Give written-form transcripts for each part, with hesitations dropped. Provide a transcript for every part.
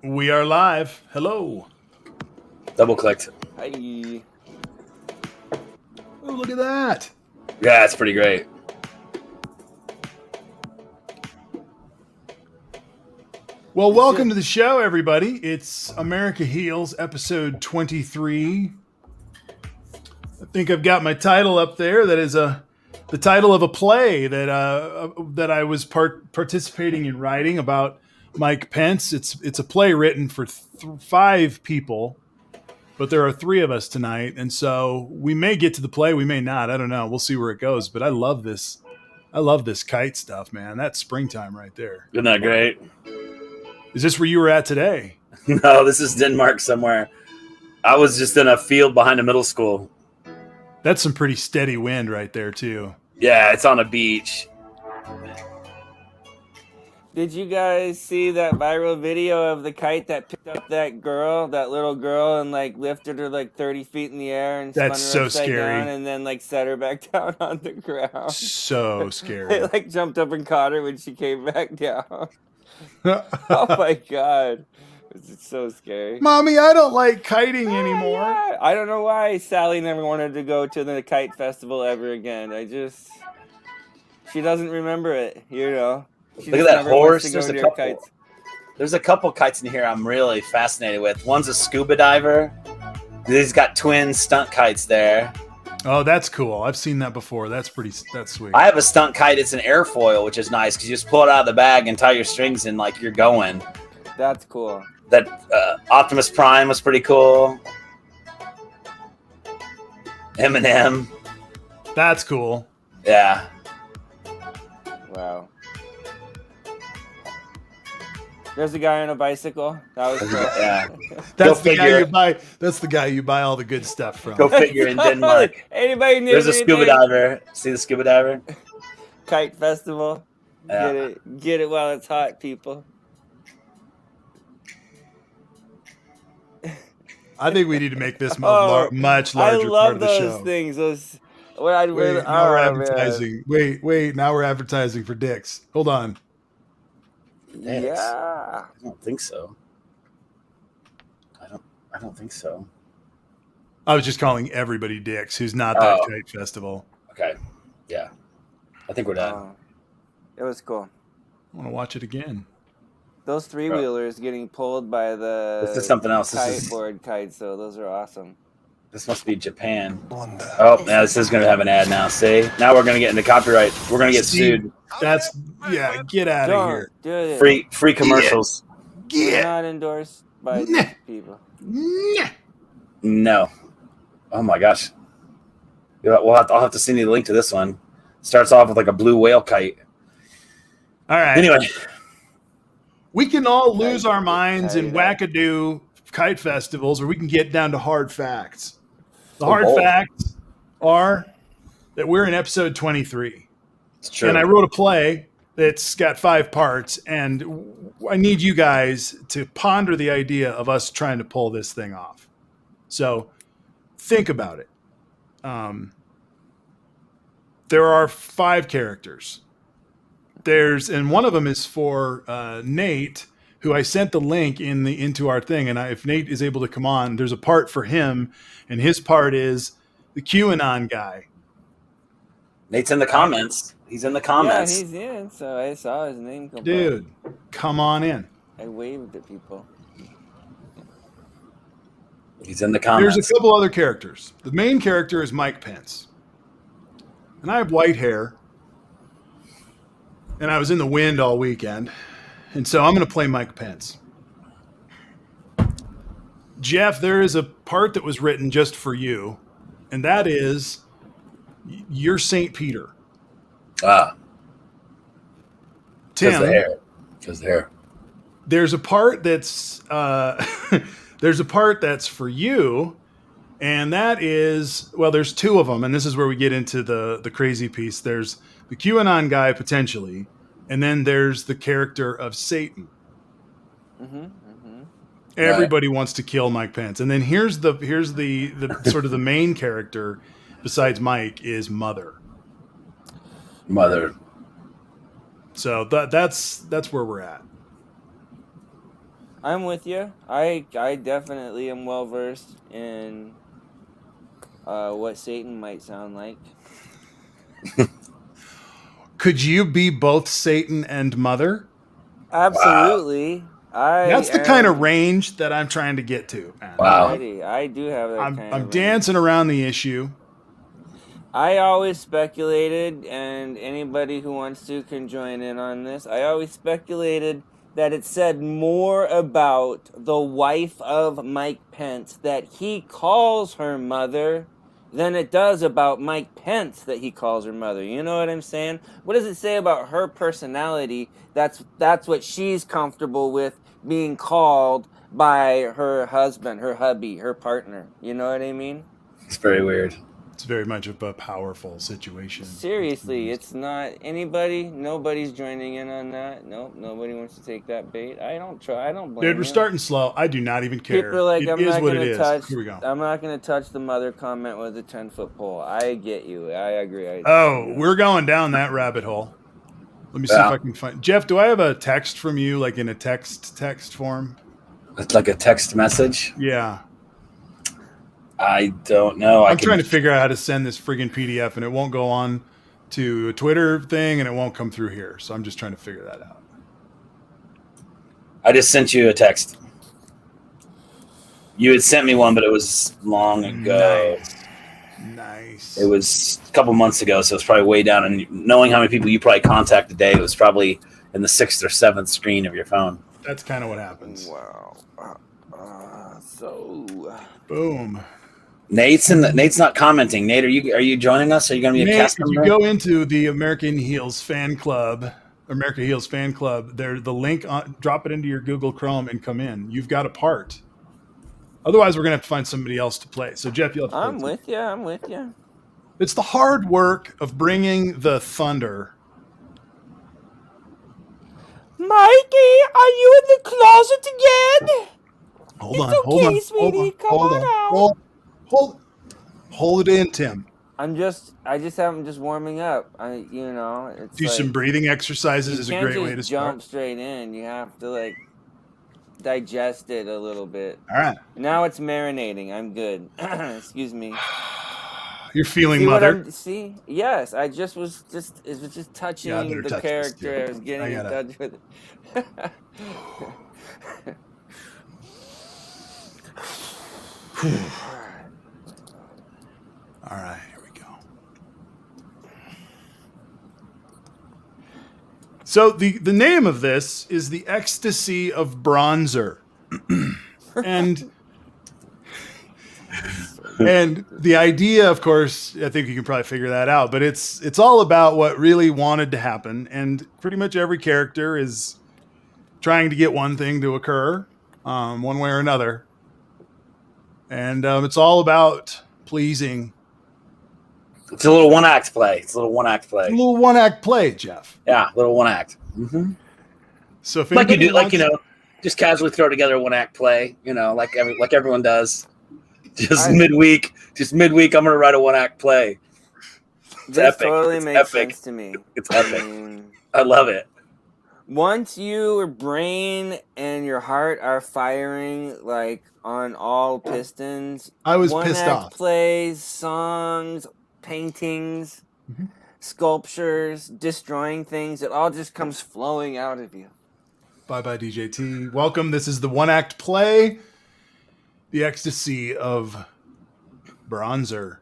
We are live. Hello. Double clicked. Hi. Oh, look at that. Yeah, it's pretty great. Well, welcome to the show, everybody. It's America Heals, episode 23. I think I've got my title up there. That is the title of a play that I was participating in writing about Mike Pence. It's a play written for five people, but there are three of us tonight, and so we may get to the play, we may not. I don't know. We'll see where it goes. But I love this. I love this kite stuff, man. That's springtime right there. Isn't that great? Is this where you were at today? No, this is Denmark somewhere. I was just in a field behind a middle school. That's some pretty steady wind right there, too. Yeah, it's on a beach. Did you guys see that viral video of the kite that picked up that little girl, and like lifted her like 30 feet in the air and That's spun her so upside scary. down, and then like set her back down on the ground? So scary. They like jumped up and caught her when she came back down. Oh my god. It's so scary. Mommy, I don't like kiting anymore. Yeah. I don't know why Sally never wanted to go to the kite festival ever again. She doesn't remember it, you know. She Look at just that never wants horse. to go near kites. There's a couple kites in here I'm really fascinated with. One's a scuba diver. He's got twin stunt kites there. Oh, that's cool. I've seen that before. That's sweet. I have a stunt kite. It's an airfoil, which is nice because you just pull it out of the bag and tie your strings and like you're going. That's cool. That Optimus Prime was pretty cool. Eminem. That's cool. Yeah. Wow. There's a guy on a bicycle. That was cool. Yeah. That's the guy you buy. That's the guy you buy all the good stuff from. Go figure in Denmark. Anybody need There's a scuba diver. See the scuba diver? Kite festival. Yeah. Get it while it's hot, people. I think we need to make this much larger I love part of the those show. things. Those. Wait, now we're advertising. Man. Wait, now we're advertising for dicks. Hold on. Yeah. I don't think so. I don't think so. I was just calling everybody dicks who's not that kite festival. Okay. Yeah. I think we're done. It was cool. I want to watch it again. Those three-wheelers getting pulled by the This is something else. kiteboard kites, so those are awesome. This must be Japan. Oh, now this is going to have an ad now. See? Now we're going to get into copyright. We're going to get sued. That's, yeah, get out of here. Do it. Free commercials. Not endorsed by these people. No. Oh, my gosh. I'll have to send you the link to this one. Starts off with like a blue whale kite. All right. Anyway. We can all lose our minds in wackadoo kite festivals, or we can get down to hard facts. The hard facts are that we're in episode 23. It's true. And I wrote a play that's got 5 parts, and I need you guys to ponder the idea of us trying to pull this thing off. So think about it. There are 5 characters. And one of them is for Nate, who I sent the link into our thing. And if Nate is able to come on, there's a part for him, and his part is the QAnon guy. Nate's in the comments. He's in the comments. Yeah, he's in, so I saw his name come Dude, come on in. I waved at people. He's in the comments. There's a couple other characters. The main character is Mike Pence. And I have white hair. And I was in the wind all weekend. And so I'm going to play Mike Pence. Jeff, there is a part that was written just for you. And that is, you're St. Peter. Ah. Tim. Because the hair. There's a part that's for you. And that is, well, there's 2 of them. And this is where we get into the crazy piece. There's the QAnon guy, potentially, and then there's the character of Satan. Everybody wants to kill Mike Pence, and then here's the sort of the main character, besides Mike, is Mother. Mother. So that's where we're at. I'm with you. I definitely am well versed in what Satan might sound like. Could you be both Satan and Mother? Wow. Absolutely. I That's the kind of am range that I'm trying to get to, man. Wow. ready. I do have that kind I'm of range. dancing around the issue. I always speculated, and anybody who wants to can join in on this. I always speculated that it said more about the wife of Mike Pence that he calls her mother than it does about Mike Pence that he calls her mother. You know what I'm saying? What does it say about her personality? That's what she's comfortable with being called by her husband, her hubby, her partner. You know what I mean? It's very weird. It's very much of a powerful situation. Seriously, it's not anybody. Nobody's joining in on that. Nope, nobody wants to take that bait. I don't try. I don't blame Dude, we're you. starting slow. I do not even care. People are like, It I'm is not what gonna it is. touch. Here we go. I'm not gonna touch the mother comment with a 10-foot pole. I get you. I agree. Oh, we're going down that rabbit hole. Let me see if I can find Jeff. Do I have a text from you, like in a text form? It's like a text message. Yeah. I don't know. I'm trying to figure out how to send this friggin' PDF, and it won't go on to a Twitter thing, and it won't come through here. So I'm just trying to figure that out. I just sent you a text. You had sent me one, but it was long ago. Nice. It was a couple months ago, so it's probably way down. And knowing how many people you probably contact a day, it was probably in the 6th or 7th screen of your phone. That's kind of what happens. Wow. Boom. Nate's not commenting. Nate, are you joining us? Are you going to be a Nate, cast if you member? go into the America Heals fan club, there the link drop it into your Google Chrome and come in. You've got a part. Otherwise, we're gonna have to find somebody else to play. So Jeff, you'll have to play. I'm with you. It's the hard work of bringing the thunder. Mikey, are you in the closet again? Hold it in, Tim. I'm just warming up. It's Do like, some breathing exercises is a great way to jump start. straight in. You have to like digest it a little bit. All right. Now it's marinating. I'm good. Excuse me. You're feeling See mother. Yes, it was just touching the character. I was getting in touch with it. All right, here we go. So the name of this is the Ecstacy of Bronzer. and the idea, of course, I think you can probably figure that out, but it's all about what really wanted to happen, and pretty much every character is trying to get one thing to occur, one way or another, and it's all about pleasing. It's a little one-act play. It's a little one-act play, Jeff. Yeah, little one-act. Mm-hmm. So if like you do, just casually throw together a one-act play, like everyone does. Just midweek, I'm gonna write a one-act play. It's this epic. Totally it's makes epic. sense to me. It's epic. I love it. Once your brain and your heart are firing like on all pistons, I was pissed off. Plays, songs, paintings, sculptures, destroying things, it all just comes flowing out of you. Bye-bye, DJT. Welcome. This is the one-act play, The Ecstasy of Bronzer.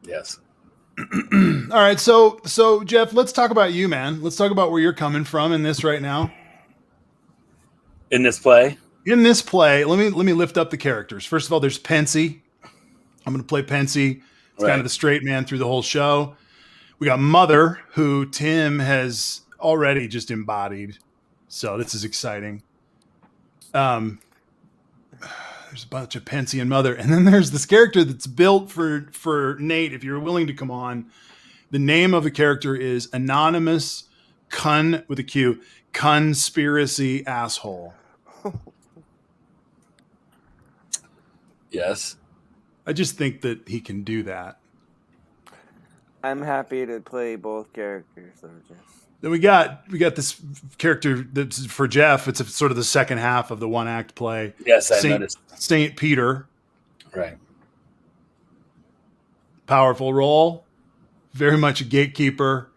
Yes. All right, so Jeff, let's talk about you, man. Let's talk about where you're coming from in this right now. In this play, let me lift up the characters. First of all, there's Pencey. I'm going to play Pencey. It's kind of the straight man through the whole show. We got Mother, who Tim has already just embodied. So this is exciting. There's a bunch of Pencey and Mother. And then there's this character that's built for Nate, if you're willing to come on. The name of the character is Anonymous with a Q, Conspiracy Asshole. Yes. I just think that he can do that. I'm happy to play both characters, though, Jess. Then we got this character that's for Jeff. It's sort of the second half of the one act play. Yes, I noticed. Saint Peter. Right. Powerful role. Very much a gatekeeper.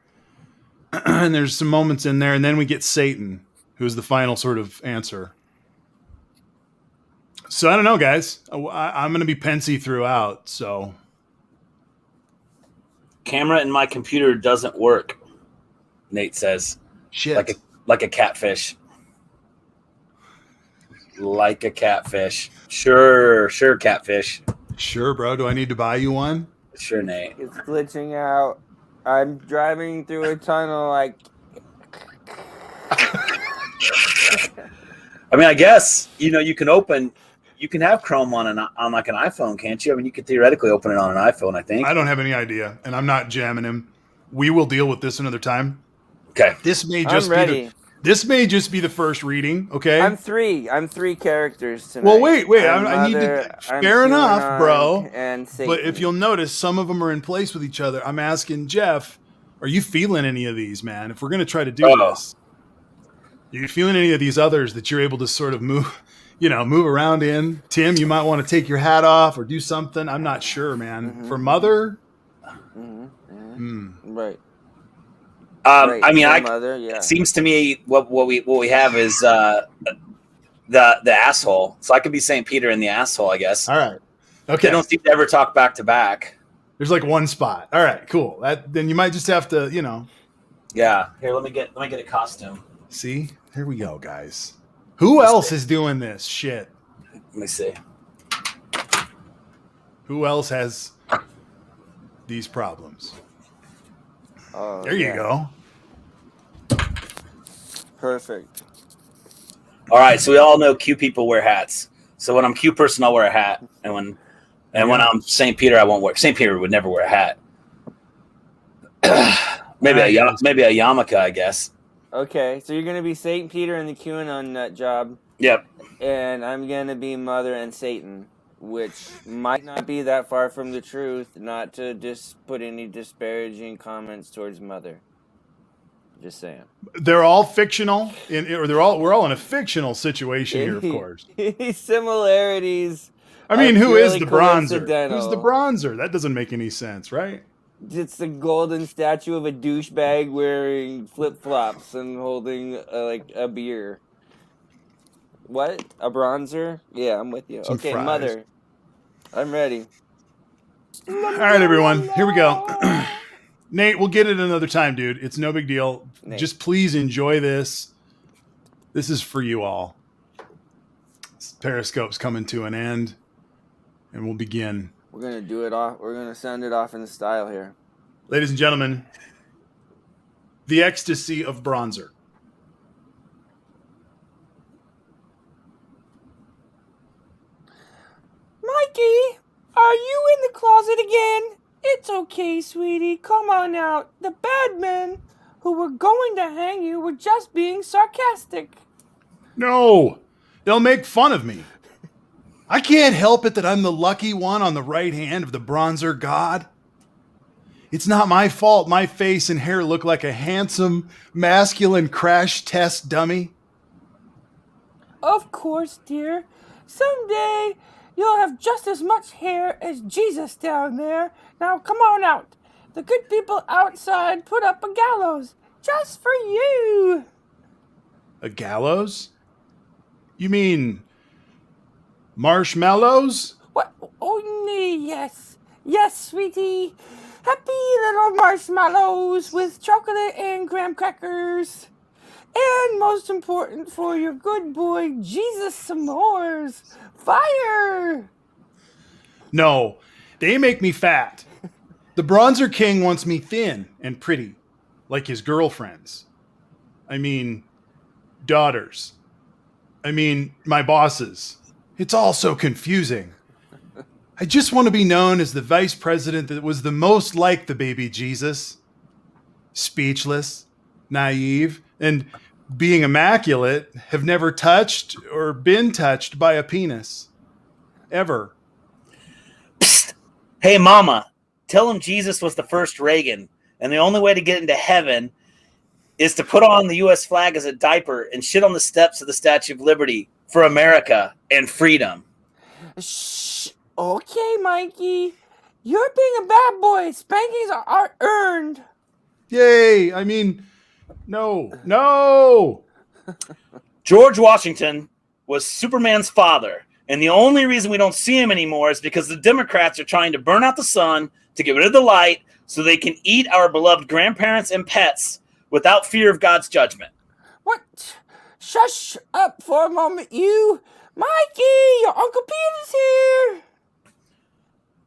And there's some moments in there. And then we get Satan, who's the final sort of answer. So I don't know, guys. I'm going to be Pensy throughout. So Camera in my computer doesn't work, Nate says. shit. Like a catfish. Like a catfish. Sure, catfish. Sure, bro. Do I need to buy you one? Sure, Nate. It's glitching out. I'm driving through a tunnel like. I mean, I guess you can have Chrome on like an iPhone, can't you? I mean, you could theoretically open it on an iPhone, I think. I don't have any idea, and I'm not jamming him. We will deal with this another time. Okay. This may just be the first reading. Okay. I'm three characters tonight. Well, wait. I need to. Fair enough, bro. And Satan. But if you'll notice, some of them are in place with each other. I'm asking Jeff, are you feeling any of these, man? If we're going to try to do this, are you feeling any of these others that you're able to sort of move around in? Tim, you might want to take your hat off or do something. I'm not sure, man. Mm-hmm. For Mother? Right. I mean, Mother, yeah. It seems to me what we have is the asshole. So I could be St. Peter in the asshole, I guess. All right. Okay. They don't seem to ever talk back to back. There's like one spot. All right, cool. Then you might just have to, Yeah. Here, let me get a costume. See? Here we go, guys. Who else is doing this shit? Let me see. Who else has these problems? There you go. Perfect. All right, so we all know Q people wear hats. So when I'm Q person, I'll wear a hat, and when I'm St. Peter, I won't wear. St. Peter would never wear a hat. maybe a yarmulke, I guess. Okay, so you're gonna be St. Peter in the QAnon nut job. Yep. And I'm gonna be Mother and Satan, which might not be that far from the truth. Not to just put any disparaging comments towards Mother. Just saying. They're all fictional, we're all in a fictional situation here, of course. Any similarities? I mean, who is the bronzer? Who's the bronzer? That doesn't make any sense, right? It's the golden statue of a douchebag wearing flip-flops and holding a beer. What? A bronzer? Yeah, I'm with you. Some okay, fries. Mother. I'm ready. All right, everyone. Here we go. Nate, we'll get it another time, dude. It's no big deal. Nate. Just please enjoy this. This is for you all. Periscope's coming to an end, and we'll begin. We're gonna do it off. We're gonna send it off in style here. Ladies and gentlemen, the ecstasy of bronzer. Mikey, are you in the closet again? It's okay, sweetie. Come on out. The bad men who were going to hang you were just being sarcastic. No, they'll make fun of me. I can't help it that I'm the lucky one on the right hand of the bronzer god. It's not my fault my face and hair look like a handsome, masculine crash test dummy. Of course, dear. Someday you'll have just as much hair as Jesus down there. Now come on out. The good people outside put up a gallows just for you. A gallows? You mean marshmallows? What? Only yes. Yes, sweetie. Happy little marshmallows with chocolate and graham crackers. And most important for your good boy, Jesus s'mores. Fire! No, they make me fat. The bronzer king wants me thin and pretty, like his girlfriends. I mean, daughters. I mean, my bosses. It's all so confusing. I just want to be known as the vice president that was the most like the baby Jesus. Speechless, naive, and being immaculate, have never touched or been touched by a penis. Ever. Psst. Hey, Mama, tell him Jesus was the first Reagan, and the only way to get into heaven is to put on the U.S. flag as a diaper and shit on the steps of the Statue of Liberty for America and freedom. Shh. Okay, Mikey. You're being a bad boy. Spankings are earned. Yay! I mean, no. George Washington was Superman's father, and the only reason we don't see him anymore is because the Democrats are trying to burn out the sun to get rid of the light so they can eat our beloved grandparents and pets without fear of God's judgment. What? Shush up for a moment, you. Mikey, your Uncle Pete is here.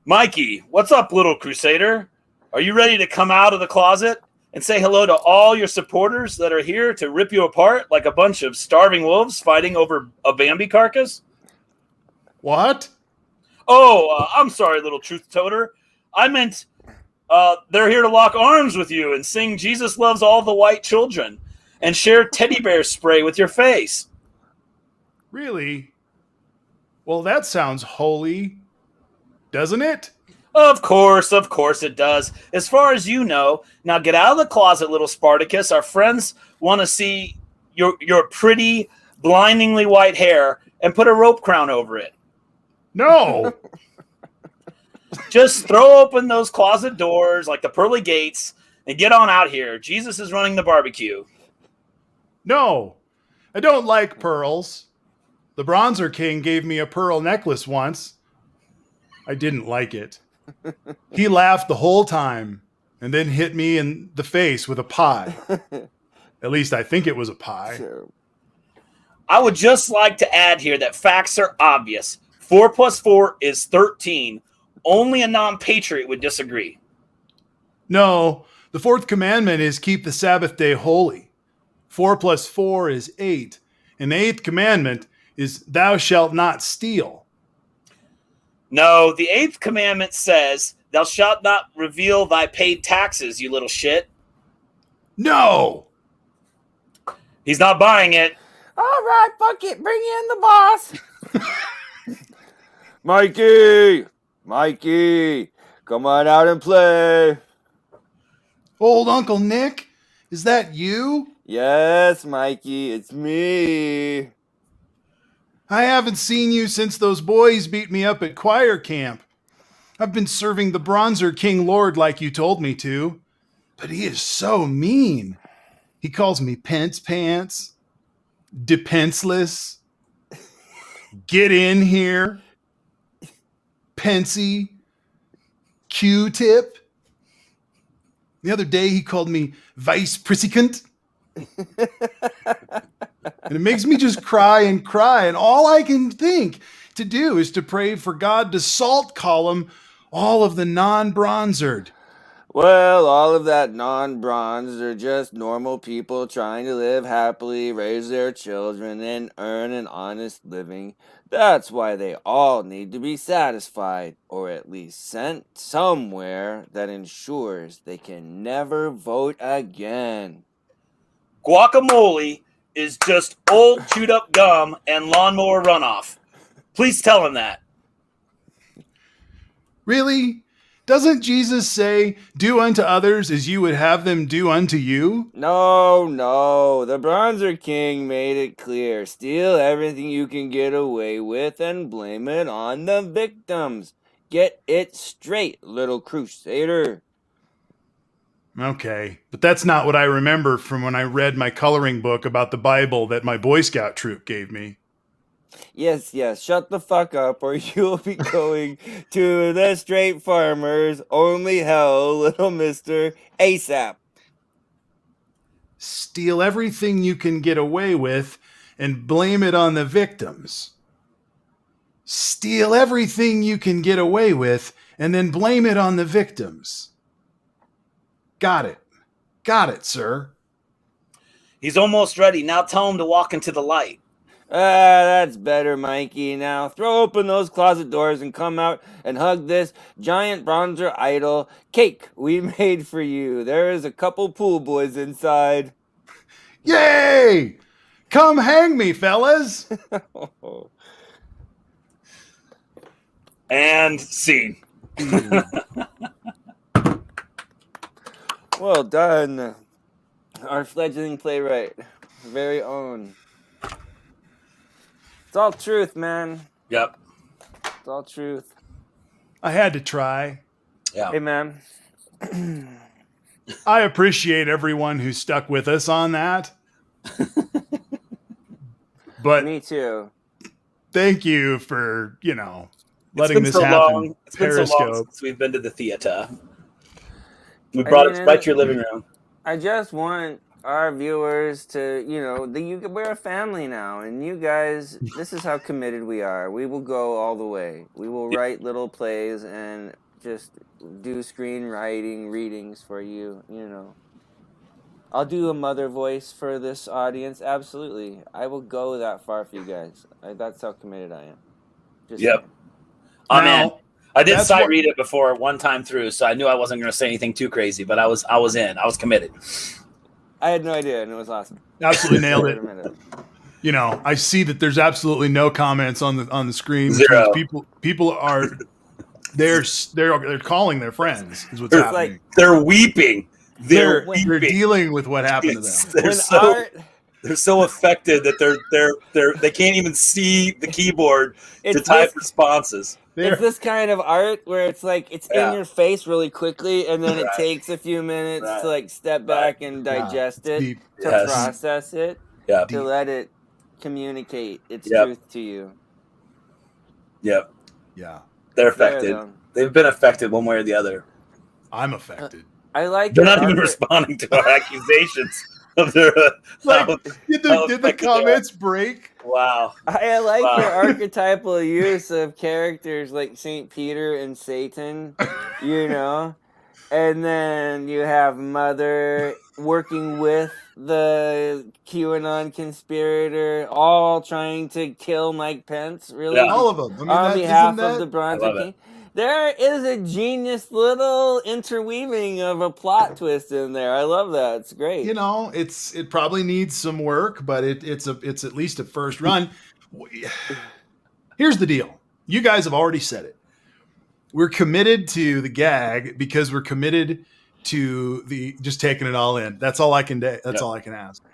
Mikey, what's up, little crusader? Are you ready to come out of the closet and say hello to all your supporters that are here to rip you apart like a bunch of starving wolves fighting over a Bambi carcass? What? Oh, I'm sorry, little truth toter. I meant they're here to lock arms with you and sing Jesus Loves All the White Children and share teddy bear spray with your face. Really? Well, that sounds holy, doesn't it? Of course it does. As far as you know, now get out of the closet, little Spartacus. Our friends want to see your pretty, blindingly white hair and put a rope crown over it. No. Just throw open those closet doors like the pearly gates and get on out here. Jesus is running the barbecue. No. I don't like pearls. The Bronzer King gave me a pearl necklace once. I didn't like it. He laughed the whole time and then hit me in the face with a pie. At least I think it was a pie. I would just like to add here that facts are obvious. 4 plus 4 is 13. Only a non-patriot would disagree. No, the fourth commandment is keep the Sabbath day holy. 4 plus 4 is 8. And the eighth commandment is thou shalt not steal. No, the 8th commandment says, thou shalt not reveal thy paid taxes, you little shit. No! He's not buying it. All right, fuck it. Bring in the boss. Mikey, come on out and play. Old Uncle Nick, is that you? Yes, Mikey, it's me. I haven't seen you since those boys beat me up at choir camp. I've been serving the Bronzer King Lord like you told me to, but he is so mean. He calls me Pence Pants, Depenseless, Get in here, Pensy, Q-tip. The other day he called me Vice President. And it makes me just cry. And all I can think to do is to pray for God to salt column all of the non-bronzered. Well, all of that non-bronze are just normal people trying to live happily, raise their children, and earn an honest living. That's why they all need to be satisfied, or at least sent somewhere that ensures they can never vote again. Guacamole is just old chewed up gum and lawnmower runoff. Please tell him that. Really? Doesn't Jesus say, do unto others as you would have them do unto you? No, the Bronzer King made it clear. Steal everything you can get away with and blame it on the victims. Get it straight, little crusader. Okay, but that's not what I remember from when I read my coloring book about the Bible that my Boy Scout troop gave me. Yes, shut the fuck up or you'll be going to the straight farmers, only hell, little mister, ASAP. Steal everything you can get away with and blame it on the victims. Steal everything you can get away with and then blame it on the victims. Got it, sir. He's almost ready. Now tell him to walk into the light. That's better, Mikey. Now throw open those closet doors and come out and hug this giant bronzer idol cake we made for you. There is a couple pool boys inside. Yay! Come hang me, fellas. And scene. Well done. Our fledgling playwright. Very own. It's all truth, man. Yep. It's all truth. I had to try. Yeah. Hey, man. I appreciate everyone who stuck with us on that. But Me too. thank you for, letting been this so happen. long. It's been so long Periscope. since we've been to the theater. We brought it right to your living room. I just want our viewers to, we're a family now, and you guys, this is how committed we are. We will go all the way. We will write little plays and just do screenwriting readings for you, I'll do a mother voice for this audience. Absolutely. I will go that far for you guys. That's how committed I am. Yep. I'm in. I did sight read it before one time through, so I knew I wasn't going to say anything too crazy, but I was in. I was committed. I had no idea, and it was awesome. Absolutely nailed it. I see that there's absolutely no comments on the screen. Zero. People are they're calling their friends. Is what's happening. Like, they're weeping. They're dealing with what happened to them. They're so affected that they can't even see the keyboard to type responses. It's this kind of art where it's like it's in your face really quickly, and then it takes a few minutes to like step back and digest it, to process it, to let it communicate its truth to you. Yep. Yeah. They're affected. They've been affected one way or the other. I'm affected. They're not even responding to our accusations of their. Did the comments break? Wow. I like your archetypal use of characters like Saint Peter and Satan, and then you have Mother working with the QAnon conspirator, all trying to kill Mike Pence. Really, all of them. On behalf of the Bronze King. There is a genius little interweaving of a plot twist in there. I love that. It's great. It probably needs some work, but it's at least a first run. Here's the deal. You guys have already said it. We're committed to the gag because we're committed to the just taking it all in. That's all I can do. That's all I can ask.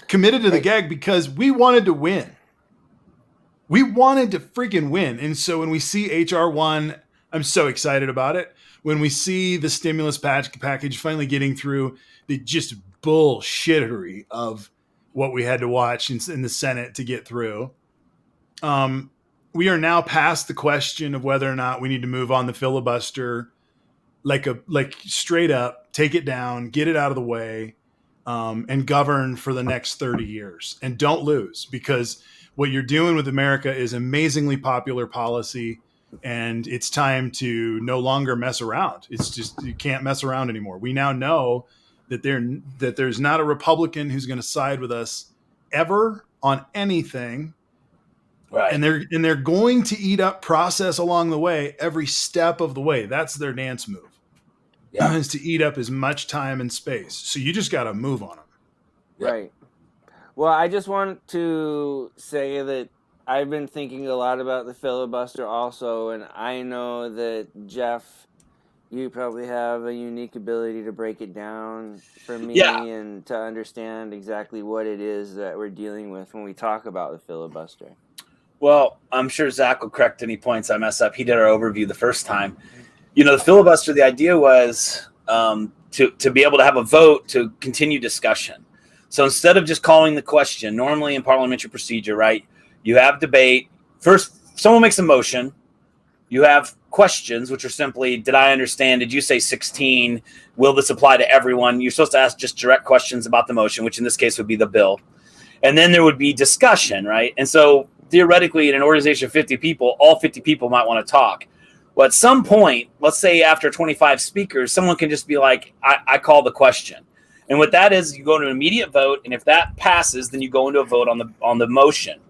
Committed to the gag because we wanted to win. We wanted to freaking win. And so when we see HR1, I'm so excited about it. When we see the stimulus package finally getting through the just bullshittery of what we had to watch in the Senate to get through, we are now past the question of whether or not we need to move on the filibuster, like straight up, take it down, get it out of the way, and govern for the next 30 years. And don't lose, because what you're doing with America is amazingly popular policy, and it's time to no longer mess around. It's just, you can't mess around anymore. We now know that there's not a Republican who's going to side with us ever on anything. Right. And they're going to eat up process along the way, every step of the way. That's their dance move. Yeah. Is to eat up as much time and space. So you just got to move on them. Right. Well, I just want to say that I've been thinking a lot about the filibuster also, and I know that, Jeff, you probably have a unique ability to break it down for me and to understand exactly what it is that we're dealing with when we talk about the filibuster. Well, I'm sure Zach will correct any points I mess up. He did our overview the first time. The filibuster, the idea was to be able to have a vote to continue discussion. So instead of just calling the question, normally in parliamentary procedure, right, you have debate. First, someone makes a motion. You have questions, which are simply, did I understand? Did you say 16? Will this apply to everyone? You're supposed to ask just direct questions about the motion, which in this case would be the bill. And then there would be discussion, right? And so theoretically, in an organization of 50 people, all 50 people might want to talk. Well, at some point, let's say after 25 speakers, someone can just be like, I call the question. And what that is, you go into an immediate vote, and if that passes, then you go into a vote on the motion.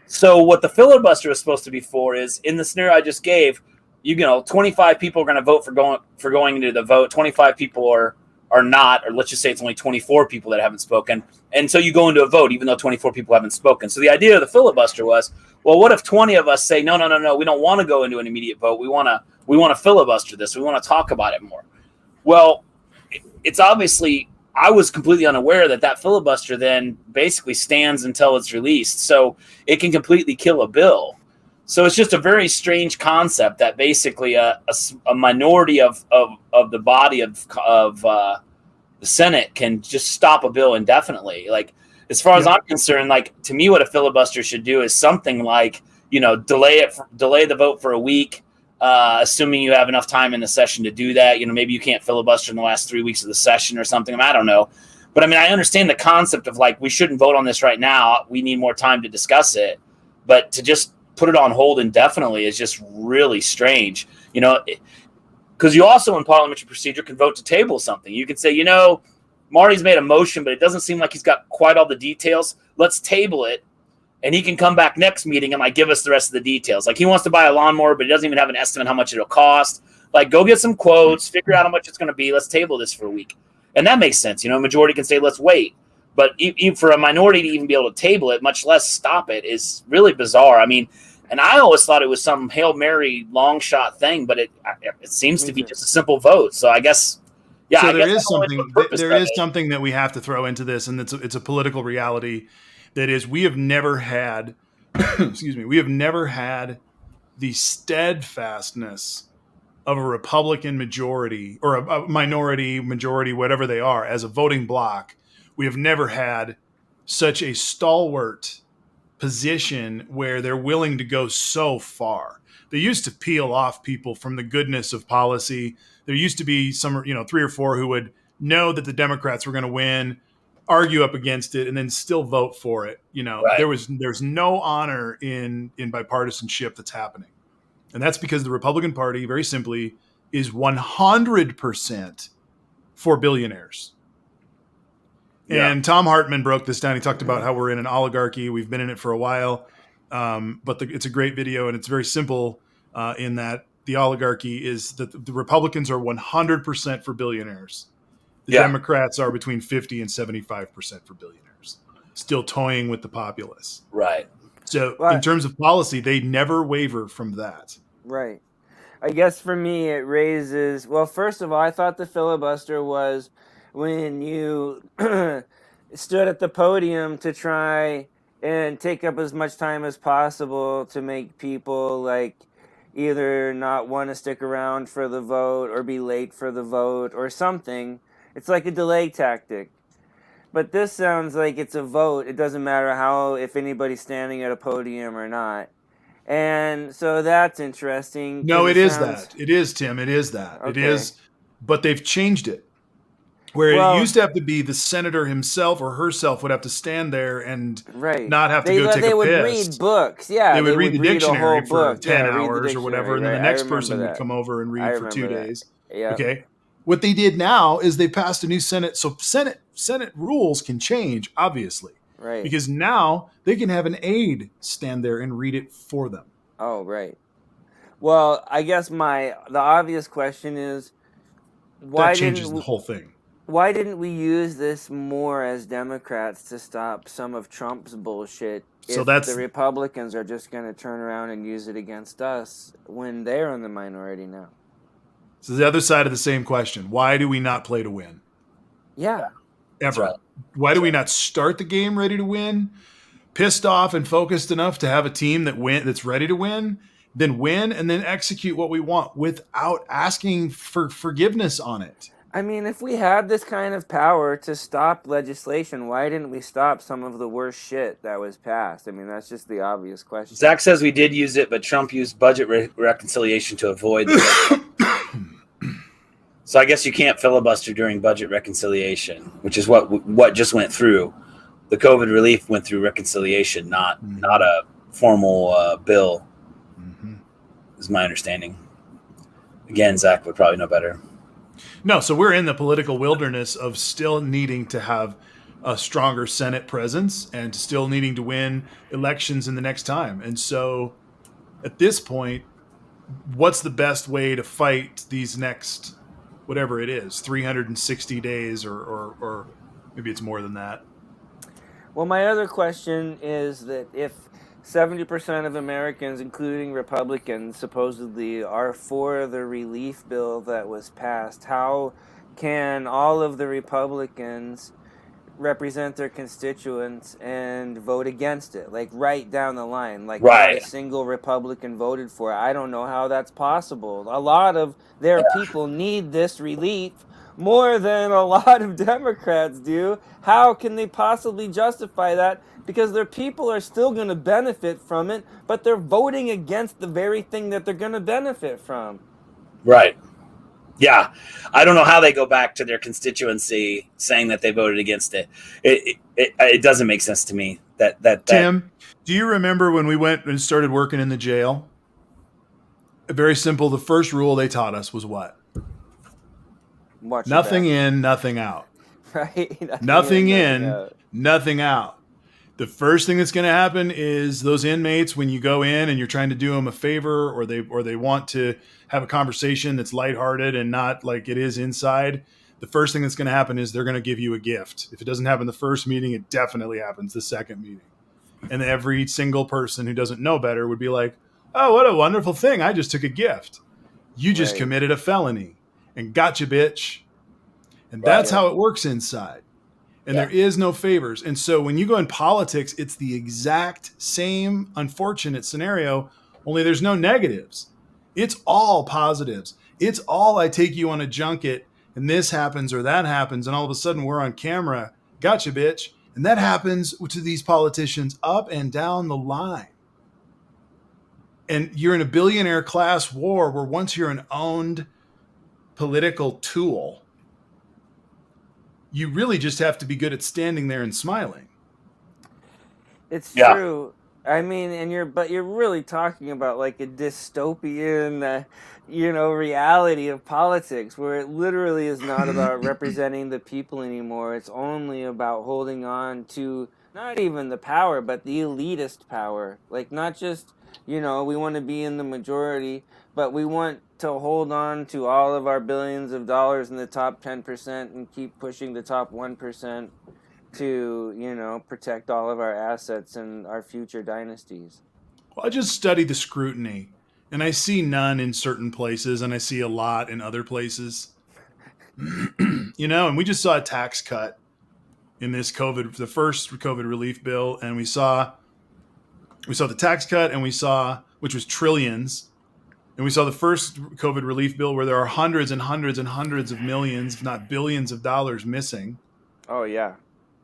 So what the filibuster is supposed to be for is, in the scenario I just gave, 25 people are going to vote for going into the vote. 25 people are not, or let's just say it's only 24 people that haven't spoken. And so you go into a vote, even though 24 people haven't spoken. So the idea of the filibuster was, well, what if 20 of us say, no, we don't want to go into an immediate vote. We want to filibuster this. We want to talk about it more. Well, it's obviously, I was completely unaware that filibuster then basically stands until it's released. So it can completely kill a bill. So it's just a very strange concept that basically a minority of the body of the Senate can just stop a bill indefinitely. Like, as far as I'm concerned, like, to me, what a filibuster should do is something like, delay the vote for a week, assuming you have enough time in the session to do that. Maybe you can't filibuster in the last 3 weeks of the session or something. I don't know. But I mean, I understand the concept of, like, we shouldn't vote on this right now. We need more time to discuss it. But to just put it on hold indefinitely is just really strange, because you also, in parliamentary procedure, can vote to table something. You can say, Marty's made a motion, but it doesn't seem like he's got quite all the details. Let's table it, and he can come back next meeting and, like, give us the rest of the details. Like, he wants to buy a lawnmower, but he doesn't even have an estimate how much it'll cost. Like, go get some quotes, figure out how much it's going to be. Let's table this for a week. And that makes sense. A majority can say, let's wait. But for a minority to even be able to table it, much less stop it, is really bizarre. I mean, and I always thought it was some Hail Mary long shot thing, but it seems to be just a simple vote. So I guess, yeah. So I there guess is something. There is something that we have to throw into this, and it's a political reality. That is, we have never had, excuse me, we have never had the steadfastness of a Republican majority or a minority majority, whatever they are, as a voting bloc. We have never had such a stalwart position where they're willing to go so far. They used to peel off people from the goodness of policy. There used to be some, 3 or 4 who would know that the Democrats were going to win, argue up against it, and then still vote for it. Right. There's no honor in bipartisanship that's happening. And that's because the Republican Party, very simply, is 100% for billionaires. Yeah. And Tom Hartman broke this down. He talked about how we're in an oligarchy. We've been in it for a while. But it's a great video, and it's very simple in that the oligarchy is that the Republicans are 100% for billionaires. The Democrats are between 50 and 75% for billionaires, still toying with the populace. Right. So in terms of policy, they never waver from that. Right. I guess for me, it raises, well, first of all, I thought the filibuster was when you stood at the podium to try and take up as much time as possible to make people, like, either not want to stick around for the vote or be late for the vote or something. It's like a delay tactic. But this sounds like it's a vote. It doesn't matter if anybody's standing at a podium or not. And so that's interesting. No, it is that. It is, Tim. It is that. Okay. It is. But they've changed it. Where it used to have to be the senator himself or herself would have to stand there and not have to go take a piss. They would read books. Yeah, they would read the dictionary for 10 Yeah, hours or whatever, and then the next person would come over and read for 2 days. Yeah. Okay. What they did now is they passed a new Senate. So Senate rules can change, obviously. Right. Because now they can have an aide stand there and read it for them. Oh, right. Well, I guess the obvious question is, that changes the whole thing. Why didn't we use this more as Democrats to stop some of Trump's bullshit if the Republicans are just going to turn around and use it against us when they're in the minority now? So the other side of the same question. Why do we not play to win? Yeah. Ever. Right. Why do we not start the game ready to win, pissed off and focused enough to have a team that's ready to win, then win, and then execute what we want without asking for forgiveness on it? I mean, if we had this kind of power to stop legislation, why didn't we stop some of the worst shit that was passed? I mean, that's just the obvious question. Zach says we did use it, but Trump used budget reconciliation to avoid it. So I guess you can't filibuster during budget reconciliation, which is what just went through. The COVID relief went through reconciliation, not a formal bill, is my understanding. Again, Zach would probably know better. No, so we're in the political wilderness of still needing to have a stronger Senate presence and still needing to win elections in the next time. And so at this point, what's the best way to fight these next, whatever it is, 360 days or maybe it's more than that? Well, my other question is that if 70% of Americans, including Republicans, supposedly are for the relief bill that was passed, how can all of the Republicans represent their constituents and vote against it, like right down the line, like not a Right. single Republican voted for it. I don't know how that's possible. A lot of their people need this relief more than a lot of Democrats do. How can they possibly justify that? Because their people are still going to benefit from it, but they're voting against the very thing that they're going to benefit from. Right. Yeah, I don't know how they go back to their constituency saying that they voted against it. It doesn't make sense to me. That Tim, do you remember when we went and started working in the jail? Very simple. The first rule they taught us was what? Watch your Nothing back. in, nothing out. Right? Nothing in, out. nothing out. The first thing that's going to happen is those inmates, when you go in and you're trying to do them a favor, or they want to have a conversation that's lighthearted and not like it is inside, the first thing that's going to happen is they're going to give you a gift. If it doesn't happen the first meeting, it definitely happens the second meeting. And every single person who doesn't know better would be like, oh, what a wonderful thing. I just took a gift. You just committed a felony and gotcha, bitch. And that's how it works inside. And there is no favors. And so when you go in politics, it's the exact same unfortunate scenario, only there's no negatives. It's all positives. It's all I take you on a junket and this happens or that happens. And all of a sudden we're on camera. Gotcha, bitch. And that happens to these politicians up and down the line. And you're in a billionaire class war where once you're an owned political tool, you really just have to be good at standing there and smiling. It's true. I mean, but you're really talking about like a dystopian, reality of politics where it literally is not about representing the people anymore. It's only about holding on to not even the power, but the elitist power. Like not just, we want to be in the majority, but we want to hold on to all of our billions of dollars in the top 10% and keep pushing the top 1% to, protect all of our assets and our future dynasties. Well, I just study the scrutiny, and I see none in certain places, and I see a lot in other places. And we just saw a tax cut in this the first COVID relief bill, and we saw the tax cut, and which was trillions. And we saw the first COVID relief bill where there are hundreds and hundreds and hundreds of millions, if not billions of dollars missing. Oh, yeah.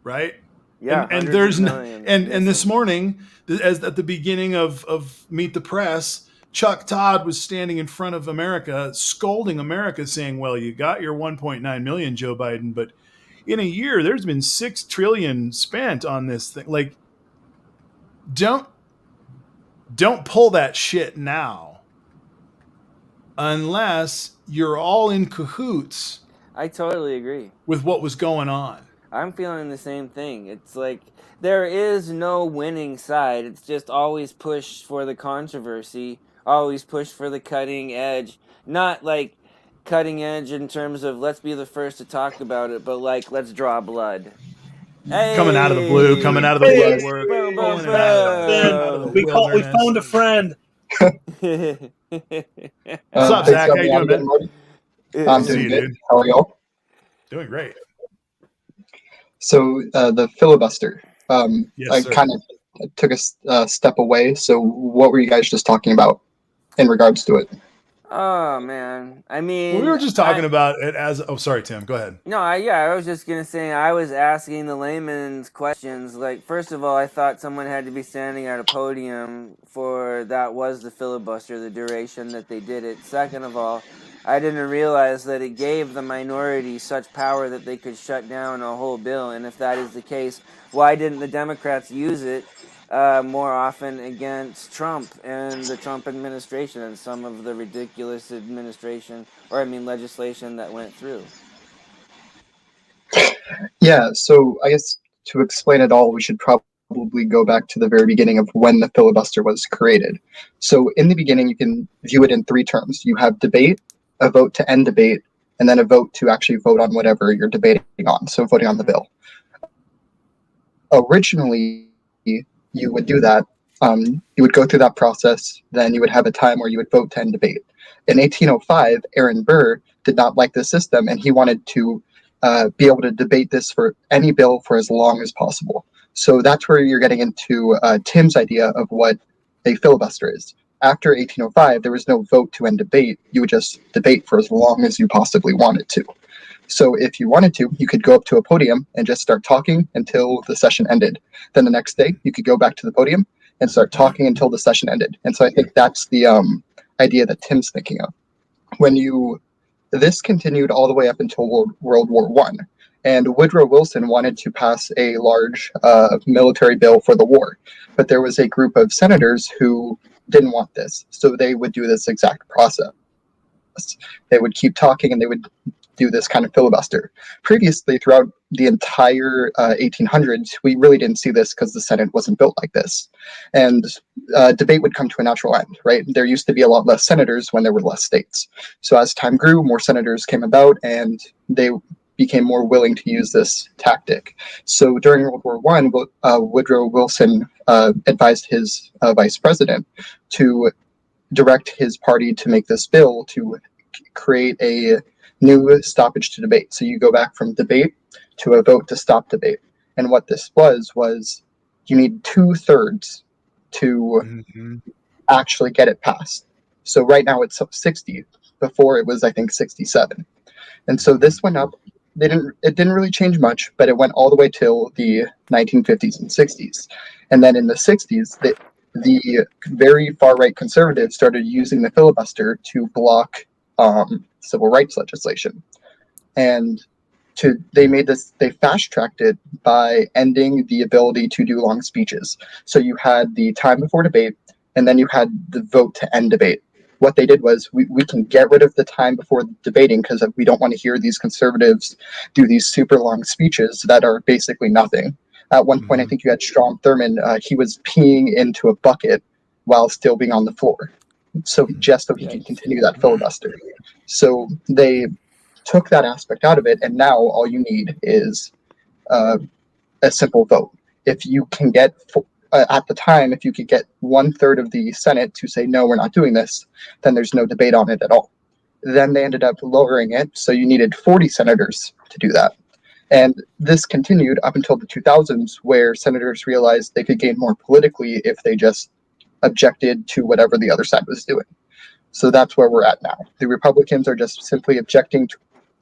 Right? Yeah. And there's and this morning, as at the beginning of Meet the Press, Chuck Todd was standing in front of America, scolding America, saying, well, you got your 1.9 million, Joe Biden, but in a year, there's been $6 trillion spent on this thing. Like, don't pull that shit now. Unless you're all in cahoots. I totally agree. With what was going on. I'm feeling the same thing. It's like there is no winning side. It's just always push for the controversy, always push for the cutting edge. Not like cutting edge in terms of let's be the first to talk about it, but like let's draw blood. Hey! Coming out of the blue, coming out of the woodwork. We found a friend. What's up, Zach? How you doing, man? I'm doing good. How are y'all? Doing great. So the filibuster, yes, I kind of took a step away. So what were you guys just talking about in regards to it? Oh, man. I mean... we were just talking about it as... Oh, sorry, Tim. Go ahead. No, I was just going to say, I was asking the layman's questions. Like, first of all, I thought someone had to be standing at a podium for that was the filibuster, the duration that they did it. Second of all, I didn't realize that it gave the minority such power that they could shut down a whole bill. And if that is the case, why didn't the Democrats use it more often against Trump and the Trump administration and some of the ridiculous legislation that went through? Yeah, so I guess to explain it all, we should probably go back to the very beginning of when the filibuster was created. So in the beginning, you can view it in three terms. You have debate, a vote to end debate, and then a vote to actually vote on whatever you're debating on, so voting on the bill. Originally, you would do that. You would go through that process, then you would have a time where you would vote to end debate. In 1805, Aaron Burr did not like the system, and he wanted to be able to debate this for any bill for as long as possible. So that's where you're getting into Tim's idea of what a filibuster is. After 1805, there was no vote to end debate. You would just debate for as long as you possibly wanted to. So if you wanted to, you could go up to a podium and just start talking until the session ended. Then the next day, you could go back to the podium and start talking until the session ended. And so I think that's the idea that Tim's thinking of. This continued all the way up until World War One, and Woodrow Wilson wanted to pass a large military bill for the war, but there was a group of senators who didn't want this, so they would do this exact process. They would keep talking, and they would do this kind of filibuster. Previously, throughout the entire 1800s, we really didn't see this because the Senate wasn't built like this. And debate would come to a natural end, right? There used to be a lot less senators when there were less states. So as time grew, more senators came about, and they became more willing to use this tactic. So during World War One, Woodrow Wilson advised his vice president to direct his party to make this bill to create a new stoppage to debate. So you go back from debate to a vote to stop debate. And what this was you need 2/3 to actually get it passed. So right now it's 60. Before it was, I think, 67. And so this went up. It didn't really change much, but it went all the way till the 1950s and 60s. And then in the 60s, the very far-right conservatives started using the filibuster to block civil rights legislation. And they fast-tracked it by ending the ability to do long speeches. So you had the time before debate, and then you had the vote to end debate. What they did was we can get rid of the time before debating because we don't want to hear these conservatives do these super long speeches that are basically nothing. At one point, I think you had Strom Thurmond. He was peeing into a bucket while still being on the floor. So just so he can continue that filibuster. So they took that aspect out of it, and now all you need is a simple vote. If you can get at the time, if you could get 1/3 of the Senate to say, no, we're not doing this, then there's no debate on it at all. Then they ended up lowering it, so you needed 40 senators to do that. And this continued up until the 2000s, where senators realized they could gain more politically if they just objected to whatever the other side was doing. So that's where we're at now. The Republicans are just simply objecting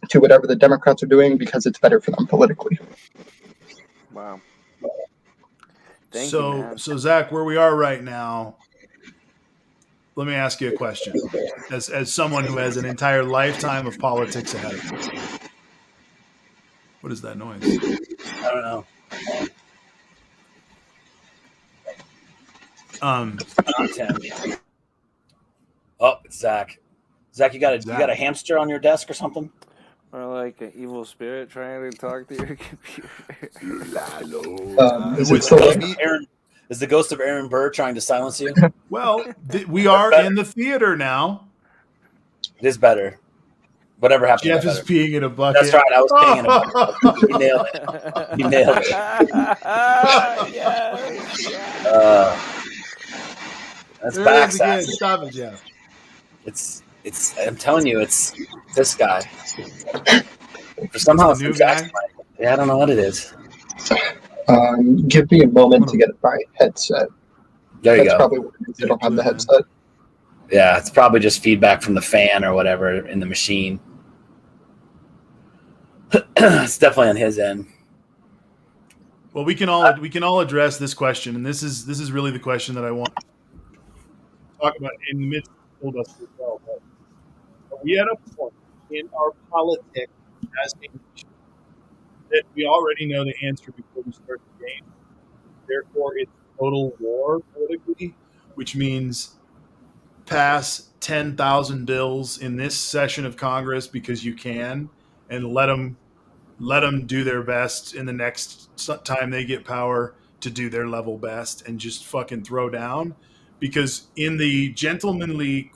to whatever the Democrats are doing because it's better for them politically. Wow. So Zach, where we are right now, let me ask you a question. As someone who has an entire lifetime of politics ahead of you, what is that noise? I don't know. Oh, it's Zach. Zach, you got a hamster on your desk or something? Or like an evil spirit trying to talk to your computer. Is the ghost of Aaron Burr trying to silence you? Well, we are in the theater now. It is better. Whatever happened. Jeff is peeing in a bucket. That's right. I was peeing in a bucket. You nailed it. You nailed it. That's backside. Stop it, Jeff. It's. I'm telling you, it's this guy. Somehow it's new guy. Yeah, I don't know what it is. Give me a moment to get my headset. There you That's go. Probably what it is. I don't have the headset. Yeah, it's probably just feedback from the fan or whatever in the machine. It's definitely on his end. Well, we can all address this question, and this is really the question that I want to talk about in the midst of the filibuster as well. But we at a point in our politics as a nation that we already know the answer before we start the game. Therefore, it's total war politically, which means pass 10,000 bills in this session of Congress because you can, and let them do their best in the next time they get power to do their level best and just fucking throw down. Because in the gentlemanly,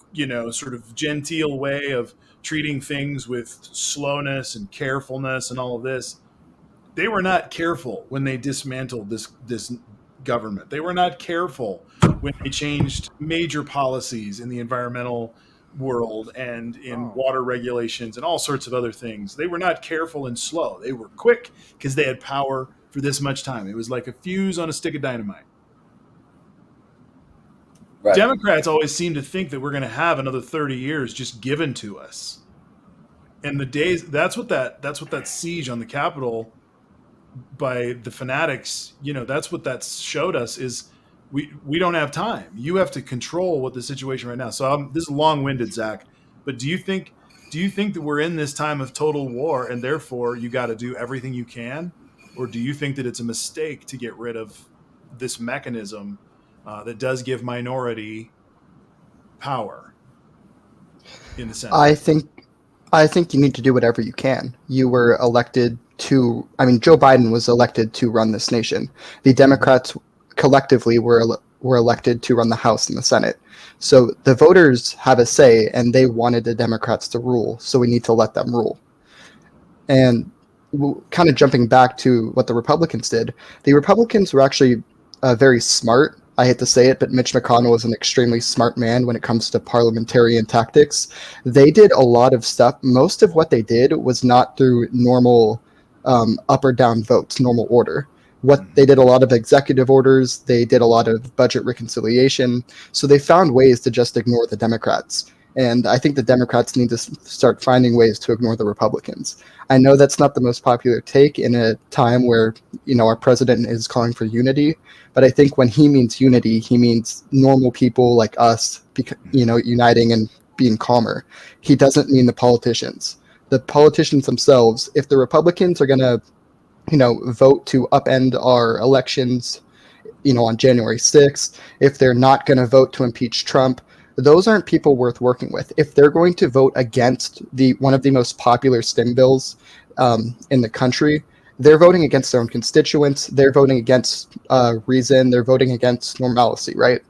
sort of genteel way of treating things with slowness and carefulness and all of this, they were not careful when they dismantled this government. They were not careful when they changed major policies in the environmental world and in Oh. water regulations and all sorts of other things. They were not careful and slow. They were quick because they had power for this much time. It was like a fuse on a stick of dynamite. Right. Democrats always seem to think that we're going to have another 30 years just given to us. And the days that's what that siege on the Capitol by the fanatics, that's what that showed us is we don't have time. You have to control what the situation right now. So this is long-winded, Zach, but do you think that we're in this time of total war and therefore you got to do everything you can, or do you think that it's a mistake to get rid of this mechanism that does give minority power in the Senate? I think you need to do whatever you can. You were elected to, Joe Biden was elected to run this nation. The Democrats collectively were elected to run the House and the Senate. So the voters have a say, and they wanted the Democrats to rule, so we need to let them rule. And kind of jumping back to what the Republicans did, the Republicans were actually very smart. I hate to say it, but Mitch McConnell is an extremely smart man when it comes to parliamentarian tactics. They did a lot of stuff. Most of what they did was not through normal up or down votes, normal order. They did a lot of executive orders. They did a lot of budget reconciliation. So they found ways to just ignore the Democrats. And I think the Democrats need to start finding ways to ignore the Republicans. I know that's not the most popular take in a time where, our president is calling for unity. But I think when he means unity, he means normal people like us, uniting and being calmer. He doesn't mean the politicians. The politicians themselves, if the Republicans are going to, vote to upend our elections, on January 6th, if they're not going to vote to impeach Trump, those aren't people worth working with. If they're going to vote against one of the most popular STEM bills in the country, they're voting against their own constituents. They're voting against reason. They're voting against normalcy, right?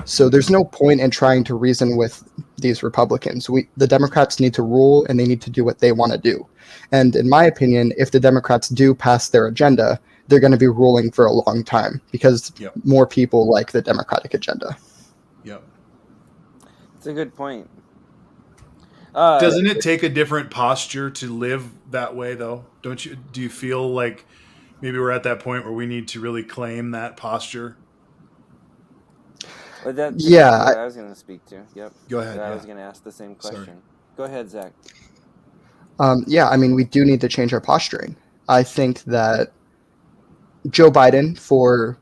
So there's no point in trying to reason with these Republicans. The Democrats need to rule, and they need to do what they want to do. And in my opinion, if the Democrats do pass their agenda, they're going to be ruling for a long time because more people like the Democratic agenda. Yep. It's a good point. Doesn't it take a different posture to live that way, though? Do you feel like maybe we're at that point where we need to really claim that posture? Well, that's Yeah, what I was going to speak to. Yep. Go ahead. I was going to ask the same question. Sorry. Go ahead, Zach. we do need to change our posturing. I think that Joe Biden, for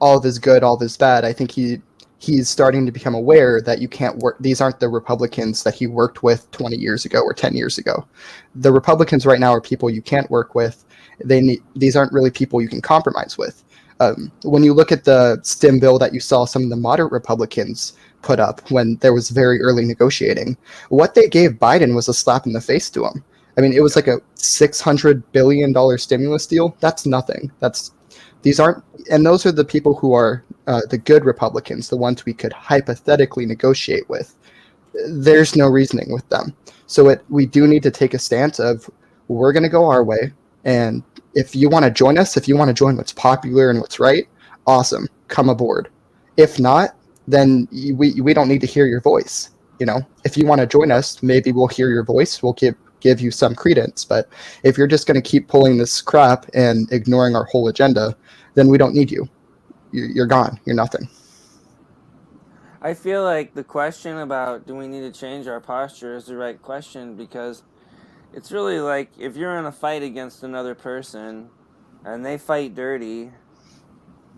all of his good, all of his bad, I think he's starting to become aware that you can't work. These aren't the Republicans that he worked with 20 years ago or 10 years ago. The Republicans right now are people you can't work with. These aren't really people you can compromise with. When you look at the STEM bill that you saw some of the moderate Republicans put up when there was very early negotiating, what they gave Biden was a slap in the face to him. It was like a $600 billion stimulus deal. That's nothing. Those are the people who are the good Republicans, the ones we could hypothetically negotiate with. There's no reasoning with them. So we do need to take a stance of we're going to go our way. And if you want to join us, if you want to join what's popular and what's right, awesome, come aboard. If not, then we don't need to hear your voice. If you want to join us, maybe we'll hear your voice. We'll give you some credence. But if you're just going to keep pulling this crap and ignoring our whole agenda, then we don't need you. You're gone. You're nothing. I feel like the question about do we need to change our posture is the right question, because it's really like if you're in a fight against another person and they fight dirty,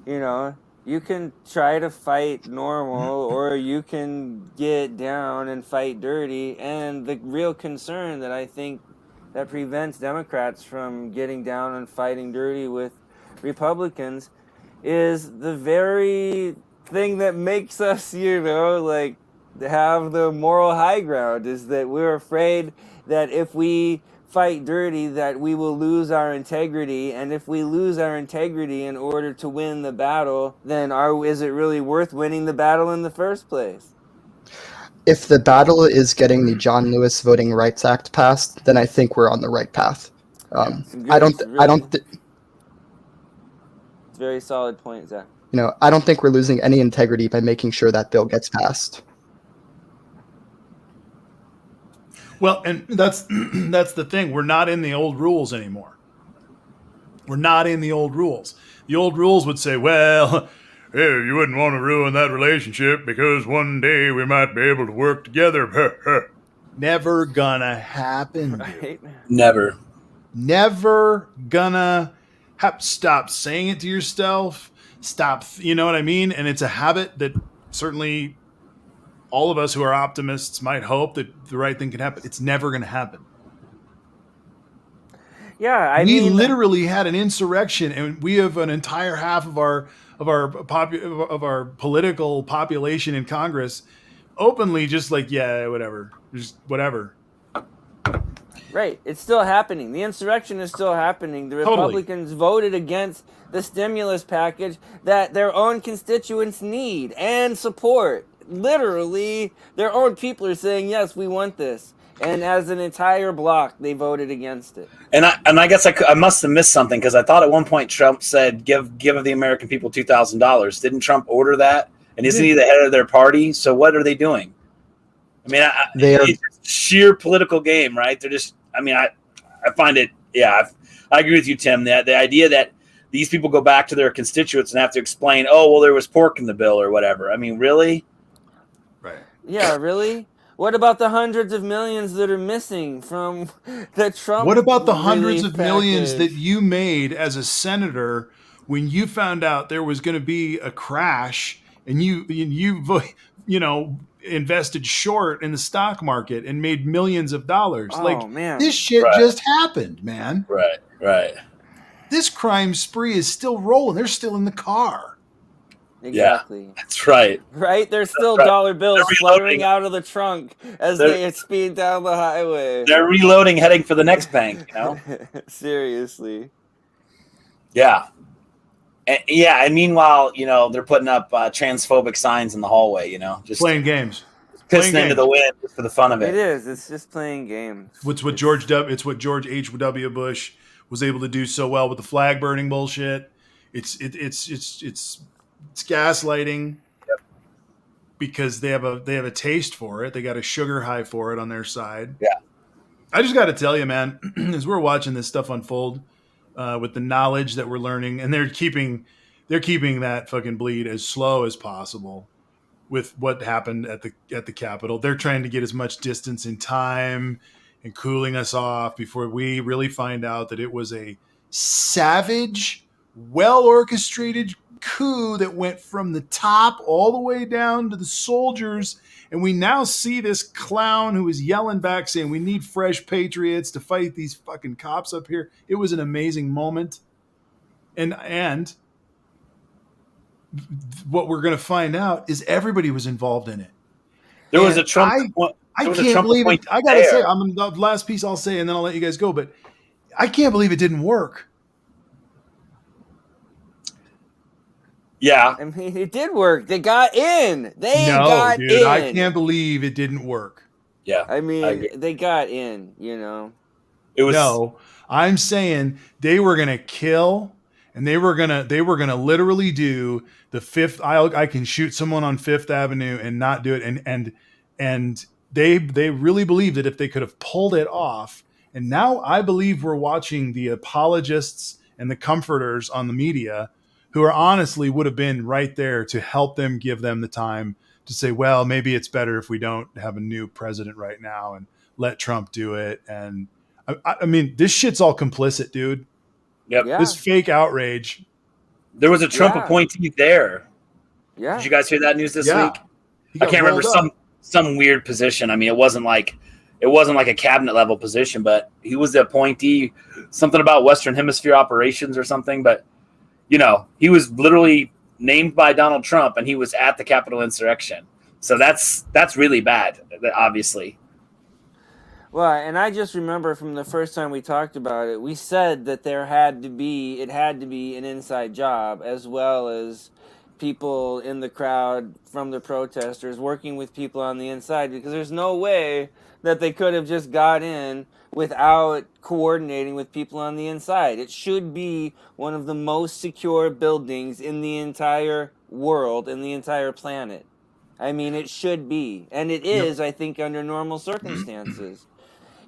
you can try to fight normal or you can get down and fight dirty. And the real concern that I think that prevents Democrats from getting down and fighting dirty with Republicans is the very thing that makes us, have the moral high ground, is that we're afraid that if we fight dirty that we will lose our integrity, and if we lose our integrity in order to win the battle, then is it really worth winning the battle in the first place? If the battle is getting the John Lewis Voting Rights Act passed, then I think we're on the right path. It's a very solid point, Zach. I don't think we're losing any integrity by making sure that bill gets passed. Well, and that's that's the thing. We're not in the old rules anymore. We're not in the old rules. The old rules would say, well, hey, you wouldn't want to ruin that relationship because one day we might be able to work together. Never gonna happen, dude. Right? Never. Never gonna stop saying it to yourself. Stop, you know what I mean? And it's a habit that certainly all of us who are optimists might hope that the right thing can happen. It's never going to happen. Yeah, We literally had an insurrection, and we have an entire half of our political population in Congress openly just like, yeah, whatever, just whatever. Right. It's still happening. The insurrection is still happening. The Totally. Republicans voted against the stimulus package that their own constituents need and support. Literally, their own people are saying, yes, we want this. And as an entire bloc, they voted against it. And I guess I must have missed something because I thought at one point Trump said, give the American people $2,000. Didn't Trump order that? And isn't he the head of their party? So what are they doing? I mean, it's just sheer political game, right? They're just, I mean, I find it, I agree with you, Tim. The idea that these people go back to their constituents and have to explain, oh, well, there was pork in the bill or whatever. I mean, really? Right. Yeah, really? What about the hundreds of millions that are missing from the Trump? What about the hundreds of package? millions that you made as a senator when you found out there was going to be a crash and you invested short in the stock market and made millions of dollars? Oh, man. This shit just happened, man. Right. This crime spree is still rolling. They're still in the car. Exactly. Yeah, that's right. Right? There's still dollar bills fluttering out of the trunk as they speed down the highway. They're reloading, heading for the next bank, you know? Seriously. Yeah. And meanwhile, they're putting up transphobic signs in the hallway, just playing games. Pissing into the wind just for the fun of it. It is. It's just playing games. It's what George H.W. Bush was able to do so well with the flag burning bullshit. It's gaslighting because they have a taste for it. They got a sugar high for it on their side. Yeah. I just got to tell you, man, as we're watching this stuff unfold with the knowledge that we're learning, and they're keeping that fucking bleed as slow as possible with what happened at the Capitol. They're trying to get as much distance in time and cooling us off before we really find out that it was a savage, well-orchestrated coup that went from the top all the way down to the soldiers. And we now see this clown who is yelling back saying, we need fresh patriots to fight these fucking cops up here. It was an amazing moment. And what we're going to find out is everybody was involved in it. There was a Trump. I can't believe it. I got to say, the last piece I'll say, and then I'll let you guys go, but I can't believe it didn't work. Yeah. I mean, it did work. They got in. Got in. I can't believe it didn't work. Yeah. I mean, they got in, It was. No, I'm saying they were going to kill, and they were going to literally do the fifth. I can shoot someone on Fifth Avenue and not do it. And they really believed that if they could have pulled it off. And now I believe we're watching the apologists and the comforters on the media who are honestly would have been right there to help them, give them the time to say, well, maybe it's better if we don't have a new president right now and let Trump do it. And I mean, this shit's all complicit, dude. Yep. Yeah. This fake outrage. There was a Trump appointee there. Yeah. Did you guys hear that news this week? I can't remember some weird position. I mean, it wasn't like a cabinet level position, but he was the appointee, something about Western Hemisphere operations or something. But he was literally named by Donald Trump, and he was at the Capitol insurrection. So that's really bad, obviously. Well, and I just remember from the first time we talked about it, we said that it had to be an inside job, as well as people in the crowd from the protesters working with people on the inside, because there's no way that they could have just got in without coordinating with people on the inside. It should be one of the most secure buildings in the entire world, in the entire planet. I mean, it should be. And it is, I think, under normal circumstances.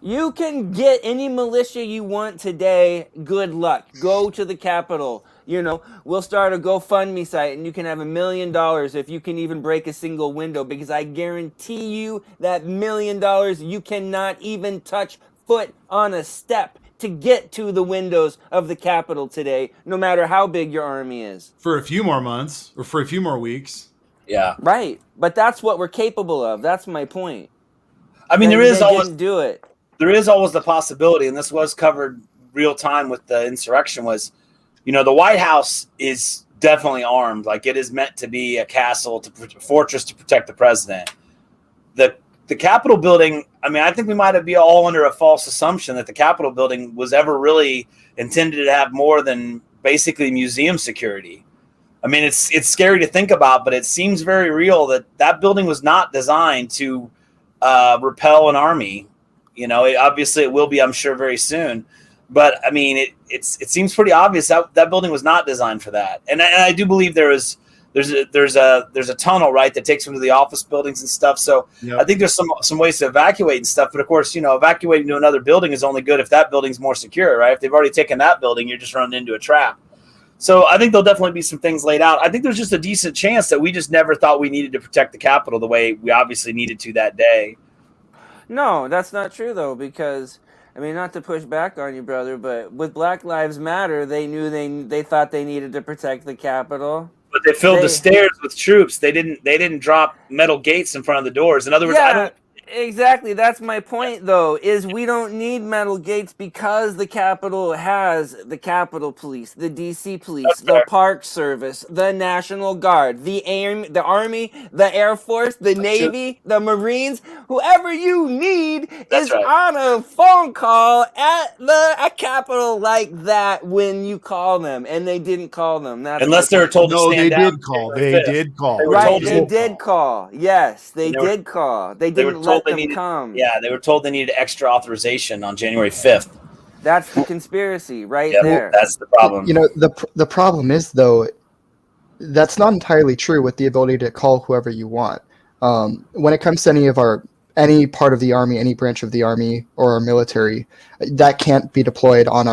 You can get any militia you want today. Good luck. Go to the Capitol. We'll start a GoFundMe site and you can have $1 million if you can even break a single window, because I guarantee you that $1 million you cannot even touch foot on a step to get to the windows of the Capitol today, no matter how big your army is. For a few more months or for a few more weeks. Yeah. Right. But that's what we're capable of. That's my point. I mean, they didn't do it. There is always the possibility, and this was covered real time with the insurrection, was, the White House is definitely armed. Like, it is meant to be a castle, fortress to protect the president. The Capitol building, I mean, I think we might be all under a false assumption that the Capitol building was ever really intended to have more than basically museum security. I mean, it's scary to think about, but it seems very real that building was not designed to repel an army. Obviously it will be, I'm sure, very soon. But I mean, it seems pretty obvious that building was not designed for that. And I do believe there's a tunnel, right, that takes them to the office buildings and stuff. So yep. I think there's some ways to evacuate and stuff. But of course, evacuating to another building is only good if that building's more secure, right? If they've already taken that building, you're just running into a trap. So I think there'll definitely be some things laid out. I think there's just a decent chance that we just never thought we needed to protect the Capitol the way we obviously needed to that day. No, that's not true, though, because, I mean, not to push back on you, brother, but with Black Lives Matter, they knew they thought they needed to protect the Capitol. But they filled the stairs with troops. They didn't drop metal gates in front of the doors. In other words, exactly. That's my point, though, is we don't need metal gates because the Capitol has the Capitol Police, the DC Police, the Park Service, the National Guard, the Army, the Air Force, the Navy, the Marines. Whoever you need is on a phone call at the Capitol like that when you call them, and they didn't call them. Unless they were told to stand down. They did call. Right, they did call. Yes, they did call. They didn't let them come. Yeah, they were told they needed extra authorization on January 5th. That's the conspiracy right there. That's the problem. The problem is, though, that's not entirely true with the ability to call whoever you want. When it comes to any part of the army, any branch of the army or our military, that can't be deployed on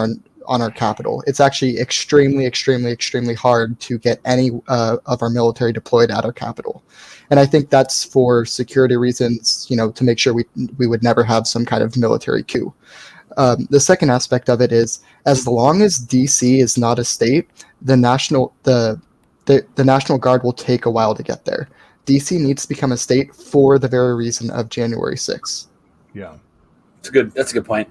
our capital. It's actually extremely, extremely, extremely hard to get any of our military deployed at our capital. And I think that's for security reasons, to make sure we would never have some kind of military coup. The second aspect of it is, as long as DC is not a state, the National Guard will take a while to get there. DC needs to become a state for the very reason of January 6th. Yeah. That's a good point.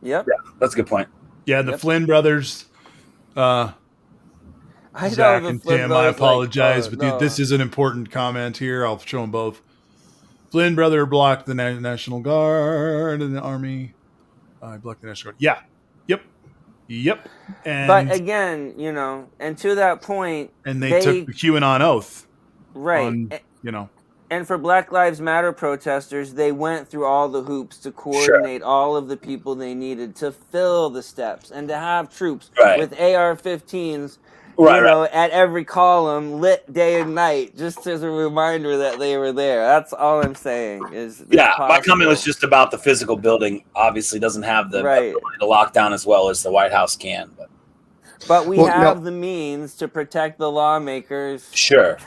Yep. Yeah, that's a good point. Yeah, the Flynn brothers, Zach and Tim, I apologize, but this is an important comment here. I'll show them both. Flynn brother blocked the National Guard and the Army. I blocked the National Guard. Yeah. Yep. But again, and to that point... And they took the QAnon oath. Right. And for Black Lives Matter protesters, they went through all the hoops to coordinate all of the people they needed to fill the steps and to have troops with AR-15s, at every column, lit day and night, just as a reminder that they were there. That's all I'm saying. My comment was just about the physical building. Obviously, doesn't have the ability to lock down as well as the White House can, but we have the means to protect the lawmakers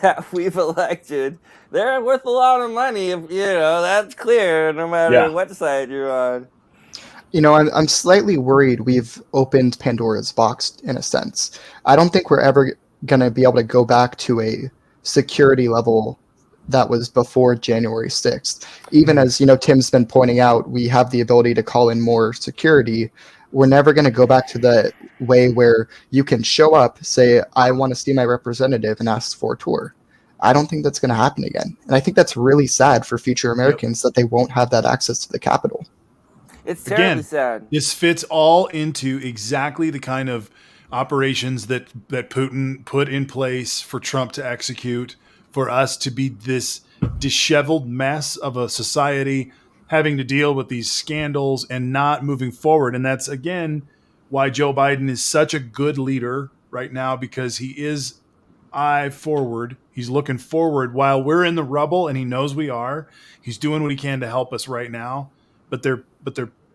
that we've elected. They're worth a lot of money, that's clear, no matter what side you're on. I'm slightly worried we've opened Pandora's box in a sense. I don't think we're ever going to be able to go back to a security level that was before January 6th. Even as, Tim's been pointing out, we have the ability to call in more security. We're never going to go back to the way where you can show up, say, I want to see my representative, and ask for a tour. I don't think that's going to happen again. And I think that's really sad for future Americans that they won't have that access to the Capitol. It's terribly sad. This fits all into exactly the kind of operations that Putin put in place for Trump to execute, for us to be this disheveled mess of a society having to deal with these scandals and not moving forward. And that's, again, why Joe Biden is such a good leader right now, because he is eye forward. He's looking forward while we're in the rubble, and he knows we are. He's doing what he can to help us right now. but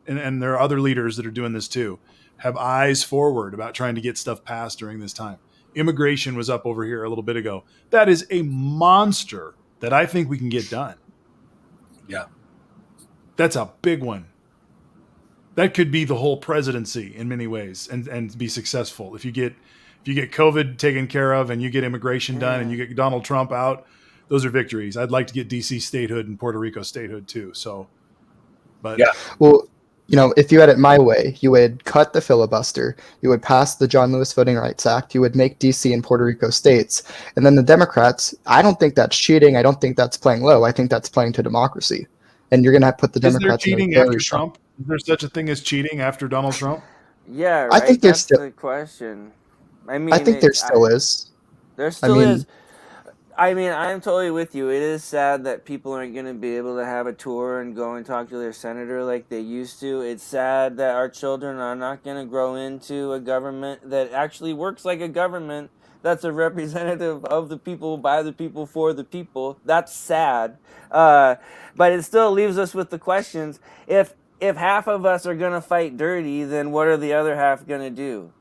and there are other leaders that are doing this too, have eyes forward about trying to get stuff passed during this time. Immigration was up over here a little bit ago. That is a monster that I think we can get done. Yeah. That's a big one. That could be the whole presidency in many ways and be successful. If you get COVID taken care of and you get immigration done and you get Donald Trump out, those are victories. I'd like to get DC statehood and Puerto Rico statehood too. So, but yeah. Well, if you had it my way, you would cut the filibuster, you would pass the John Lewis Voting Rights Act, you would make DC and Puerto Rico states, and then the Democrats, I don't think that's cheating. I don't think that's playing low. I think that's playing to democracy. And you're going to put the Democrats is there in cheating a after very Trump? Is there such a thing as cheating after Donald Trump? Yeah, right. I think there's That's still the question. I mean, I think there still is. There still mean- is. I mean, I'm totally with you. It is sad that people aren't going to be able to have a tour and go and talk to their senator like they used to. It's sad that our children are not going to grow into a government that actually works like a government that's a representative of the people, by the people, for the people. That's sad. But it still leaves us with the questions. If half of us are going to fight dirty, then what are the other half going to do,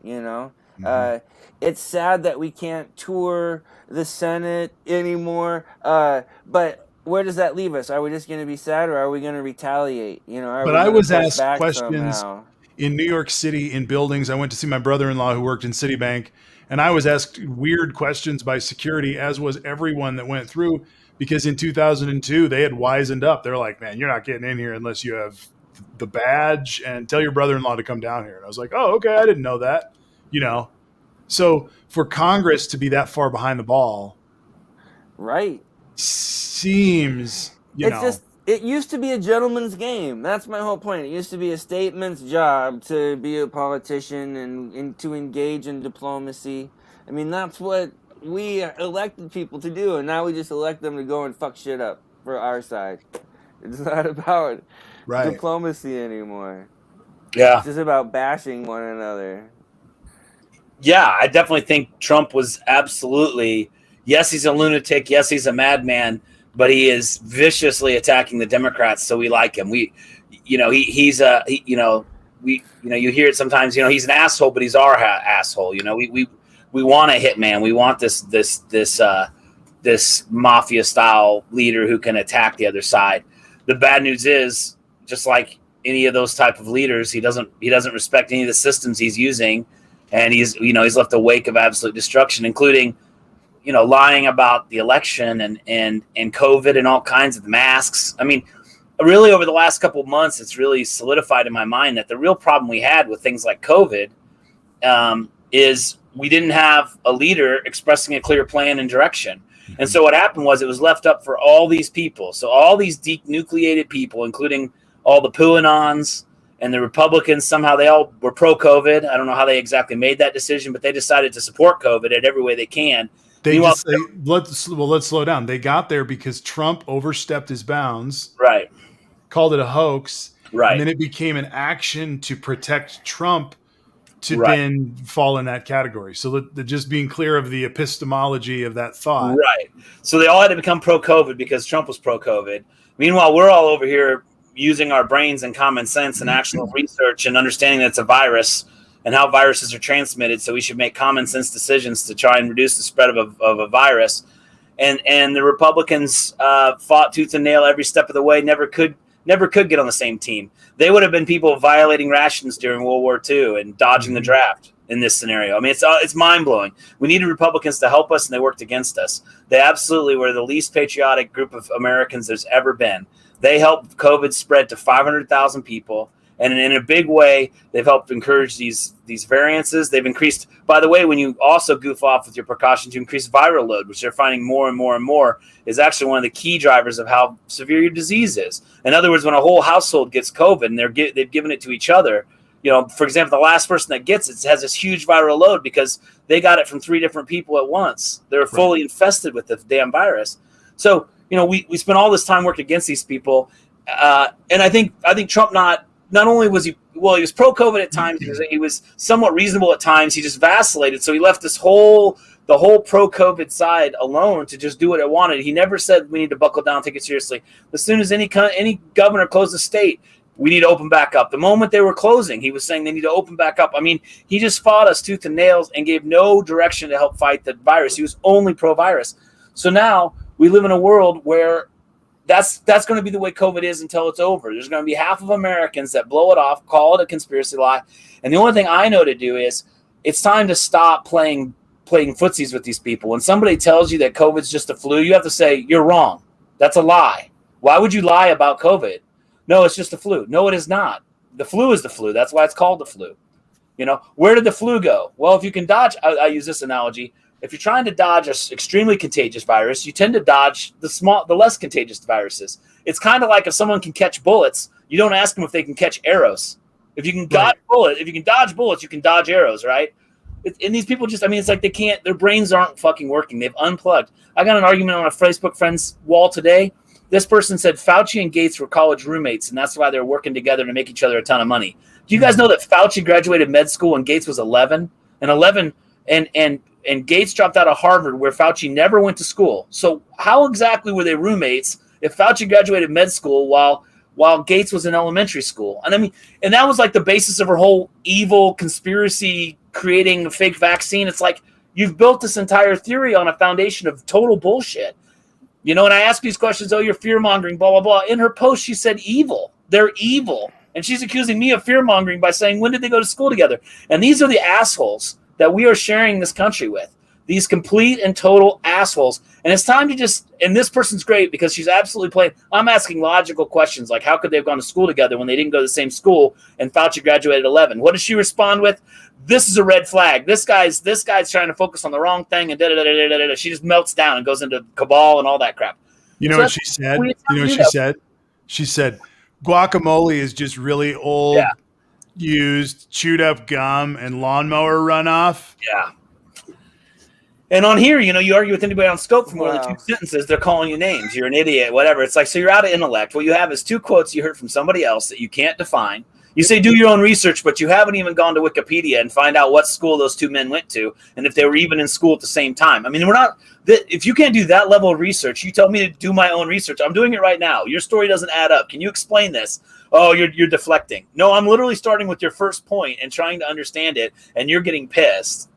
It's sad that we can't tour the Senate anymore, but where does that leave us? Are we just going to be sad, or are we going to retaliate? But I was asked questions in New York City in buildings. I went to see my brother-in-law who worked in Citibank, and I was asked weird questions by security, as was everyone that went through, because in 2002 they had wisened up. They're like, man, you're not getting in here unless you have the badge, and tell your brother-in-law to come down here. And I was like, oh, okay, I didn't know that, So for Congress to be that far behind the ball, right, seems, it used to be a gentleman's game. That's my whole point. It used to be a statesman's job to be a politician and to engage in diplomacy. I mean, that's what we elected people to do, and now we just elect them to go and fuck shit up for our side. It's not about diplomacy anymore. Yeah. It's just about bashing one another. Yeah, I definitely think Trump was absolutely, yes, he's a lunatic. Yes, he's a madman, but he is viciously attacking the Democrats. So we like him. You hear it sometimes, he's an asshole, but he's our asshole. We want a hitman. We want this mafia style leader who can attack the other side. The bad news is, just like any of those type of leaders, he doesn't respect any of the systems he's using. And he's left a wake of absolute destruction, including, lying about the election and COVID and all kinds of masks. I mean, really over the last couple of months, it's really solidified in my mind that the real problem we had with things like COVID is we didn't have a leader expressing a clear plan and direction. And so what happened was it was left up for all these people. So all these denucleated people, including all the PANONs, and the Republicans, somehow they all were pro-COVID. I don't know how they exactly made that decision, but they decided to support COVID in every way they can. Let's slow down. They got there because Trump overstepped his bounds, right? Called it a hoax, right? And then it became an action to protect Trump to then fall in that category. So just being clear of the epistemology of that thought, right? So they all had to become pro-COVID because Trump was pro-COVID. Meanwhile, we're all over here using our brains and common sense and actual research and understanding that it's a virus and how viruses are transmitted. So we should make common sense decisions to try and reduce the spread of a virus. And the Republicans fought tooth and nail every step of the way, never could get on the same team. They would have been people violating rations during World War II and dodging the draft in this scenario. I mean, it's mind-blowing. We needed Republicans to help us, and they worked against us. They absolutely were the least patriotic group of Americans there's ever been. They helped COVID spread to 500,000 people. And in a big way, they've helped encourage these variances. They've increased, by the way, when you also goof off with your precautions, you increase viral load, which they're finding more and more and more is actually one of the key drivers of how severe your disease is. In other words, when a whole household gets COVID and they've given it to each other, for example, the last person that gets it has this huge viral load because they got it from 3 different people at once. They're fully infested with the damn virus. So, we spent all this time working against these people. And I think Trump not only was he was pro-COVID at times, he was somewhat reasonable at times. He just vacillated. So he left the whole pro-COVID side alone to just do what it wanted. He never said we need to buckle down, take it seriously. As soon as any governor closed the state, we need to open back up. The moment they were closing, he was saying they need to open back up. I mean, he just fought us tooth and nails and gave no direction to help fight the virus. He was only pro-virus. So now we live in a world where that's going to be the way COVID is until it's over. There's going to be half of Americans that blow it off, call it a conspiracy lie. And the only thing I know to do is it's time to stop playing footsies with these people. When somebody tells you that COVID's just a flu, you have to say, you're wrong. That's a lie. Why would you lie about COVID? No, it's just the flu. No, it is not. The flu is the flu. That's why it's called the flu. You know, where did the flu go? Well, if you can dodge, I use this analogy. If you're trying to dodge an extremely contagious virus, you tend to dodge the less contagious viruses. It's kind of like if someone can catch bullets, you don't ask them if they can catch arrows. If you can dodge bullets, you can dodge arrows, right? And these people just, I mean, it's like they can't, their brains aren't fucking working. They've unplugged. I got an argument on a Facebook friend's wall today. This person said Fauci and Gates were college roommates, and that's why they're working together to make each other a ton of money. Do you guys know that Fauci graduated med school when Gates was 11? And Gates dropped out of Harvard, where Fauci never went to school. So how exactly were they roommates if Fauci graduated med school while Gates was in elementary school? And I mean, and that was like the basis of her whole evil conspiracy creating a fake vaccine. It's like you've built this entire theory on a foundation of total bullshit. You know, and I ask these questions, oh, you're fear-mongering, blah, blah, blah. In her post, she said evil. They're evil. And she's accusing me of fear-mongering by saying, when did they go to school together? And these are the assholes that we are sharing this country with. These complete and total assholes. And it's time to just, and this person's great because she's absolutely playing. I'm asking logical questions like, how could they have gone to school together when they didn't go to the same school and Fauci graduated at 11? What does she respond with? This is a red flag. This guy's trying to focus on the wrong thing and da-da-da-da-da-da. She just melts down and goes into cabal and all that crap. You know what she said? She said, guacamole is just really old, used, chewed up gum and lawnmower runoff. Yeah. And on here, you know, you argue with anybody on Scope for more than 2 sentences, they're calling you names. You're an idiot, whatever. It's like, so you're out of intellect. What you have is 2 quotes you heard from somebody else that you can't define. You say do your own research, but you haven't even gone to Wikipedia and find out what school those 2 men went to and if they were even in school at the same time. I mean, if you can't do that level of research, you tell me to do my own research. I'm doing it right now. Your story doesn't add up. Can you explain this? Oh, you're deflecting. No, I'm literally starting with your first point and trying to understand it, and you're getting pissed.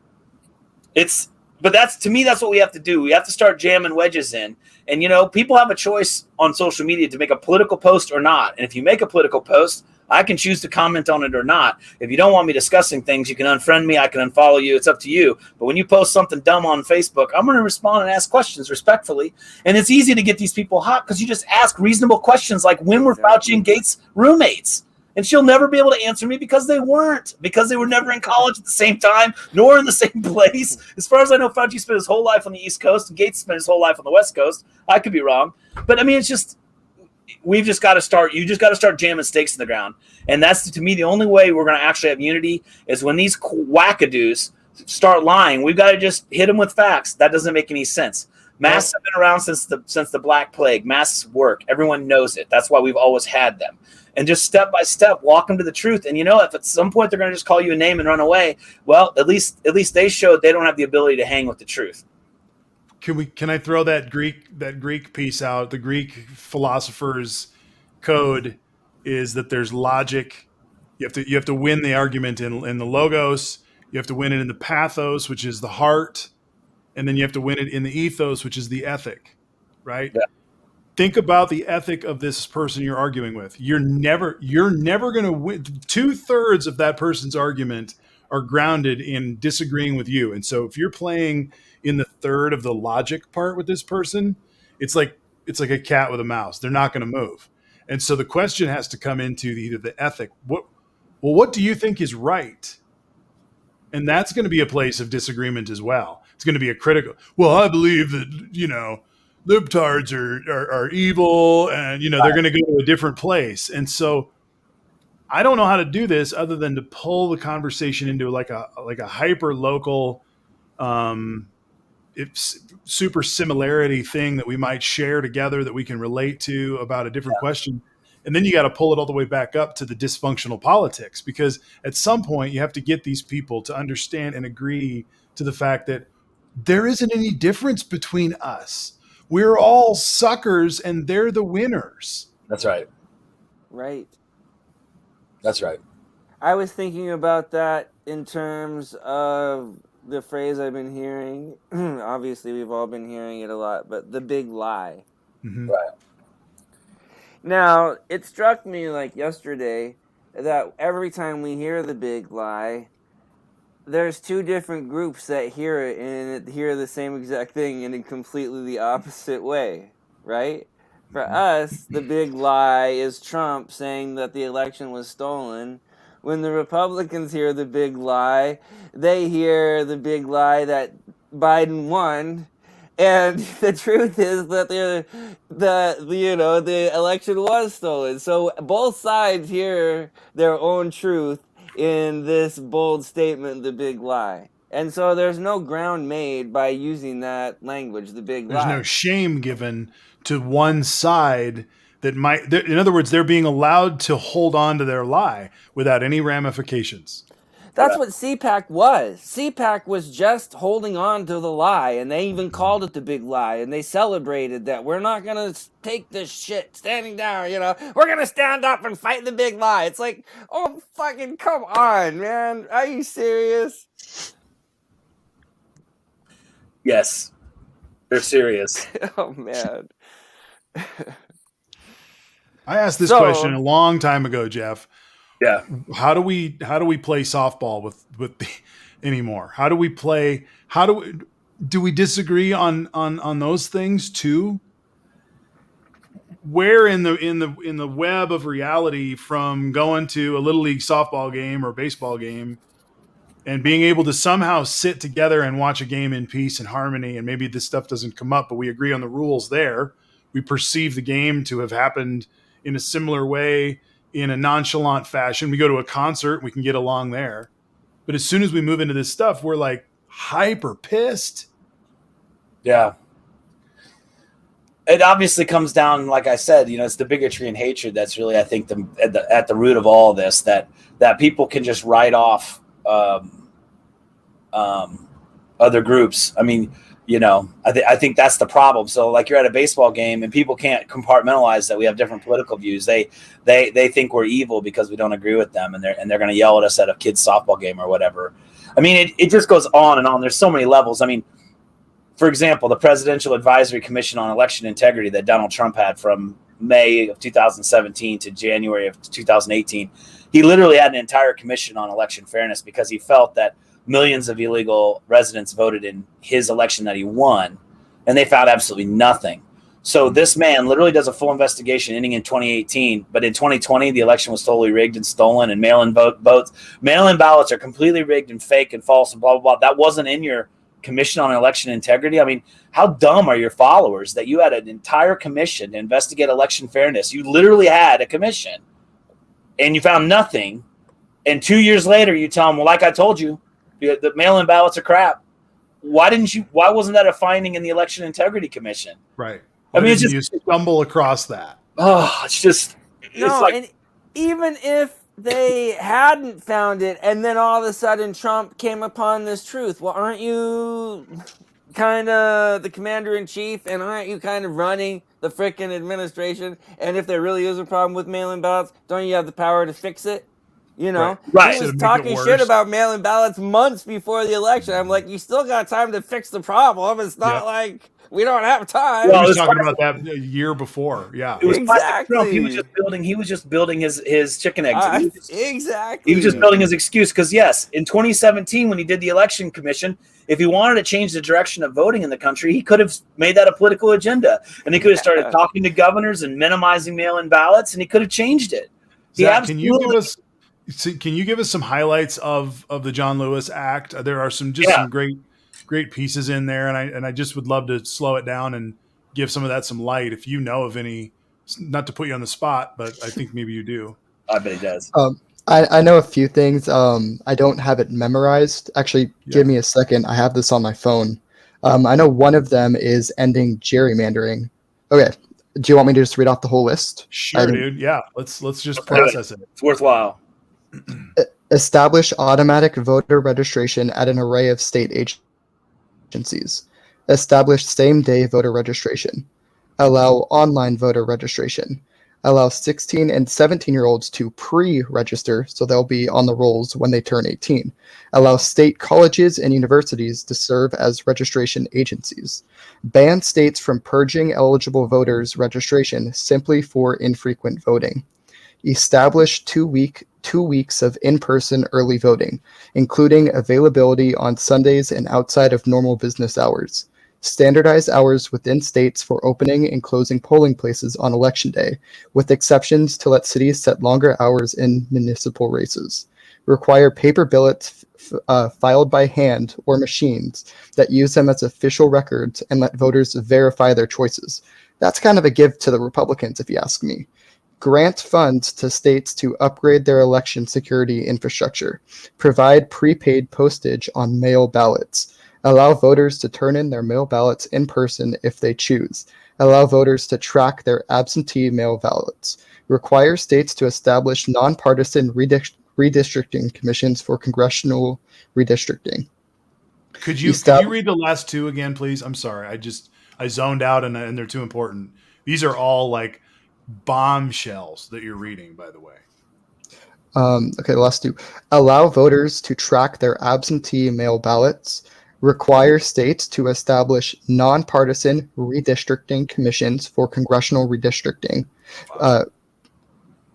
But to me, that's what we have to do. We have to start jamming wedges in. And, you know, people have a choice on social media to make a political post or not. And if you make a political post, I can choose to comment on it or not. If you don't want me discussing things, you can unfriend me. I can unfollow you. It's up to you. But when you post something dumb on Facebook, I'm going to respond and ask questions respectfully. And it's easy to get these people hot because you just ask reasonable questions like, when were Fauci and Gates roommates? And she'll never be able to answer me because they weren't, because they were never in college at the same time, nor in the same place. As far as I know, Fauci spent his whole life on the East Coast and Gates spent his whole life on the West Coast. I could be wrong. But I mean, it's just, you just got to start jamming stakes in the ground. And that's, to me, the only way we're going to actually have unity is when these wackadoos start lying. We've got to just hit them with facts. That doesn't make any sense. Masks have been around since the Black Plague. Masks work. Everyone knows it. That's why we've always had them. And just step by step, walk them to the truth. And you know, if at some point they're going to just call you a name and run away, well, at least they showed they don't have the ability to hang with the truth. Can I throw that Greek piece out? The Greek philosophers' code is that there's logic. You have to win the argument in the logos. You have to win it in the pathos, which is the heart, and then you have to win it in the ethos, which is the ethic, right? Yeah. Think about the ethic of this person you're arguing with. You're never going to win. 2/3 of that person's argument are grounded in disagreeing with you. And so if you're playing in the third of the logic part with this person, it's like a cat with a mouse. They're not going to move. And so the question has to come into either the ethic. What do you think is right? And that's going to be a place of disagreement as well. It's going to be a critical. Well, I believe that, you know, libtards are evil, and you know they're going to go to a different place. And so I don't know how to do this other than to pull the conversation into like a hyper local super similarity thing that we might share together that we can relate to about a different question. And then you got to pull it all the way back up to the dysfunctional politics, because at some point you have to get these people to understand and agree to the fact that there isn't any difference between us. We're all suckers and they're the winners. That's right. Right. That's right. I was thinking about that in terms of the phrase I've been hearing. Obviously, we've all been hearing it a lot, but the big lie. Mhm. Right. Now, it struck me like yesterday that every time we hear the big lie, there's two different groups that hear it and hear the same exact thing in a completely the opposite way, right? For us, the big lie is Trump saying that the election was stolen. When the Republicans hear the big lie, they hear the big lie that Biden won. And the truth is that the election was stolen. So both sides hear their own truth in this bold statement, the big lie. And so there's no ground made by using that language, the big There's no lie. shame given to one side that might. In other words, they're being allowed to hold on to their lie without any ramifications. That's what CPAC was. CPAC was just holding on to the lie, and they even called it the big lie, and they celebrated that we're not going to take this shit standing down, We're going to stand up and fight the big lie. It's like, oh, fucking come on, man. Are you serious? Yes, they're serious. Oh, man. I asked this question a long time ago, Jeff. Yeah. How do we play softball with the, anymore? How do we play? Do we disagree on those things too? Where in the web of reality, from going to a little league softball game or baseball game and being able to somehow sit together and watch a game in peace and harmony, and maybe this stuff doesn't come up, but we agree on the rules there. We perceive the game to have happened in a similar way, in a nonchalant fashion. We go to a concert, we can get along there. But as soon as we move into this stuff, we're like hyper pissed. Yeah. It obviously comes down, like I said, it's the bigotry and hatred that's really, I think, at the root of all of this, that people can just write off other groups. I mean, I think that's the problem. So like, you're at a baseball game and people can't compartmentalize that we have different political views. They think we're evil because we don't agree with them, and they're going to yell at us at a kid's softball game or whatever. I mean, it just goes on and on. There's so many levels. I mean, for example, the Presidential Advisory Commission on Election Integrity that Donald Trump had from May of 2017 to January of 2018, he literally had an entire commission on election fairness because he felt that millions of illegal residents voted in his election that he won, and they found absolutely nothing. So this man literally does a full investigation ending in 2018, but in 2020, the election was totally rigged and stolen, and mail-in ballots are completely rigged and fake and false and blah, blah, blah. That wasn't in your commission on election integrity. I mean, how dumb are your followers that you had an entire commission to investigate election fairness? You literally had a commission and you found nothing. And 2 years later, you tell them, well, like I told you, the mail-in ballots are crap. Why wasn't that a finding in the Election Integrity Commission? Right. I mean, you stumble across that. Oh, it's like, and even if they hadn't found it and then all of a sudden Trump came upon this truth, well, aren't you kind of the commander-in-chief, and aren't you kind of running the frickin' administration? And if there really is a problem with mail-in ballots, don't you have the power to fix it? Right. He was talking shit about mail-in ballots months before the election. I'm like, you still got time to fix the problem. It's not like we don't have time. Well, he was talking about that a year before. Yeah, it was exactly. Trump. He was just building his chicken eggs. Exactly. He was just building his excuse because, yes, in 2017 when he did the election commission, if he wanted to change the direction of voting in the country, he could have made that a political agenda, and he could have started talking to governors and minimizing mail-in ballots, and he could have changed it. Zach, can you give us some highlights of the John Lewis Act? There are some great pieces in there, and I just would love to slow it down and give some of that some light. If you know of any, not to put you on the spot, but I think maybe you do. I bet he does. I know a few things. I don't have it memorized. Actually, give me a second. I have this on my phone. I know one of them is ending gerrymandering. Okay. Do you want me to just read off the whole list? Sure, dude. Yeah. Let's just process it. It's worthwhile. Establish automatic voter registration at an array of state agencies. Establish same-day voter registration. Allow online voter registration. Allow 16 and 17-year-olds to pre-register, so they'll be on the rolls when they turn 18. Allow state colleges and universities to serve as registration agencies. Ban states from purging eligible voters' registration simply for infrequent voting. Establish 2 weeks of in-person early voting, including availability on Sundays and outside of normal business hours. Standardize hours within states for opening and closing polling places on election day, with exceptions to let cities set longer hours in municipal races. Require paper ballots filed by hand or machines that use them as official records and let voters verify their choices. That's kind of a give to the Republicans, if you ask me. Grant funds to states to upgrade their election security infrastructure. Provide prepaid postage on mail ballots. Allow voters to turn in their mail ballots in person if they choose. Allow voters to track their absentee mail ballots. Require states to establish nonpartisan redistricting commissions for congressional redistricting. Could you read the last two again, please? I'm sorry. I zoned out and they're too important. These are all like bombshells that you're reading, by the way. Okay, the last two. Allow voters to track their absentee mail ballots. Require states to establish nonpartisan redistricting commissions for congressional redistricting.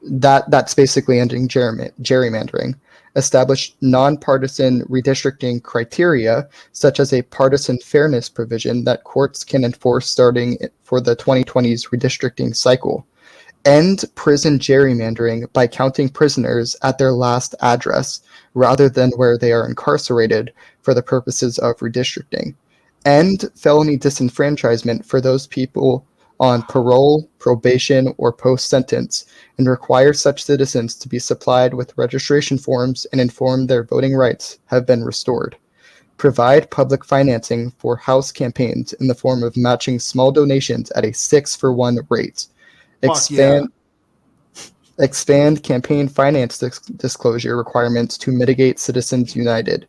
That's basically ending gerrymandering. Establish nonpartisan redistricting criteria, such as a partisan fairness provision that courts can enforce starting for the 2020s redistricting cycle. End prison gerrymandering by counting prisoners at their last address rather than where they are incarcerated for the purposes of redistricting. End felony disenfranchisement for those people on parole, probation, or post-sentence, and require such citizens to be supplied with registration forms and informed their voting rights have been restored. Provide public financing for House campaigns in the form of matching small donations at a 6-for-1 rate. Expand campaign finance disclosure requirements to mitigate Citizens United.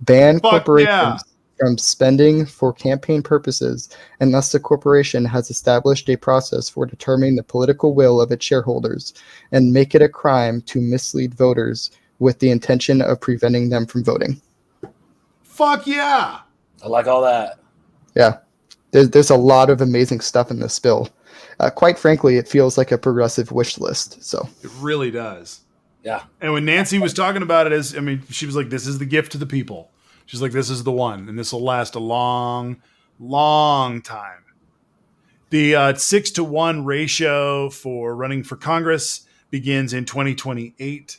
Ban corporations from spending for campaign purposes unless the corporation has established a process for determining the political will of its shareholders, and make it a crime to mislead voters with the intention of preventing them from voting. Fuck yeah! I like all that. Yeah. There's a lot of amazing stuff in this bill. Quite frankly, it feels like a progressive wish list. So it really does. Yeah. And when Nancy was talking about it, she was like, this is the gift to the people. She's like, this is the one. And this will last a long, long time. The 6-to-1 ratio for running for Congress begins in 2028.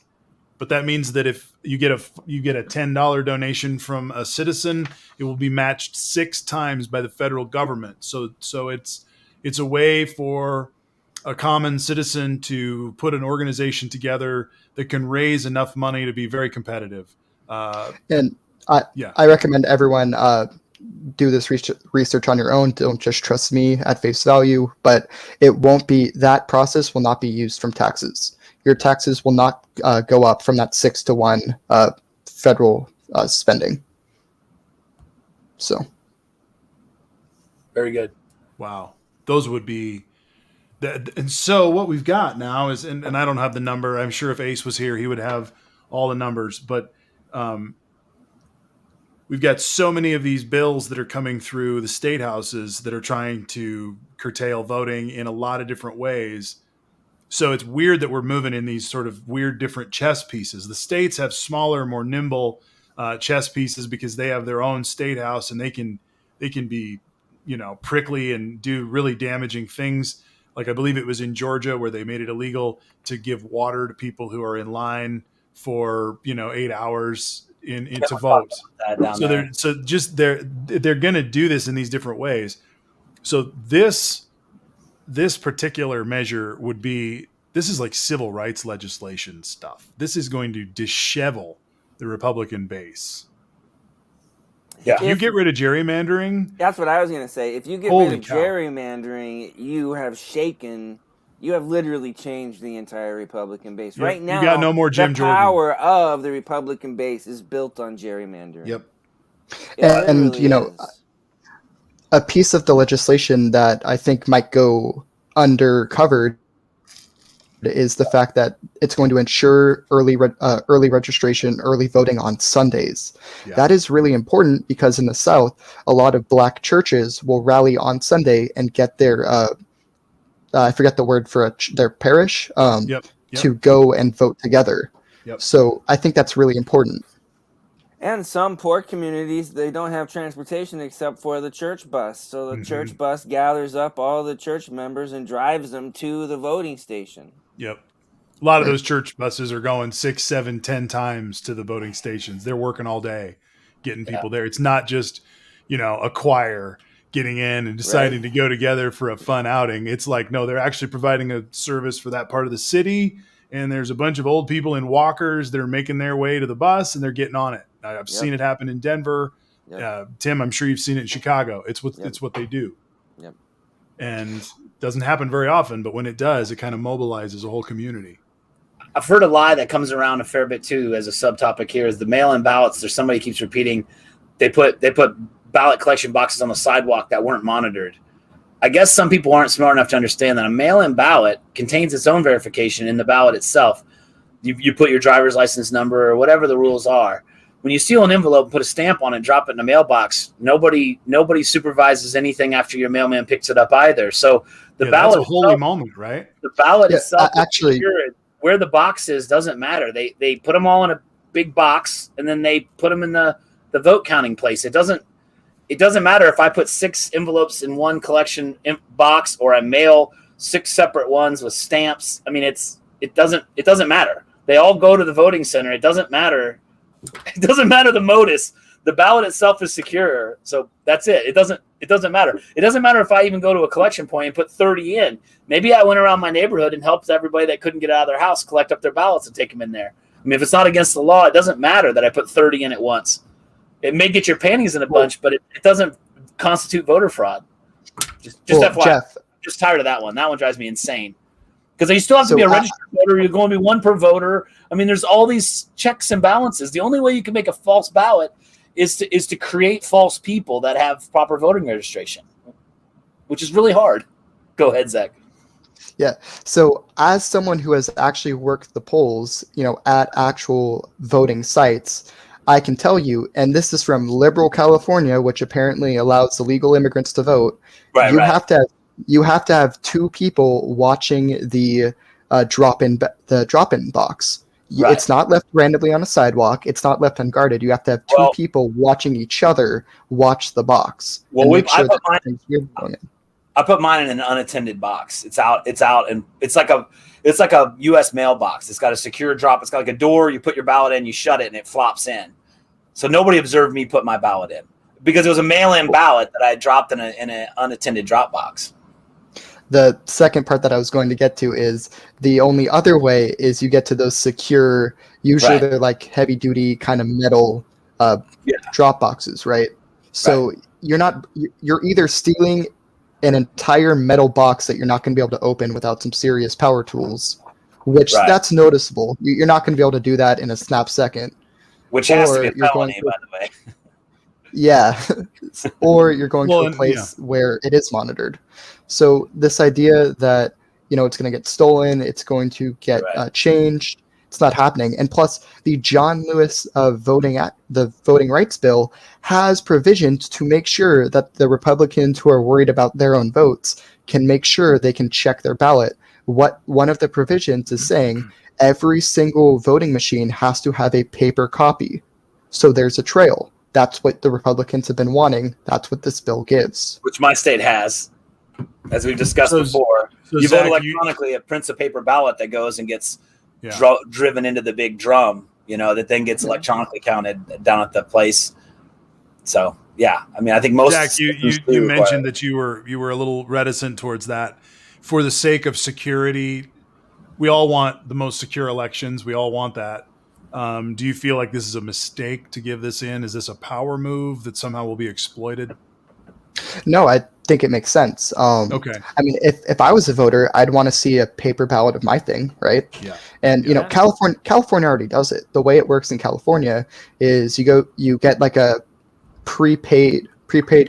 But that means that if you get a $10 donation from a citizen, it will be matched 6 times by the federal government. So it's a way for a common citizen to put an organization together that can raise enough money to be very competitive. I recommend everyone do this research on your own. Don't just trust me at face value, but that process will not be used from taxes. Your taxes will not go up from that 6-to-1 federal spending. So. Very good. Wow. Those would be, and so what we've got now is, and I don't have the number. I'm sure if Ace was here, he would have all the numbers. But we've got so many of these bills that are coming through the state houses that are trying to curtail voting in a lot of different ways. So it's weird that we're moving in these sort of weird different chess pieces. The states have smaller, more nimble chess pieces because they have their own state house and they can be, prickly and do really damaging things. Like I believe it was in Georgia where they made it illegal to give water to people who are in line for 8 hours to vote. They're going to do this in these different ways. So this particular measure this is like civil rights legislation stuff. This is going to dishevel the Republican base. Yeah. If you get rid of gerrymandering. That's what I was going to say. If you get rid of gerrymandering, you have literally changed the entire Republican base. Yep. Right now, you got no more Jim Jordan. The power of the Republican base is built on gerrymandering. Yep. And a piece of the legislation that I think might go undercovered is the fact that it's going to ensure early registration, early voting on Sundays. Yeah. That is really important because in the South, a lot of black churches will rally on Sunday and get their I forget the word for their parish Yep. to go and vote together. Yep. So I think that's really important. And some poor communities, they don't have transportation except for the church bus. So the church bus gathers up all the church members and drives them to the voting station. Yep. A lot of those church buses are going 6, 7, 10 times to the voting stations. They're working all day getting people there. It's not just, a choir getting in and deciding to go together for a fun outing. It's like, no, they're actually providing a service for that part of the city. And there's a bunch of old people in walkers that are making their way to the bus and they're getting on it. I've seen it happen in Denver. Tim, I'm sure you've seen it in Chicago. It's what they do. Yep. And it doesn't happen very often, but when it does, it kind of mobilizes a whole community. I've heard a lie that comes around a fair bit too as a subtopic here is the mail-in ballots. There's somebody keeps repeating they put ballot collection boxes on the sidewalk that weren't monitored. I guess some people aren't smart enough to understand that a mail-in ballot contains its own verification in the ballot itself. You put your driver's license number or whatever the rules are. When you seal an envelope and put a stamp on it and drop it in a mailbox, nobody supervises anything after your mailman picks it up either. So the ballot that's a holy moment, right? The ballot itself, actually, where the box is doesn't matter. They put them all in a big box and then they put them in the vote counting place. It doesn't matter if I put 6 envelopes in one collection box or I mail 6 separate ones with stamps. I mean, it doesn't matter. They all go to the voting center. It doesn't matter. It doesn't matter the modus. The ballot itself is secure. So that's it. It doesn't matter. It doesn't matter if I even go to a collection point and put 30 in. Maybe I went around my neighborhood and helped everybody that couldn't get out of their house collect up their ballots and take them in there. I mean, if it's not against the law, it doesn't matter that I put 30 in at once. It may get your panties in a bunch, but it doesn't constitute voter fraud. Just FYI. Jeff, I'm just tired of that one. That one drives me insane. Because you still have to be a registered voter. You're going to be one per voter. I mean, there's all these checks and balances. The only way you can make a false ballot is to create false people that have proper voting registration, which is really hard. Go ahead, Zach. Yeah. So as someone who has actually worked the polls, at actual voting sites, I can tell you, and this is from liberal California, which apparently allows illegal immigrants to vote. You have to have 2 people watching the drop-in box. Right. It's not left randomly on a sidewalk. It's not left unguarded. You have to have 2 people watching each other watch the box. Well, I put mine in an unattended box. It's out, and it's like a U.S. mailbox. It's got a secure drop. It's got like a door. You put your ballot in, you shut it, and it flops in. So nobody observed me put my ballot in because it was a mail-in ballot that I dropped in an unattended drop box. The second part that I was going to get to is the only other way is you get to those secure, usually they're like heavy duty kind of metal drop boxes, right? So you're either stealing an entire metal box that you're not going to be able to open without some serious power tools, which that's noticeable. You're not going to be able to do that in a snap second. Which has to be a felony, by the way. Yeah. Or you're going to a place where it is monitored. So this idea that, it's going to get stolen, it's going to get changed, it's not happening. And plus, the John Lewis the Voting Rights Bill has provisions to make sure that the Republicans who are worried about their own votes can make sure they can check their ballot. One of the provisions is saying every single voting machine has to have a paper copy. So there's a trail. That's what the Republicans have been wanting. That's what this bill gives. Which my state has, as we've discussed before. You vote electronically, it prints a paper ballot that goes and gets driven into the big drum, that then gets electronically counted down at the place. So, I mean, I think most... Zach, you mentioned that you were a little reticent towards that. For the sake of security, we all want the most secure elections. We all want that. Do you feel like this is a mistake to give this in? Is this a power move that somehow will be exploited? No, I think it makes sense. Okay. I mean, if I was a voter, I'd want to see a paper ballot of my thing, right? Yeah. And California already does it. The way it works in California is you get like a prepaid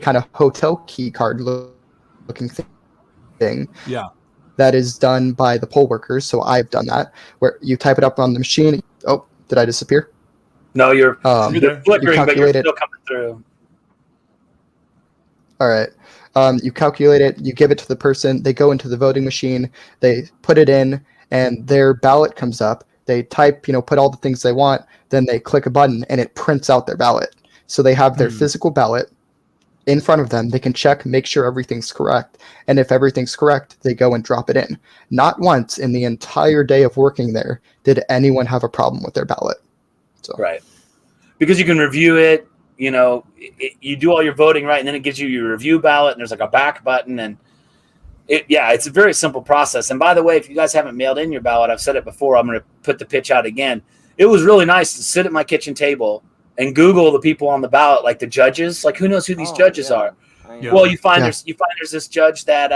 kind of hotel key card looking thing. Yeah. that is done by the poll workers. So I've done that, where you type it up on the machine. Oh, did I disappear? No, you're You're there. flickering, but you're calculate it. still coming through. All right. You calculate it, you give it to the person, they go into the voting machine, they put it in, and their ballot comes up. They type, put all the things they want, then they click a button, and it prints out their ballot. So they have their physical ballot in front of them. They can check, make sure everything's correct. And if everything's correct, they go and drop it in. Not once in the entire day of working there did anyone have a problem with their ballot. So. Right. Because you can review it. You do all your voting right, and then it gives you your review ballot, and there's like a back button, and it's a very simple process. And by the way, if you guys haven't mailed in your ballot, I've said it before, I'm going to put the pitch out again. It was really nice to sit at my kitchen table and Google the people on the ballot, like the judges. Like, who knows who these judges are? Yeah. Well, you find there's this judge that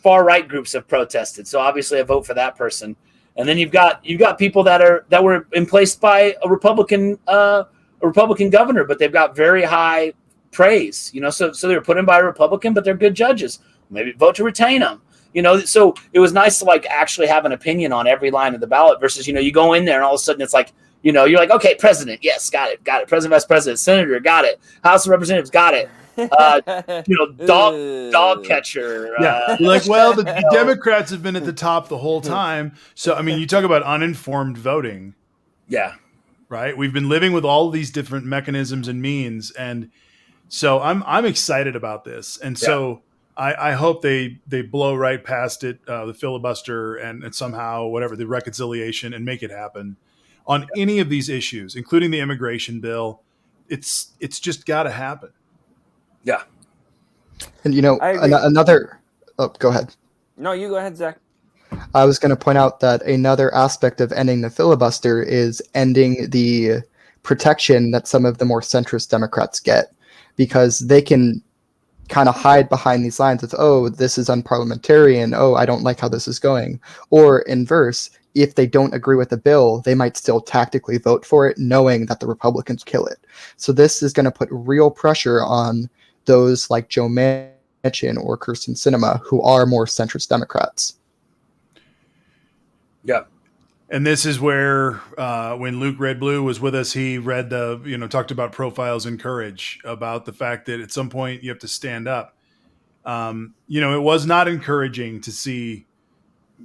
far right groups have protested. So obviously, I vote for that person. And then you've got people that were in place by a Republican governor, but they've got very high praise. So they were put in by a Republican, but they're good judges. Maybe vote to retain them. So it was nice to actually have an opinion on every line of the ballot versus you go in there and all of a sudden it's like you're like, okay, president, yes, got it, president, vice president, senator, got it, House of Representatives, got it. Dog catcher. You're like, well, the Democrats have been at the top the whole time. So, I mean, you talk about uninformed voting. Yeah. Right. We've been living with all of these different mechanisms and means. And so I'm excited about this. And so I hope they blow right past it, the filibuster and somehow whatever, the reconciliation, and make it happen on any of these issues, including the immigration bill. It's just got to happen. Yeah. And another. Oh, go ahead. No, you go ahead, Zach. I was going to point out that another aspect of ending the filibuster is ending the protection that some of the more centrist Democrats get, because they can kind of hide behind these lines of, oh, this is unparliamentarian. Oh, I don't like how this is going. Or inverse, if they don't agree with the bill, they might still tactically vote for it, knowing that the Republicans kill it. So this is going to put real pressure on those like Joe Manchin or Kyrsten Sinema, who are more centrist Democrats. Yeah. And this is where when Luke Red Blue was with us, he read talked about profiles in courage, about the fact that at some point you have to stand up. It was not encouraging to see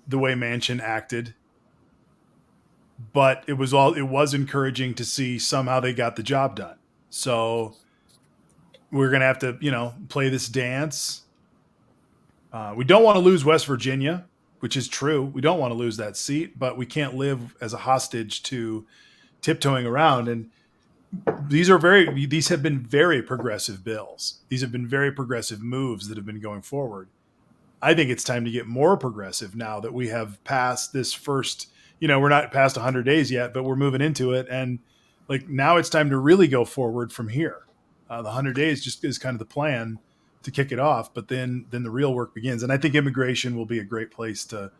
the way Manchin acted, but it was encouraging to see somehow they got the job done. So we're going to have to, play this dance. We don't want to lose West Virginia, which is true. We don't want to lose that seat, but we can't live as a hostage to tiptoeing around. And these have been very progressive bills. These have been very progressive moves that have been going forward. I think it's time to get more progressive now that we have passed this first, we're not past 100 days yet, but we're moving into it. And now it's time to really go forward from here. The 100 days just is kind of the plan to kick it off, but then the real work begins. And I think immigration will be a great place to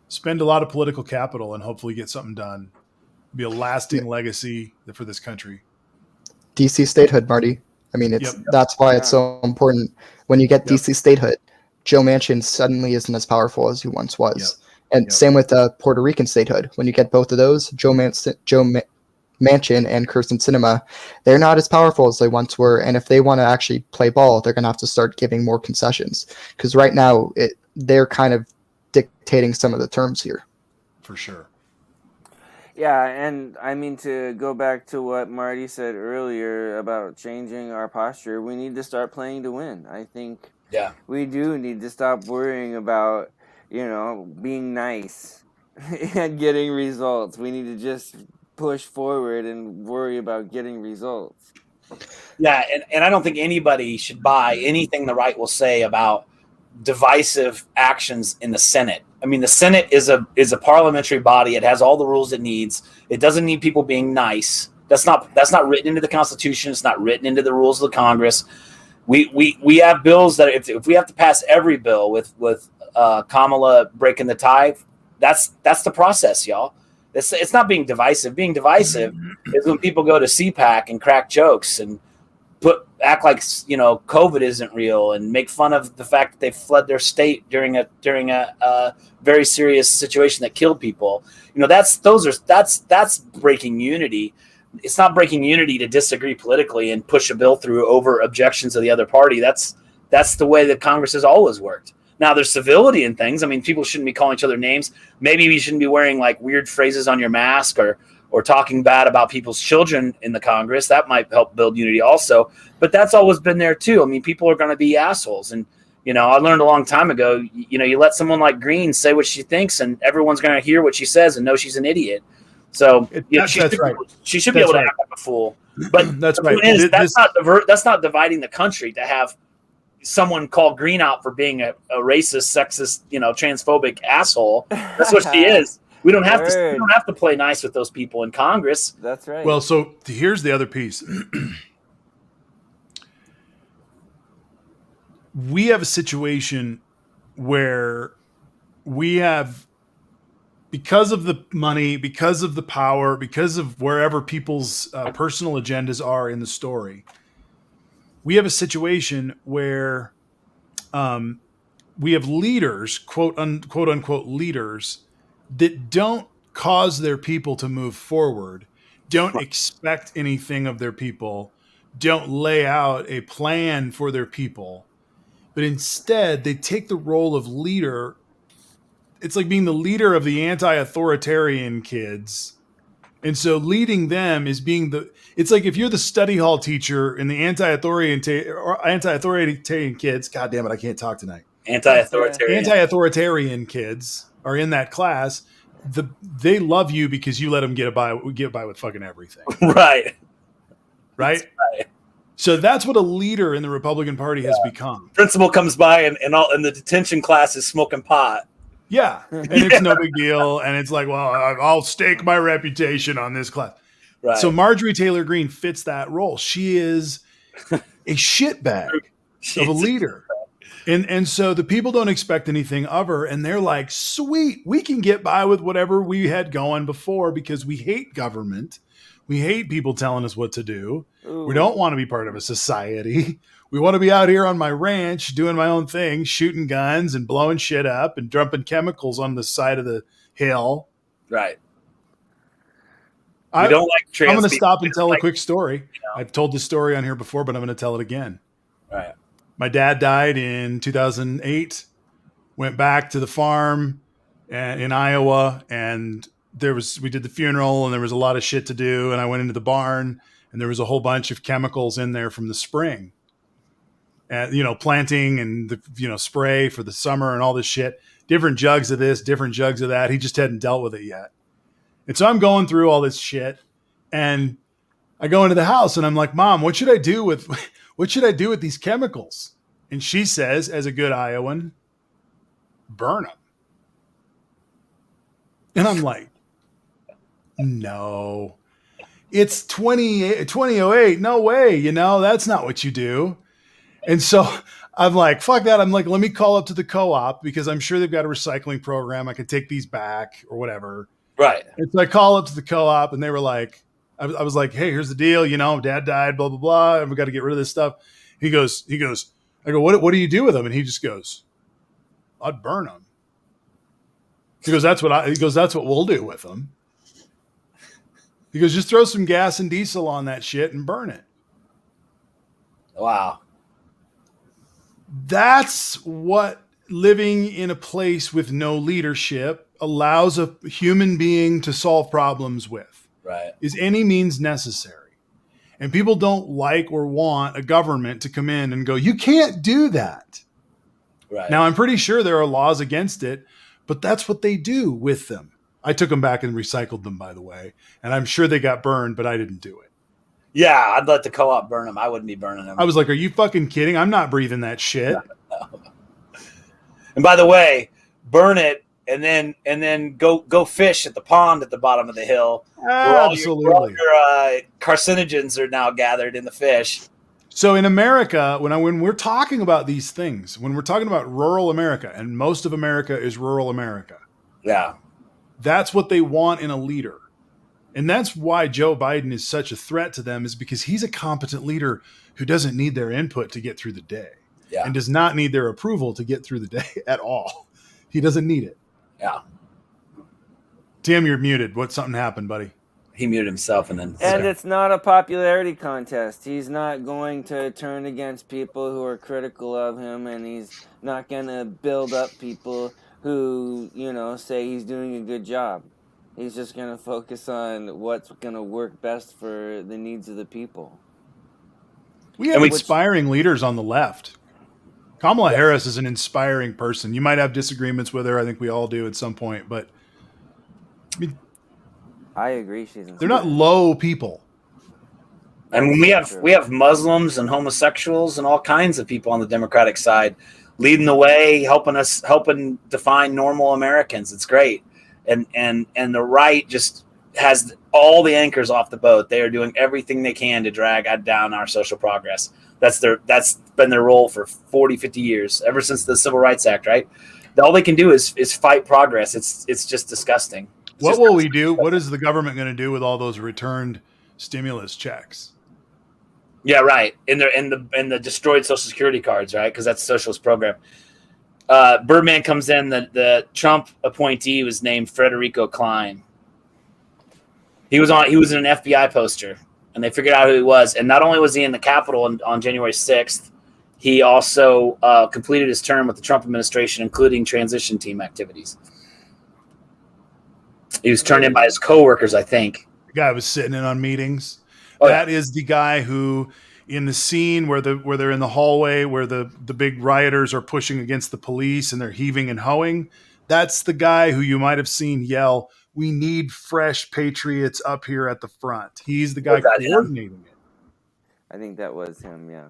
spend a lot of political capital and hopefully get something done. It'll be a lasting legacy for this country. DC statehood, Marty. I mean, that's why it's so important. When you get DC statehood, Joe Manchin suddenly isn't as powerful as he once was. And same with Puerto Rican statehood. When you get both of those, Joe Manchin and Kyrsten Sinema, they're not as powerful as they once were. And if they want to actually play ball, they're going to have to start giving more concessions. Because right now, they're kind of dictating some of the terms here. For sure. Yeah, and I mean, to go back to what Marty said earlier about changing our posture, we need to start playing to win. I think we do need to stop worrying about, being nice and getting results. We need to just push forward and worry about getting results. Yeah, and I don't think anybody should buy anything the right will say about divisive actions in the Senate. I mean, the Senate is a parliamentary body. It has all the rules it needs. It doesn't need people being nice. That's not written into the Constitution. It's not written into the rules of the Congress. We have bills that if we have to pass every bill with Kamala breaking the tie, that's the process, y'all. It's not being divisive. Being divisive is when people go to CPAC and crack jokes and put act like COVID isn't real and make fun of the fact that they fled their state during a very serious situation that killed people. That's breaking unity. It's not breaking unity to disagree politically and push a bill through over objections of the other party. That's the way that Congress has always worked. Now there's civility in things. I mean, people shouldn't be calling each other names. Maybe you shouldn't be wearing like weird phrases on your mask or talking bad about people's children in the Congress. That might help build unity also. But that's always been there too. I mean, people are going to be assholes. And, I learned a long time ago, you let someone like Green say what she thinks and everyone's going to hear what she says and know she's an idiot. So that's right. She should be able to act like a fool. But that's right. That's not dividing the country to have someone call Green out for being a racist, sexist, transphobic asshole. That's what she is. We don't have to play nice with those people in Congress. That's right. Well, so here's the other piece. We have a situation where we have, because of the money, because of the power, because of wherever people's personal agendas are in the story, we have a situation where we have leaders, quote unquote leaders, that don't cause their people to move forward, don't expect anything of their people, don't lay out a plan for their people, but instead they take the role of leader. It's like being the leader of the anti-authoritarian kids. And so leading them is being it's like if you're the study hall teacher in the anti-authoritarian kids, God damn it, I can't talk tonight. Anti-authoritarian kids are in that class. They love you because you let them get by with fucking everything. Right. Right. So that's what a leader in the Republican Party has become. Principal comes by and the detention class is smoking pot. Yeah. And it's no big deal. And it's like, well, I'll stake my reputation on this class. Right. So Marjorie Taylor Greene fits that role. She is a shitbag of a leader. And so the people don't expect anything of her. And they're like, sweet, we can get by with whatever we had going before because we hate government. We hate people telling us what to do. Ooh. We don't want to be part of a society. We want to be out here on my ranch doing my own thing, shooting guns and blowing shit up and dumping chemicals on the side of the hill. Right. We don't like trans I'm going to people. stop and tell a quick story. I've told this story on here before, but I'm going to tell it again. Right. My dad died in 2008, went back to the farm in Iowa, and we did the funeral and there was a lot of shit to do. And I went into the barn and there was a whole bunch of chemicals in there from the spring and, planting and the, spray for the summer and all this shit, different jugs of this, different jugs of that. He just hadn't dealt with it yet. And so I'm going through all this shit and I go into the house and I'm like, Mom, what should I do with these chemicals? And she says, as a good Iowan, burn them. And I'm like, no, it's 2008. No way. That's not what you do. And so I'm like, fuck that. I'm like, let me call up to the co-op because I'm sure they've got a recycling program. I can take these back or whatever. Right. And so I call up to the co-op and they were like, I was like, hey, here's the deal. Dad died, blah, blah, blah. And we got to get rid of this stuff. He goes, I go, what do you do with them? And he just goes, I'd burn them. He goes, that's what we'll do with them. He goes, just throw some gas and diesel on that shit and burn it. Wow. That's what living in a place with no leadership allows a human being to solve problems with. Right. Is any means necessary. And people don't like or want a government to come in and go, you can't do that. Right. Now, I'm pretty sure there are laws against it, but that's what they do with them. I took them back and recycled them, by the way. And I'm sure they got burned, but I didn't do it. Yeah, I'd let the co-op burn them. I wouldn't be burning them. I was like, are you fucking kidding? I'm not breathing that shit. No. And by the way, burn it and then go fish at the pond at the bottom of the hill. Absolutely. Where all your carcinogens are now gathered in the fish. So in America, when we're talking about these things, when we're talking about rural America, and most of America is rural America. Yeah. That's what they want in a leader. And that's why Joe Biden is such a threat to them, is because he's a competent leader who doesn't need their input to get through the day and does not need their approval to get through the day at all. He doesn't need it. Yeah. Tim, you're muted. Something happened, buddy? He muted himself and then. And it's not a popularity contest. He's not going to turn against people who are critical of him, and he's not going to build up people who, say he's doing a good job. He's just going to focus on what's going to work best for the needs of the people. We have inspiring leaders on the left. Kamala Harris is an inspiring person. You might have disagreements with her. I think we all do at some point, but I mean, I agree. They're not low people. I mean, we have Muslims and homosexuals and all kinds of people on the Democratic side leading the way, helping define normal Americans. It's great. And the right just has all the anchors off the boat. They are doing everything they can to drag down our social progress. That's been their role for 40, 50 years, ever since the Civil Rights Act, right? All they can do is fight progress. It's just disgusting. What will we do? What is the government going to do with all those returned stimulus checks? Yeah, right. In the destroyed Social Security cards, right? Because that's a socialist program. Birdman comes in. The Trump appointee was named Federico Klein. He was in an FBI poster, and they figured out who he was. And not only was he in the Capitol on January 6th, he also completed his term with the Trump administration, including transition team activities. He was turned in by his coworkers, I think. The guy was sitting in on meetings. Oh, that is the guy who, in the scene where they're in the hallway, where the big rioters are pushing against the police and they're heaving and hoeing, that's the guy who you might have seen yell, "We need fresh patriots up here at the front." He's the guy coordinating it. I think that was him, yeah.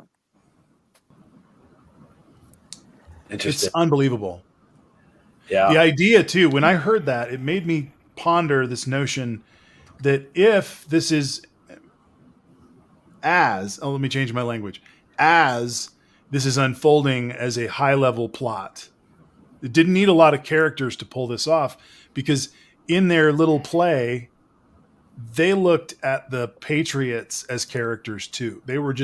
Interesting. It's unbelievable. Yeah. The idea, too, when I heard that, it made me ponder this notion that if this is let me change my language, as this is unfolding as a high-level plot, it didn't need a lot of characters to pull this off, because in their little play, they looked at the patriots as characters too. They were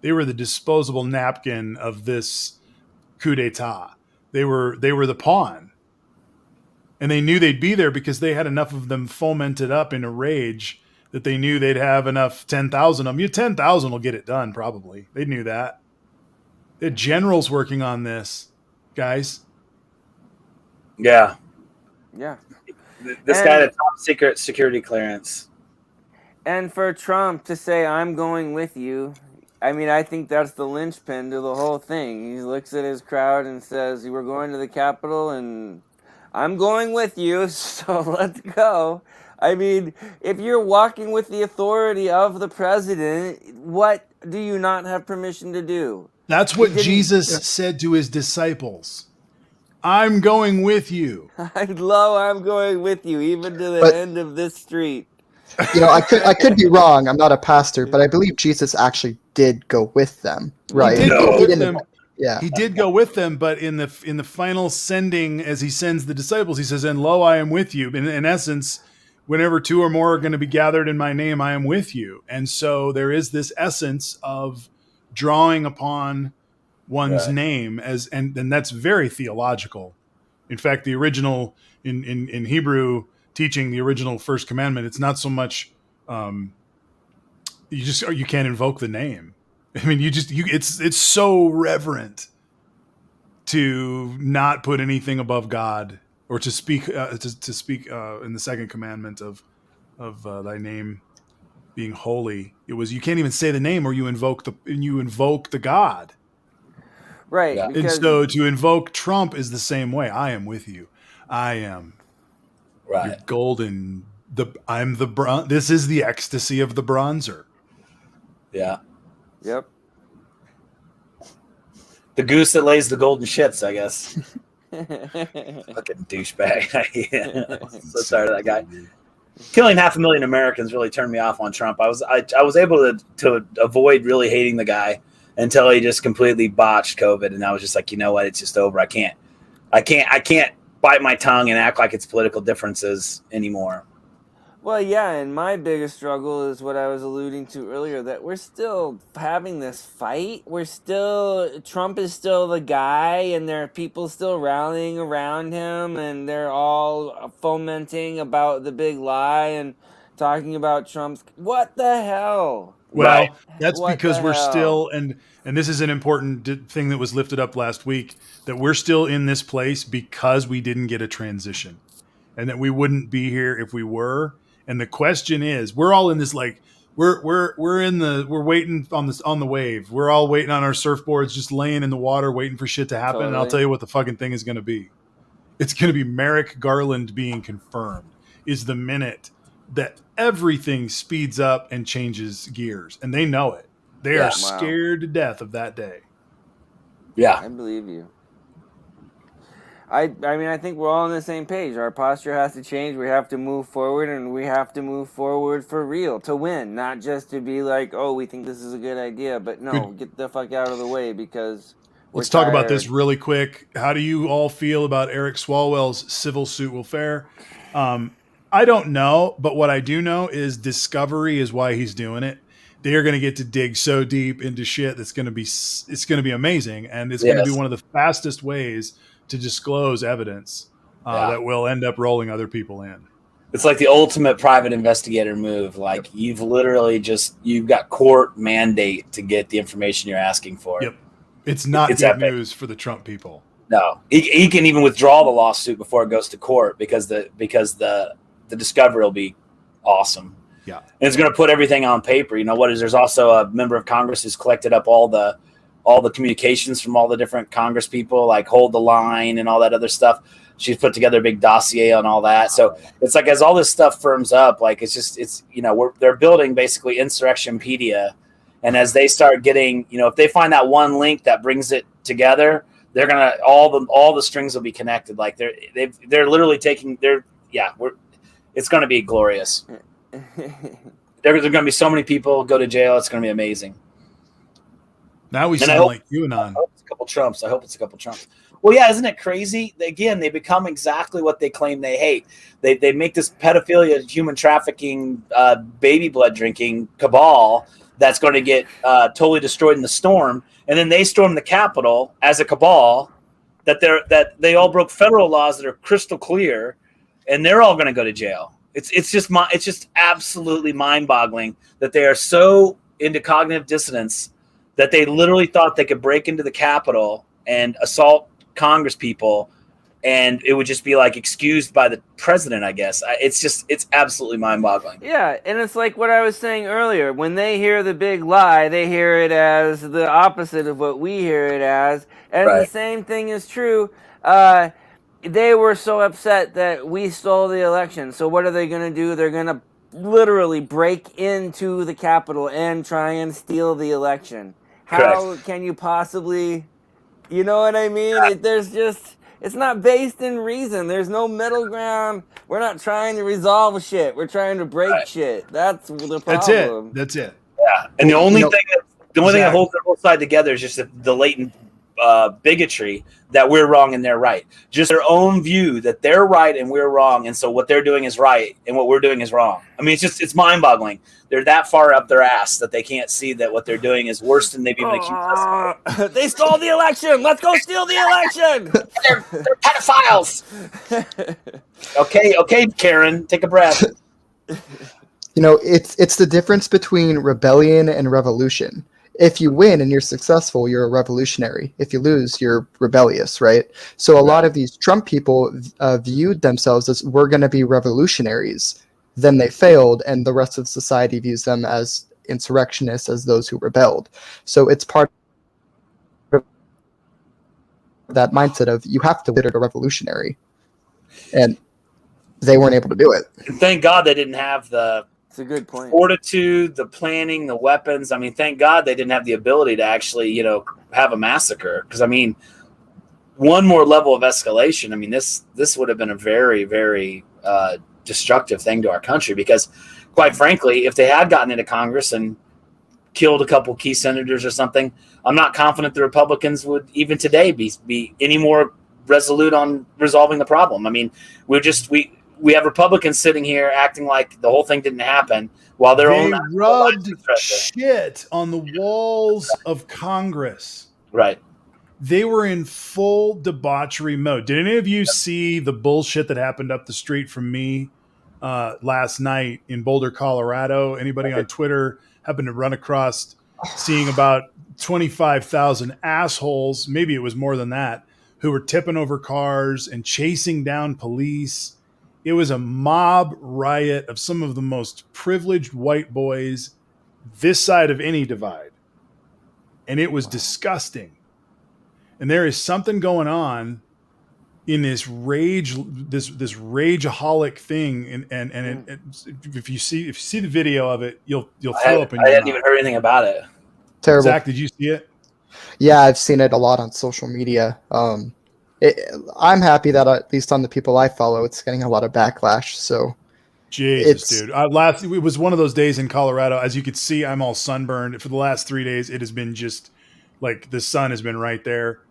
they were the disposable napkin of this coup d'etat. They were the pawn. And they knew they'd be there because they had enough of them fomented up in a rage that they knew they'd have enough 10,000 of them. 10,000 will get it done, probably. They knew that. They had generals working on this, guys. Yeah. Yeah. This guy had top secret security clearance. And for Trump to say, "I'm going with you," I mean, I think that's the linchpin to the whole thing. He looks at his crowd and says, "We're going to the Capitol and I'm going with you, so let's go." I mean, if you're walking with the authority of the president, what do you not have permission to do? That's what Jesus said to his disciples. "I'm going with you." I'm going with you, even to the end of this street. I could be wrong. I'm not a pastor, but I believe Jesus actually did go with them, right? He did go with them. Yeah, he did go with them, but in the final sending, as he sends the disciples, he says, "And lo, I am with you." In essence, whenever two or more are going to be gathered in my name, I am with you. And so there is this essence of drawing upon one's name and that's very theological. In fact, the original in Hebrew teaching, the original first commandment, it's not so much you can't invoke the name. I mean, it's so reverent to not put anything above God, or to speak to speak in the second commandment of thy name being holy. It was, you can't even say the name, or you invoke the God. Right. Yeah. And so to invoke Trump is the same way. I am with you. I am your golden. This is the ecstasy of the bronzer. Yeah. Yep. The goose that lays the golden shits, I guess. Fucking douchebag. I'm so tired of that guy. Killing 500,000 Americans really turned me off on Trump. I was able to avoid really hating the guy until he just completely botched COVID, and I was just like, you know what? It's just over. I can't bite my tongue and act like it's political differences anymore. Well, yeah, and my biggest struggle is what I was alluding to earlier, that we're still having this fight. Trump is still the guy, and there are people still rallying around him, and they're all fomenting about the big lie and talking about Trump's. What the hell? Right. Well, that's What because the we're hell? still, and this is an important thing that was lifted up last week, that we're still in this place because we didn't get a transition, and that we wouldn't be here if we were. And the question is, we're all in this, like, we're waiting on the wave. We're all waiting on our surfboards, just laying in the water, waiting for shit to happen. And I'll Totally. tell you what the fucking thing is going to be. It's going to be Merrick Garland being confirmed is the minute that everything speeds up and changes gears, and they know it. They Yeah. are Wow. scared to death of that day. Yeah. I believe you. I mean, I think we're all on the same page. Our posture has to change. We have to move forward, and we have to move forward for real to win, not just to be like, oh, we think this is a good idea, but no, get the fuck out of the way because Let's talk about tired. this really quick. How do you all feel about Eric Swalwell's civil suit will fare? I don't know, but what I do know is discovery is why he's doing it. They are going to get to dig so deep into shit it's going to be amazing, and it's going to be one of the fastest ways to disclose evidence that will end up rolling other people in. It's like the ultimate private investigator move. Like you've got court mandate to get the information you're asking for. Yep. It's not good epic news for the Trump people. No, he can even withdraw the lawsuit before it goes to court because the discovery will be awesome. Yeah, and it's going to put everything on paper. You know what is? There's also a member of Congress who's collected up all the communications from all the different Congress people, like Hold the Line and all that other stuff. She's put together a big dossier on all that. So it's like as all this stuff firms up, like they're building basically Insurrectionpedia. And as they start getting, if they find that one link that brings it together, they're gonna all the strings will be connected. Like they're literally taking it's gonna be glorious. There's gonna be so many people go to jail. It's gonna be amazing. Now we sound like QAnon. I hope it's a couple Trumps. Well, yeah, isn't it crazy? Again, they become exactly what they claim they hate. They make this pedophilia, human trafficking, baby blood drinking cabal that's going to get totally destroyed in the storm, and then they storm the Capitol as a cabal that they all broke federal laws that are crystal clear, and they're all going to go to jail. It's just absolutely mind-boggling that they are so into cognitive dissonance that they literally thought they could break into the Capitol and assault Congress people, and it would just be like excused by the president, I guess. It's absolutely mind-boggling. Yeah, and it's like what I was saying earlier. When they hear the big lie, they hear it as the opposite of what we hear it as. And the same thing is true. They were so upset that we stole the election. So what are they going to do? They're going to literally break into the Capitol and try and steal the election. How can you possibly, you know what I mean? It's not based in reason. There's no middle ground. We're not trying to resolve shit. We're trying to break shit. That's the problem. That's it. Yeah. And the only thing that holds their whole side together is just the latent bigotry that we're wrong and they're right. Just their own view that they're right and we're wrong. And so what they're doing is right and what we're doing is wrong. I mean, it's mind-boggling. They're that far up their ass that they can't see that what they're doing is worse than they've even accused us of. They stole the election. Let's go steal the election. They're pedophiles. Okay, Karen, take a breath. It's the difference between rebellion and revolution. If you win and you're successful, you're a revolutionary. If you lose, you're rebellious, right? So a lot of these Trump people viewed themselves as, we're going to be revolutionaries. Then they failed, and the rest of society views them as insurrectionists, as those who rebelled. So it's part of that mindset of, you have to be a revolutionary. And they weren't able to do it. And thank God they didn't have the It's a good point. fortitude, the planning, the weapons. I mean, thank God they didn't have the ability to actually, have a massacre. Because, I mean, one more level of escalation. I mean, this would have been a very, very destructive thing to our country. Because, quite frankly, if they had gotten into Congress and killed a couple key senators or something, I'm not confident the Republicans would even today be any more resolute on resolving the problem. I mean, we have Republicans sitting here acting like the whole thing didn't happen while their They own rubbed lives are threatened. shit on the walls of Congress. Right. They were in full debauchery mode. Did any of you see the bullshit that happened up the street from me last night in Boulder, Colorado? Anybody on Twitter happened to run across seeing about 25,000 assholes, maybe it was more than that, who were tipping over cars and chasing down police? It was a mob riot of some of the most privileged white boys this side of any divide. And it was disgusting. And there is something going on in this rageaholic thing, and if you see the video of it, you'll throw up in your I hadn't mouth. even heard anything about it. Terrible. Zach, did you see it? Yeah, I've seen it a lot on social media. I'm happy that at least on the people I follow, it's getting a lot of backlash. So, Jesus, dude! It was one of those days in Colorado. As you could see, I'm all sunburned. For the last 3 days, it has been just like the sun has been right there.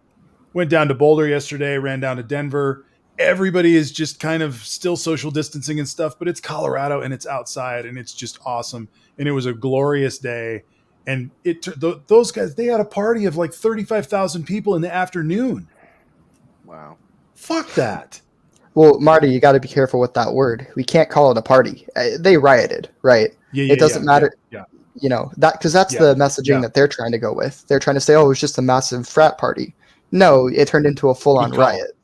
Went down to Boulder yesterday, ran down to Denver. Everybody is just kind of still social distancing and stuff, but it's Colorado and it's outside and it's just awesome. And it was a glorious day. And those guys, they had a party of like 35,000 people in the afternoon. Wow. Fuck that. Well, Marty, you got to be careful with that word. We can't call it a party. They rioted, right? It doesn't matter. Yeah. You know, because that's the messaging that they're trying to go with. They're trying to say, oh, it was just a massive frat party. No, it turned into a full-on riot.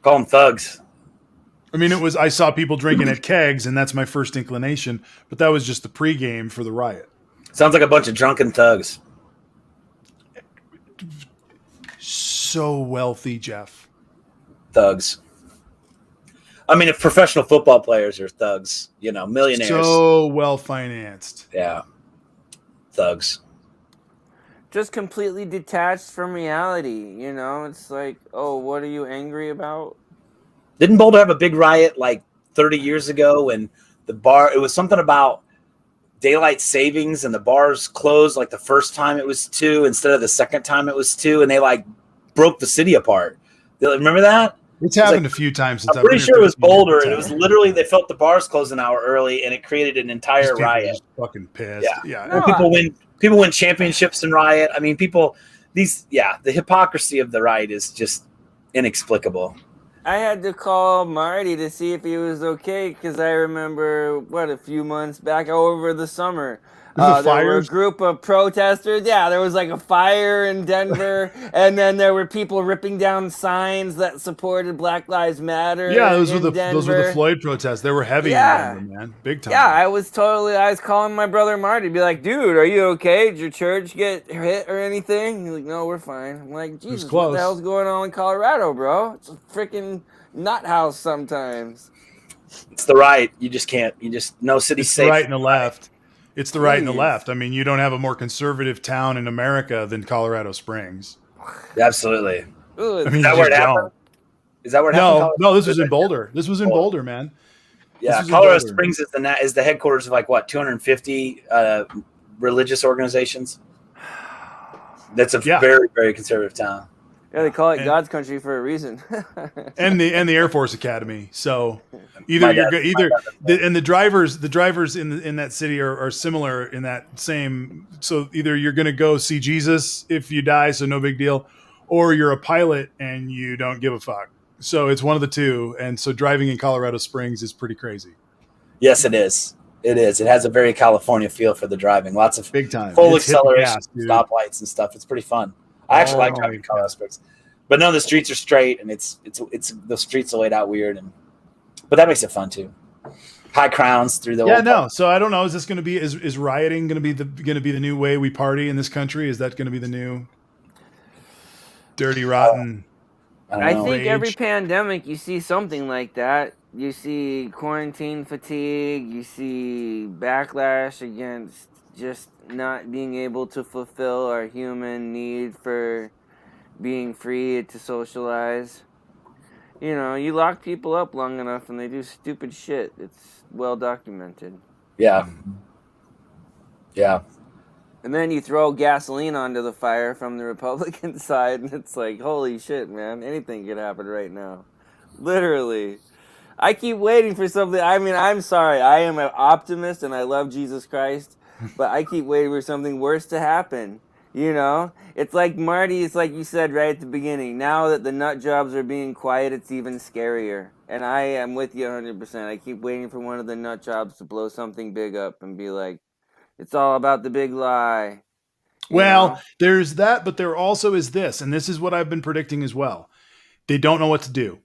Call them thugs. I mean, I saw people drinking at kegs, and that's my first inclination, but that was just the pregame for the riot. Sounds like a bunch of drunken thugs. So wealthy, Jeff. Thugs. I mean, if professional football players are thugs, millionaires. So well financed. Yeah. Thugs. Just completely detached from reality, It's like, oh, what are you angry about? Didn't Boulder have a big riot like 30 years ago when it was something about daylight savings and the bars closed like the first time it was 2 instead of the second time it was 2, and they like broke the city apart. Remember that? It's happened a few times since I'm pretty sure it was Boulder, and it was literally they felt the bars close an hour early, and it created an entire riot. Just fucking pissed. Yeah. No, People win championships and riot. I mean, the hypocrisy of the riot is just inexplicable. I had to call Marty to see if he was okay because I remember, a few months back over the summer, there were a group of protesters. Yeah, there was like a fire in Denver, and then there were people ripping down signs that supported Black Lives Matter. Yeah, those were the Floyd protests. They were heavy in Denver, man. Big time. Yeah, I was calling my brother Marty to be like, dude, are you okay? Did your church get hit or anything? He's like, no, we're fine. I'm like, Jesus, what the hell's going on in Colorado, bro? It's a freaking nut house sometimes. It's the right. You just can't. No city's safe. The right and the left. It's the right and the left. I mean, you don't have a more conservative town in America than Colorado Springs. Absolutely. Ugh. I mean, Is that where it happened? Is that where it happened? No, this was in Boulder. This was in Boulder, man. Yeah, Colorado Springs is the headquarters of like 250 religious organizations. That's a very, very conservative town. Yeah, they call it God's country for a reason. and the Air Force Academy. So the drivers in that city are similar in that same. So either you're going to go see Jesus if you die, so no big deal, or you're a pilot and you don't give a fuck. So it's one of the two. And so driving in Colorado Springs is pretty crazy. Yes, it is. It is. It has a very California feel for the driving. Lots of big time full acceleration, stoplights and stuff. It's pretty fun. I actually like driving Colorado Springs, but no, the streets are straight and it's the streets are laid out weird, but that makes it fun too. High crowns through the no. So I don't know. Is this going to be is rioting going to be the new way we party in this country? Is that going to be the new dirty rotten? I think every pandemic you see something like that. You see quarantine fatigue. You see backlash against just not being able to fulfill our human need for being free to socialize. You lock people up long enough and they do stupid shit. It's well documented. Yeah. Yeah. And then you throw gasoline onto the fire from the Republican side, and it's like, holy shit, man. Anything could happen right now. Literally. I keep waiting for something. I mean, I'm sorry. I am an optimist and I love Jesus Christ, but I keep waiting for something worse to happen. You know, it's like Marty. It's like you said right at the beginning. Now that the nut jobs are being quiet, it's even scarier. And I am with you 100%. I keep waiting for one of the nut jobs to blow something big up and be like, "It's all about the big lie." You Well, know? there's that, but there also is this, and this is what I've been predicting as well. They don't know what to do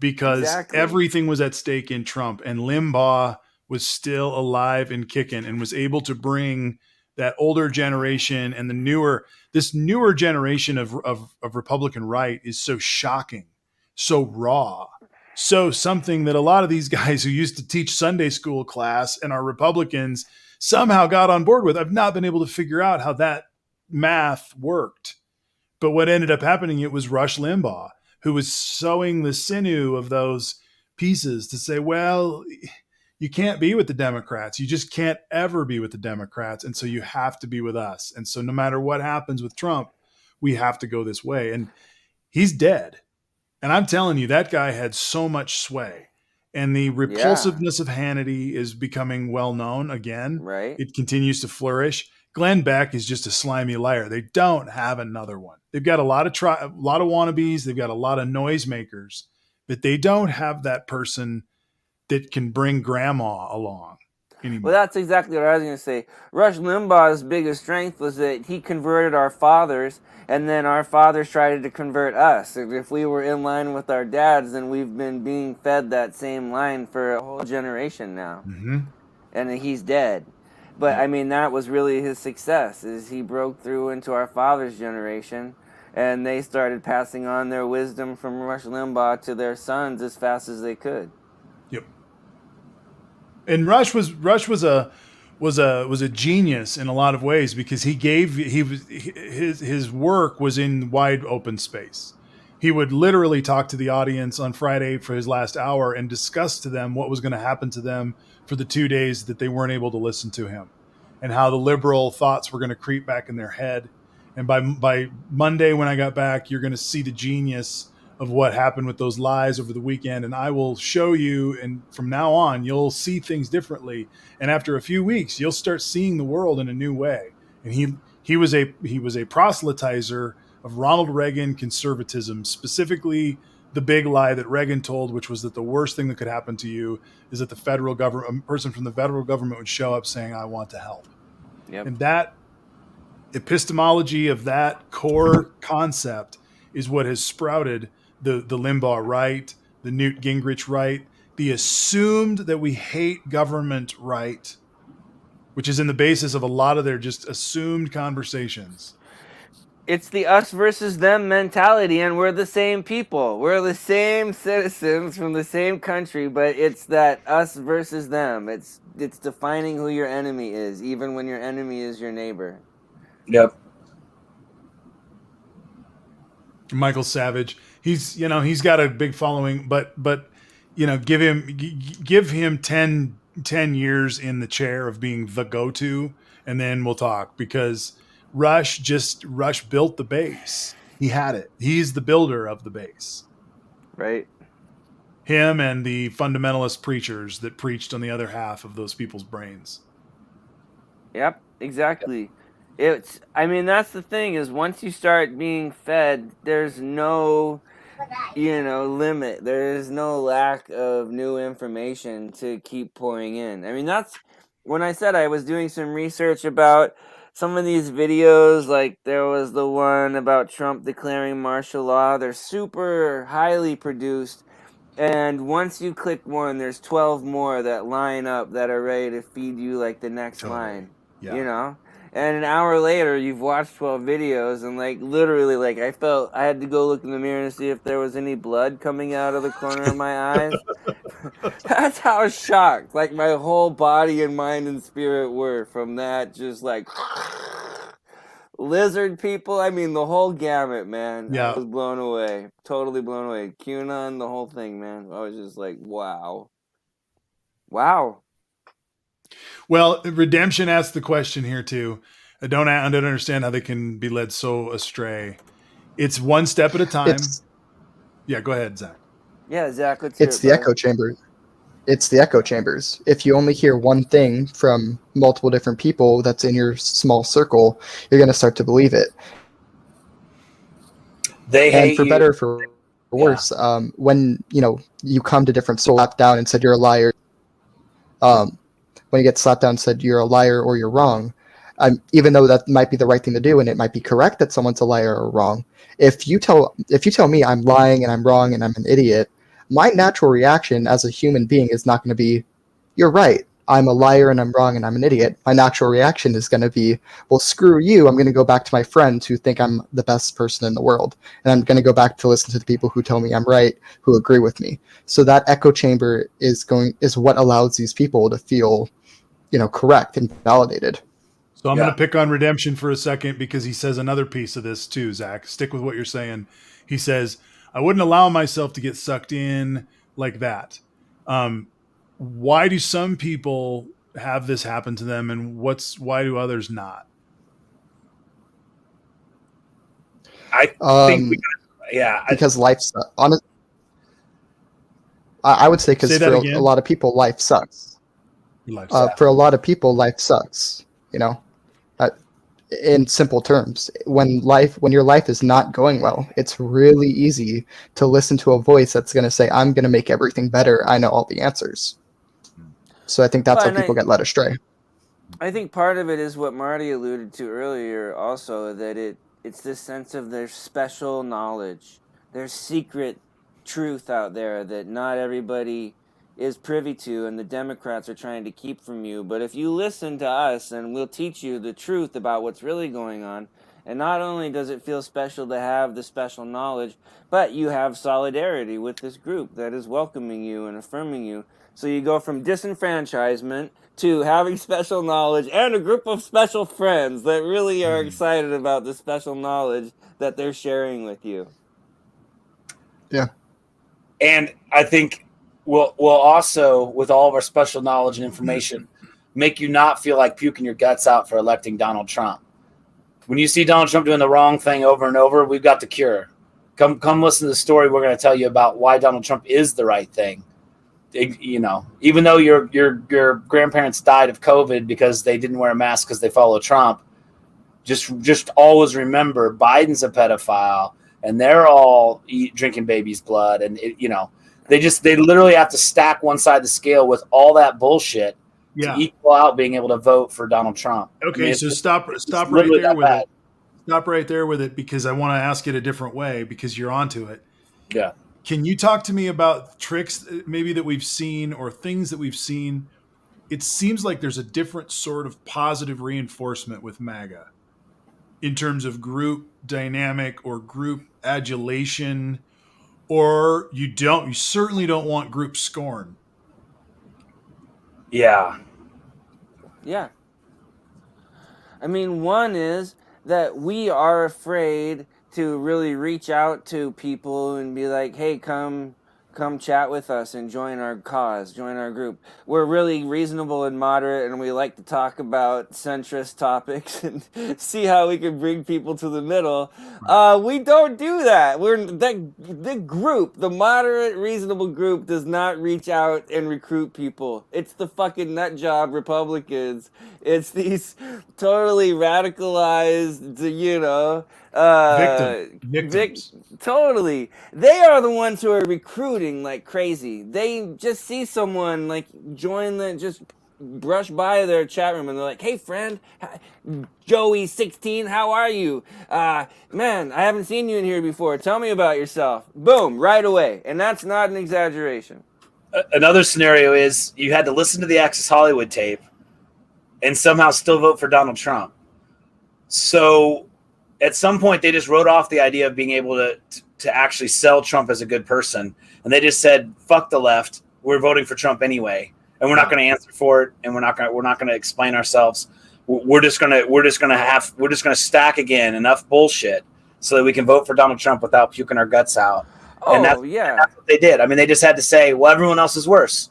because Exactly. everything was at stake in Trump, and Limbaugh was still alive and kicking and was able to bring that older generation and this newer generation of Republican right is so shocking, so raw, so something that a lot of these guys who used to teach Sunday school class and are Republicans somehow got on board with. I've not been able to figure out how that math worked. But what ended up happening, it was Rush Limbaugh who was sowing the sinew of those pieces to say, well, you can't be with the Democrats. You just can't ever be with the Democrats. And so you have to be with us. And so no matter what happens with Trump, we have to go this way. And he's dead. And I'm telling you, that guy had so much sway. And the Yeah. repulsiveness of Hannity is becoming well known again. Right. It continues to flourish. Glenn Beck is just a slimy liar. They don't have another one. They've got a lot of wannabes. They've got a lot of noisemakers, but they don't have that person that can bring grandma along Well, anymore. that's exactly what I was going to say. Rush Limbaugh's biggest strength was that he converted our fathers, and then our fathers tried to convert us. If we were in line with our dads, then we've been being fed that same line for a whole generation now. Mm-hmm. And he's dead. But Yep. I mean, that was really his success, is he broke through into our father's generation, and they started passing on their wisdom from Rush Limbaugh to their sons as fast as they could. Yep. And Rush was a genius in a lot of ways because his work was in wide open space. He would literally talk to the audience on Friday for his last hour and discuss to them what was going to happen to them for the 2 days that they weren't able to listen to him, and how the liberal thoughts were going to creep back in their head. And by Monday when I got back, you're going to see the genius of what happened with those lies over the weekend, and I will show you, and from now on you'll see things differently, and after a few weeks you'll start seeing the world in a new way. And he was a proselytizer of Ronald Reagan conservatism, specifically the big lie that Reagan told, which was that the worst thing that could happen to you is that the federal government, a person from the federal government, would show up saying, I want to help. Yep. And that epistemology of that core concept is what has sprouted the Limbaugh right, the Newt Gingrich right, the assumed that we hate government right, which is in the basis of a lot of their just assumed conversations. It's the us versus them mentality, and we're the same people. We're the same citizens from the same country, but it's that us versus them. It's defining who your enemy is, even when your enemy is your neighbor. Yep. Michael Savage, he's got a big following, but give him 10 years in the chair of being the go-to, and then we'll talk, because Rush built the base. He had it. He's the builder of the base. Right. Him and the fundamentalist preachers that preached on the other half of those people's brains. Yep, exactly. That's the thing, is once you start being fed, there's no limit. There's no lack of new information to keep pouring in. I mean, that's when I said I was doing some research about some of these videos. Like, there was the one about Trump declaring martial law. They're super highly produced, and once you click one, there's 12 more that line up that are ready to feed you like the next Totally. line. Yeah. And an hour later, you've watched 12 videos, and literally, I felt I had to go look in the mirror to see if there was any blood coming out of the corner of my eyes. That's how shocked my whole body and mind and spirit were from that. Just lizard people. I mean, the whole gamut, man. Yeah. I was blown away. Totally blown away. QAnon, the whole thing, man. I was just like, wow. Wow. Well, Redemption asked the question here too. I don't understand how they can be led so astray. It's one step at a time. Yeah, go ahead, Zach. Yeah, Zach, let's hear It's it, the brother. echo chamber. It's the echo chambers. If you only hear one thing from multiple different people that's in your small circle, you're going to start to believe it. They And hate for you. better or for worse, when you come to different souls, slapped down and said you're a liar, when you get slapped down and said you're a liar or you're wrong, even though that might be the right thing to do and it might be correct that someone's a liar or wrong, if you tell me I'm lying and I'm wrong and I'm an idiot, my natural reaction as a human being is not going to be, you're right, I'm a liar and I'm wrong and I'm an idiot. My natural reaction is going to be, well, screw you. I'm going to go back to my friends who think I'm the best person in the world. And I'm going to go back to listen to the people who tell me I'm right, who agree with me. So that echo chamber is what allows these people to feel, correct and validated. So I'm going to pick on Redemption for a second because he says another piece of this too, Zach. Stick with what you're saying. He says, I wouldn't allow myself to get sucked in like that. Why do some people have this happen to them, and why do others not? I think because life's honest. I would say because for a lot of people, life sucks. For a lot of people, life sucks. In simple terms, when your life is not going well, it's really easy to listen to a voice that's going to say, I'm going to make everything better. I know all the answers. So I think that's how people get led astray. I think part of it is what Marty alluded to earlier also, that it's this sense of there's special knowledge. There's secret truth out there that not everybody is privy to, and the Democrats are trying to keep from you. But if you listen to us, and we'll teach you the truth about what's really going on, and not only does it feel special to have the special knowledge, but you have solidarity with this group that is welcoming you and affirming you. So you go from disenfranchisement to having special knowledge and a group of special friends that really are excited about the special knowledge that they're sharing with you. Yeah. And I think we'll also, with all of our special knowledge and information, make you not feel like puking your guts out for electing Donald Trump. When you see Donald Trump doing the wrong thing over and over, we've got the cure. Come listen to the story we're going to tell you about why Donald Trump is the right thing. Even though your grandparents died of COVID because they didn't wear a mask because they follow Trump, just always remember Biden's a pedophile and they're all drinking baby's blood, and they literally have to stack one side of the scale with all that bullshit to equal out being able to vote for Donald Trump. Okay, so stop right there with it. Stop right there with it, because I want to ask it a different way because you're onto it. Yeah. Can you talk to me about tricks maybe that we've seen or things that we've seen? It seems like there's a different sort of positive reinforcement with MAGA in terms of group dynamic or group adulation, or you certainly don't want group scorn. Yeah. Yeah. I mean, one is that we are afraid to really reach out to people and be like, hey, come chat with us and join our cause, join our group. We're really reasonable and moderate, and we like to talk about centrist topics and see how we can bring people to the middle. We don't do that. The group, the moderate, reasonable group, does not reach out and recruit people. It's the fucking nut job Republicans. It's these totally radicalized, victims. Totally. They are the ones who are recruiting like crazy. They just see someone like just brush by their chat room and they're like, hey friend, Joey16, how are you? Man, I haven't seen you in here before. Tell me about yourself. Boom, right away. And that's not an exaggeration. Another scenario is you had to listen to the Access Hollywood tape and somehow still vote for Donald Trump. So at some point, they just wrote off the idea of being able to actually sell Trump as a good person. And they just said, fuck the left. We're voting for Trump anyway. And we're not going to answer for it. And we're not going to explain ourselves. We're just going to stack again enough bullshit so that we can vote for Donald Trump without puking our guts out. Oh, and that's what they did. I mean, they just had to say, well, everyone else is worse.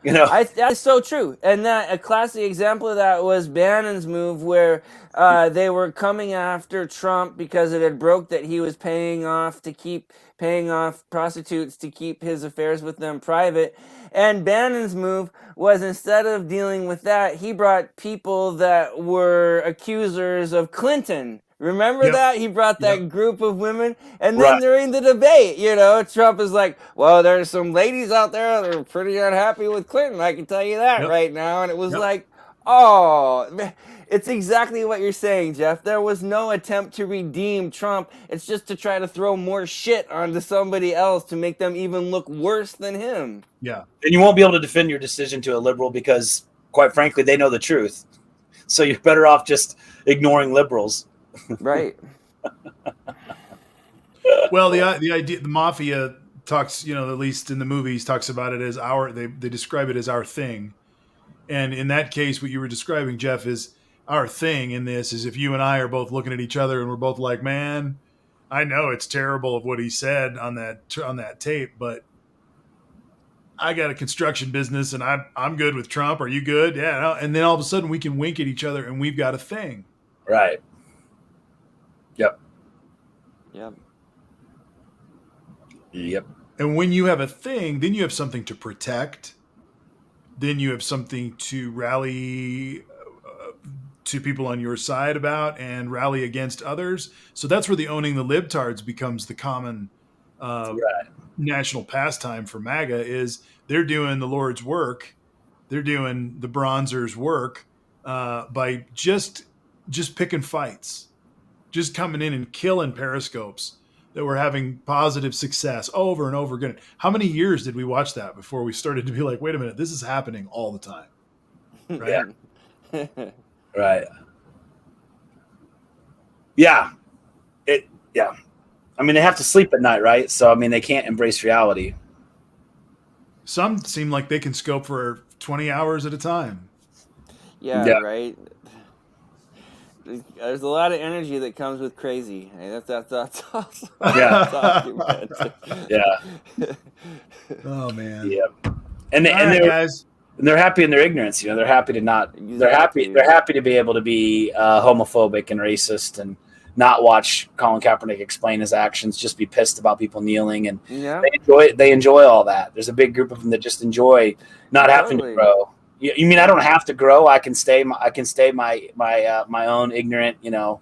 You know, That's so true. And a classic example of that was Bannon's move, where they were coming after Trump because it had broke that he was paying off prostitutes to keep his affairs with them private. And Bannon's move was, instead of dealing with that, he brought people that were accusers of Clinton. Remember that? He brought that group of women. And then during the debate, Trump is like, well, there's some ladies out there that are pretty unhappy with Clinton. I can tell you that right now. And it was like, oh, it's exactly what you're saying, Jeff. There was no attempt to redeem Trump. It's just to try to throw more shit onto somebody else to make them even look worse than him. Yeah. And you won't be able to defend your decision to a liberal because, quite frankly, they know the truth. So you're better off just ignoring liberals. Right. Well, the idea, the mafia talks, at least in the movies, talks about it as they describe it as our thing. And in that case, what you were describing, Jeff, is our thing in this is if you and I are both looking at each other and we're both like, man, I know it's terrible of what he said on that tape, but I got a construction business and I'm good with Trump. Are you good? Yeah. No. And then all of a sudden we can wink at each other and we've got a thing. Right. Yep. And when you have a thing, then you have something to protect. Then you have something to rally to people on your side about and rally against others. So that's where the owning the libtards becomes the common national pastime for MAGA is they're doing the Lord's work. They're doing the bronzers' work by just picking fights, just coming in and killing periscopes that were having positive success over and over again. How many years did we watch that before we started to be like, wait a minute, this is happening all the time? Right? Yeah. Right. Yeah. I mean, they have to sleep at night, right? So, I mean, they can't embrace reality. Some seem like they can scope for 20 hours at a time. Yeah. Right. There's a lot of energy that comes with crazy. Hey, that's awesome. Yeah. Oh man. Yeah. And they're happy in their ignorance. They're happy to not. Exactly. They're happy to be able to be homophobic and racist and not watch Colin Kaepernick explain his actions. Just be pissed about people kneeling, and they enjoy all that. There's a big group of them that just enjoy not having to grow. You mean I don't have to grow? I can stay my own ignorant, the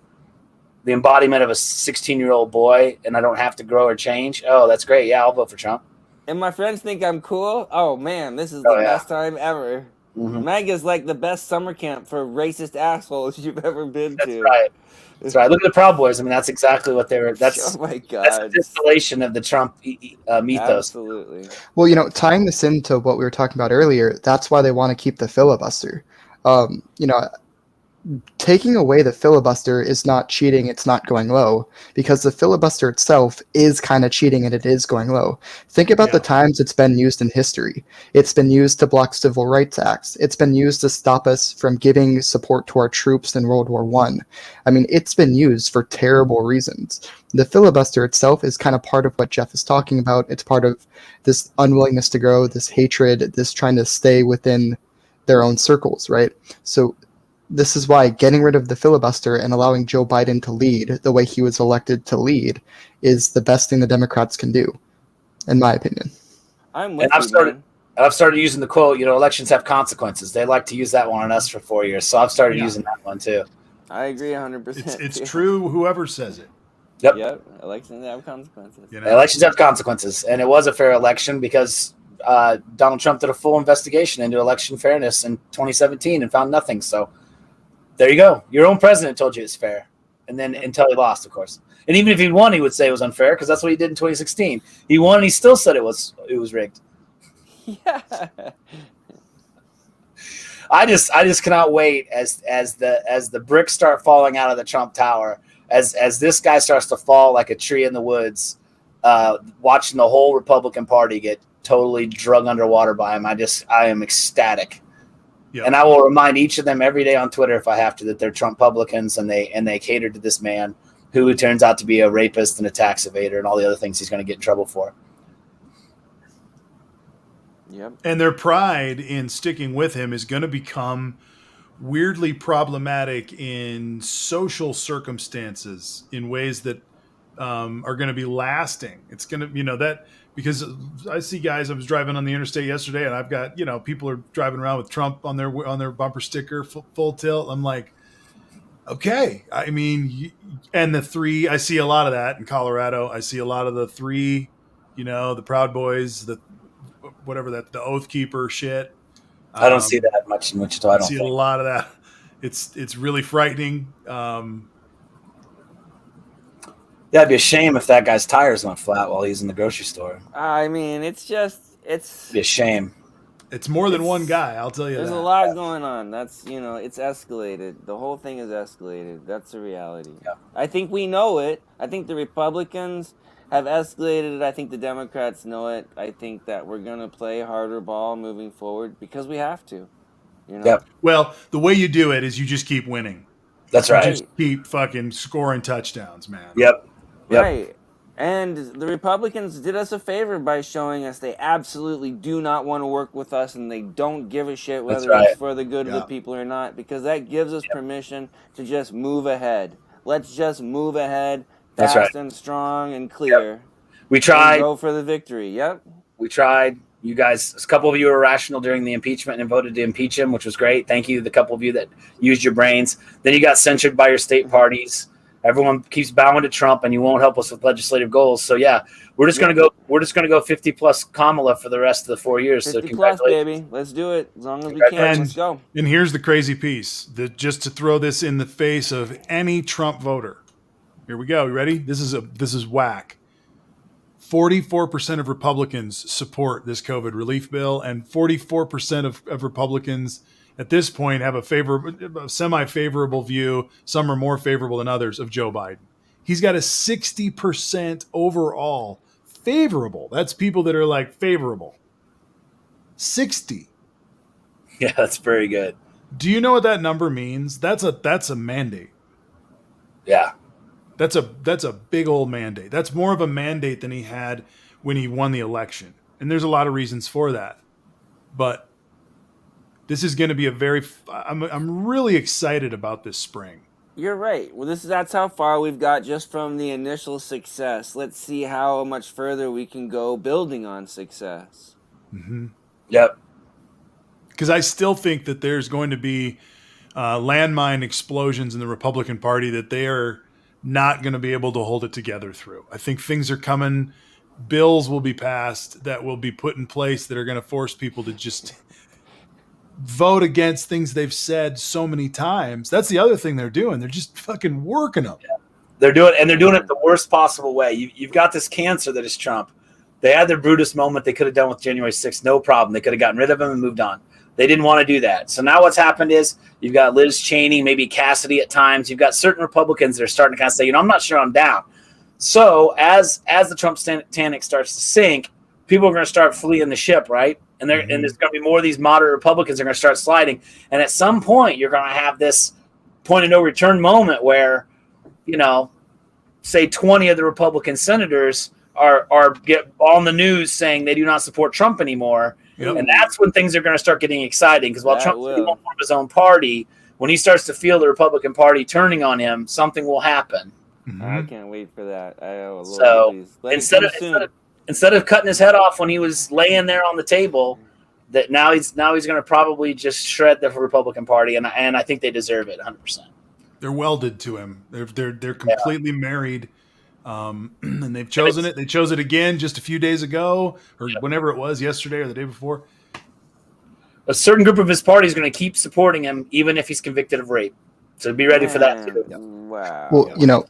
embodiment of a 16-year-old boy, and I don't have to grow or change. Oh, that's great. Yeah, I'll vote for Trump. And my friends think I'm cool. Oh man, this is the best time ever. Mm-hmm. MAGA's like the best summer camp for racist assholes you've ever been to. That's right. Look at the Proud Boys. I mean, that's exactly what they were. That's, oh my God. That's a distillation of the Trump mythos. Absolutely. Well, tying this into what we were talking about earlier, that's why they want to keep the filibuster. Taking away the filibuster is not cheating, it's not going low, because the filibuster itself is kind of cheating and it is going low. Think about the times it's been used in history. It's been used to block civil rights acts. It's been used to stop us from giving support to our troops in World War I. I mean, it's been used for terrible reasons. The filibuster itself is kind of part of what Jeff is talking about. It's part of this unwillingness to grow, this hatred, this trying to stay within their own circles, right? So this is why getting rid of the filibuster and allowing Joe Biden to lead the way he was elected to lead is the best thing the Democrats can do, in my opinion. I've started using the quote, elections have consequences. They like to use that one on us for 4 years. So I've started using that one too. I agree 100%. It's true, whoever says it. Yep. Elections have consequences. Elections have consequences. And it was a fair election because Donald Trump did a full investigation into election fairness in 2017 and found nothing. So there you go. Your own president told you it's fair. And then until he lost, of course. And even if he won, he would say it was unfair because that's what he did in 2016. He won and he still said it was rigged. Yeah. I just cannot wait as the bricks start falling out of the Trump Tower, as this guy starts to fall like a tree in the woods, watching the whole Republican Party get totally drug underwater by him. I am ecstatic. Yep. And I will remind each of them every day on Twitter if I have to that they're Trump-publicans and they cater to this man who turns out to be a rapist and a tax evader and all the other things he's going to get in trouble for. Yep. And their pride in sticking with him is going to become weirdly problematic in social circumstances in ways that are going to be lasting. It's going to, that because I see guys. I was driving on the interstate yesterday, and I've got people are driving around with Trump on their bumper sticker, full tilt. I'm like, okay. I mean, and the three. I see a lot of that in Colorado. I see a lot of the three. The Proud Boys, the whatever the Oath Keeper shit. I don't see that much in Wichita. I don't see think. a lot of that. It's really frightening. Yeah, it'd be a shame if that guy's tires went flat while he's in the grocery store. I mean, it's It'd be a shame. It's more than one guy, I'll tell you There's that. a lot going on. That's, it's escalated. The whole thing is escalated. That's the reality. Yeah. I think we know it. I think the Republicans have escalated it. I think the Democrats know it. I think that we're going to play harder ball moving forward because we have to. Yep. Well, the way you do it is you just keep winning. That's right. You just keep fucking scoring touchdowns, man. Yep. Right. And the Republicans did us a favor by showing us they absolutely do not want to work with us, and they don't give a shit whether it's for the good of the people or not, because that gives us permission to just move ahead. Let's just move ahead fast and strong and clear. Yep. We tried. Go for the victory. Yep. We tried. You guys, a couple of you were rational during the impeachment and voted to impeach him, which was great. Thank you, the couple of you that used your brains. Then you got censured by your state parties. Everyone keeps bowing to Trump, and you won't help us with legislative goals. So yeah, we're just gonna go. We're just gonna go 50 plus Kamala for the rest of the 4 years. 50 so plus, baby. Let's do it as long as we can. Let's go. And here's the crazy piece: that just to throw this in the face of any Trump voter. Here we go. You ready? This is whack. 44% of Republicans support this COVID relief bill, and 44% of Republicans at this point have a semi-favorable view. Some are more favorable than others of Joe Biden. He's got a 60% overall favorable. That's people that are like favorable. 60. Yeah, that's very good. Do you know what that number means? That's a mandate. Yeah. That's a big old mandate. That's more of a mandate than he had when he won the election. And there's a lot of reasons for that. But this is going to be I'm really excited about this spring. You're right. Well, that's how far we've got just from the initial success. Let's see how much further we can go building on success. Mm-hmm. Yep. Because I still think that there's going to be landmine explosions in the Republican Party that they are not going to be able to hold it together through. I think things are coming. Bills will be passed that will be put in place that are going to force people to just vote against things they've said so many times. That's the other thing they're doing. They're just fucking working them. Yeah. They're doing it the worst possible way. You've got this cancer that is Trump. They had their Brutus moment they could have done with January 6th. No problem. They could have gotten rid of him and moved on. They didn't want to do that. So now what's happened is you've got Liz Cheney, maybe Cassidy at times. You've got certain Republicans that are starting to kind of say, I'm not sure I'm down. So as the Trump Titanic starts to sink, people are going to start fleeing the ship, right? And there's going to be more of these moderate Republicans that are going to start sliding. And at some point, you're going to have this point of no return moment where, say 20 of the Republican senators are get on the news saying they do not support Trump anymore. Yep. And that's when things are going to start getting exciting, because while Trump won't form his own party, when he starts to feel the Republican Party turning on him, something will happen. Mm-hmm. I can't wait for that. Instead of cutting his head off when he was laying there on the table, that now he's going to probably just shred the Republican Party, and I think they deserve it 100%. They're welded to him. They're completely married. And they've chosen it. They chose it again just a few days ago, or whenever it was, yesterday or the day before. A certain group of his party is going to keep supporting him, even if he's convicted of rape. So be ready for that too. Wow. Well,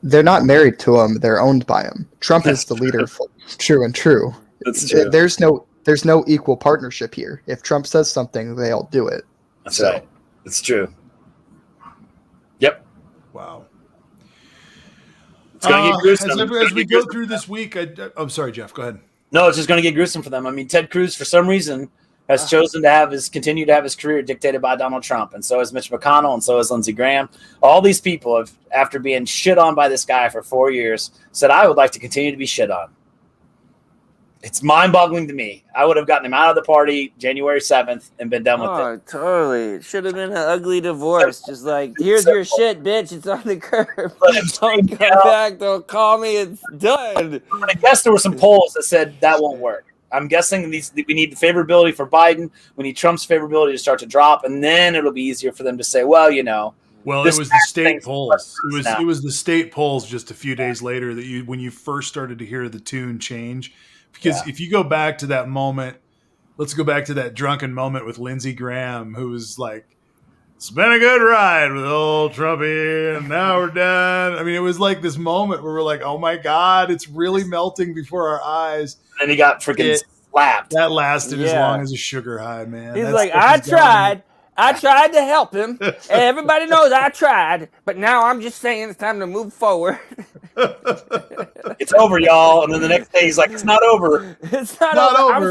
they're not married to him; they're owned by him. Trump is the leader, true and true. That's true. There's no equal partnership here. If Trump says something, they all do it. That's right. It's true. Yep. Wow. It's going to get gruesome. As we go through this week, I'm sorry, Jeff. Go ahead. No, it's just going to get gruesome for them. I mean, Ted Cruz, for some reason, has chosen to continue to have his career dictated by Donald Trump, and so has Mitch McConnell, and so has Lindsey Graham. All these people have, after being shit on by this guy for 4 years, said, "I would like to continue to be shit on." It's mind-boggling to me. I would have gotten him out of the party January 7th and been done with it. Oh, totally. It should have been an ugly divorce. Just like, here's your shit, bitch. It's on the curb. Don't come back. Don't call me. It's done. I guess there were some polls that said that won't work. I'm guessing we need the favorability for Biden. We need Trump's favorability to start to drop, and then it'll be easier for them to say, well, you know. Well, it was the state polls. It was the state polls just a few days later that when you first started to hear the tune change. Because if you go back to that moment, let's go back to that drunken moment with Lindsey Graham, who was like, it's been a good ride with old Trumpy, and now we're done. I mean, it was like this moment where we're like, oh my God, it's really melting before our eyes. And he got freaking slapped. That lasted as long as a sugar high, man. He's like, I tried to help him. Everybody knows I tried, but now I'm just saying it's time to move forward. It's over, y'all. And then the next day he's like, it's not over. It's not over.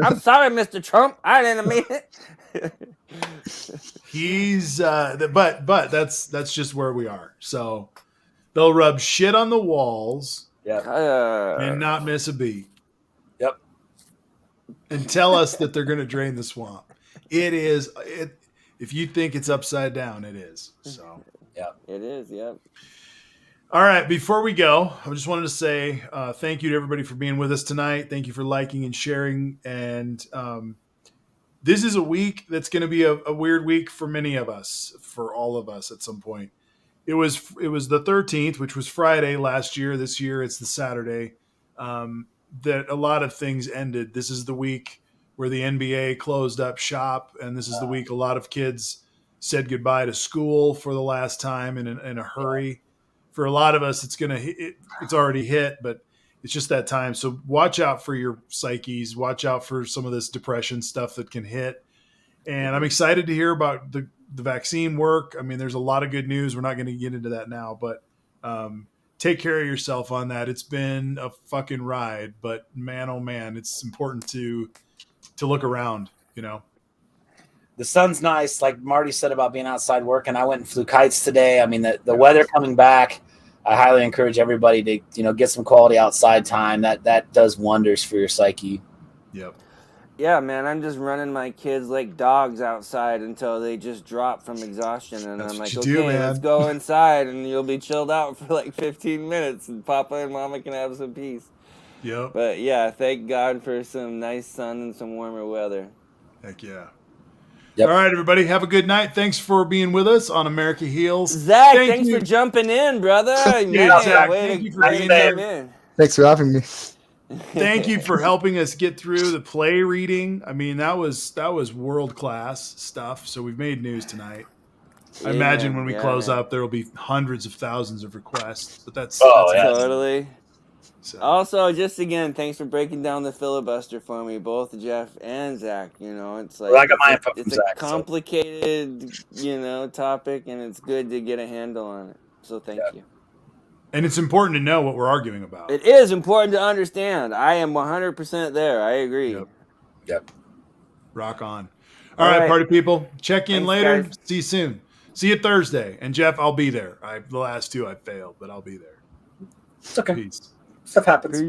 I'm sorry, Mr. Trump. I didn't mean it. He's but that's just where we are. So they'll rub shit on the walls and not miss a beat. Yep. And tell us that they're going to drain the swamp. It is. If you think it's upside down, it is. So yeah, it is. Yep. All right. Before we go, I just wanted to say thank you to everybody for being with us tonight. Thank you for liking and sharing. And this is a week that's going to be a weird week for many of us, for all of us at some point. It was the 13th, which was Friday last year. This year it's the Saturday that a lot of things ended. This is the week where the NBA closed up shop, and this is the week a lot of kids said goodbye to school for the last time in a hurry. For a lot of us, it's already hit, but it's just that time. So watch out for your psyches. Watch out for some of this depression stuff that can hit. And I'm excited to hear about the vaccine work. I mean, there's a lot of good news. We're not going to get into that now, but take care of yourself on that. It's been a fucking ride, but man, oh man, it's important to look around, you know. The sun's nice, like Marty said about being outside working. I went and flew kites today. I mean, the weather coming back, I highly encourage everybody to, you know, get some quality outside time. That does wonders for your psyche. Yep. Yeah, man, I'm just running my kids like dogs outside until they just drop from exhaustion. And I'm like, okay, let's go inside and you'll be chilled out for like 15 minutes and Papa and Mama can have some peace. Yep. But yeah, thank God for some nice sun and some warmer weather. Heck yeah. Yep. All right, everybody, have a good night. Thanks for being with us on America Heals. Zach, thanks for jumping in, brother. Yeah, Zach, thank you for being in. Thanks for having me. Thank you for helping us get through the play reading. I mean, that was world-class stuff. So we've made news tonight. I imagine when we close up, there will be hundreds of thousands of requests. But that's totally. So. Also, just again, thanks for breaking down the filibuster for me, both Jeff and Zach. You know, it's like it's a complicated, you know, topic, and it's good to get a handle on it. So thank you. And it's important to know what we're arguing about. It is important to understand. I am 100% there. I agree. Yep. Rock on. All right, party people. Check in later. Guys. See you soon. See you Thursday. And Jeff, I'll be there. The last two I failed, but I'll be there. It's okay. Peace. Stuff happens.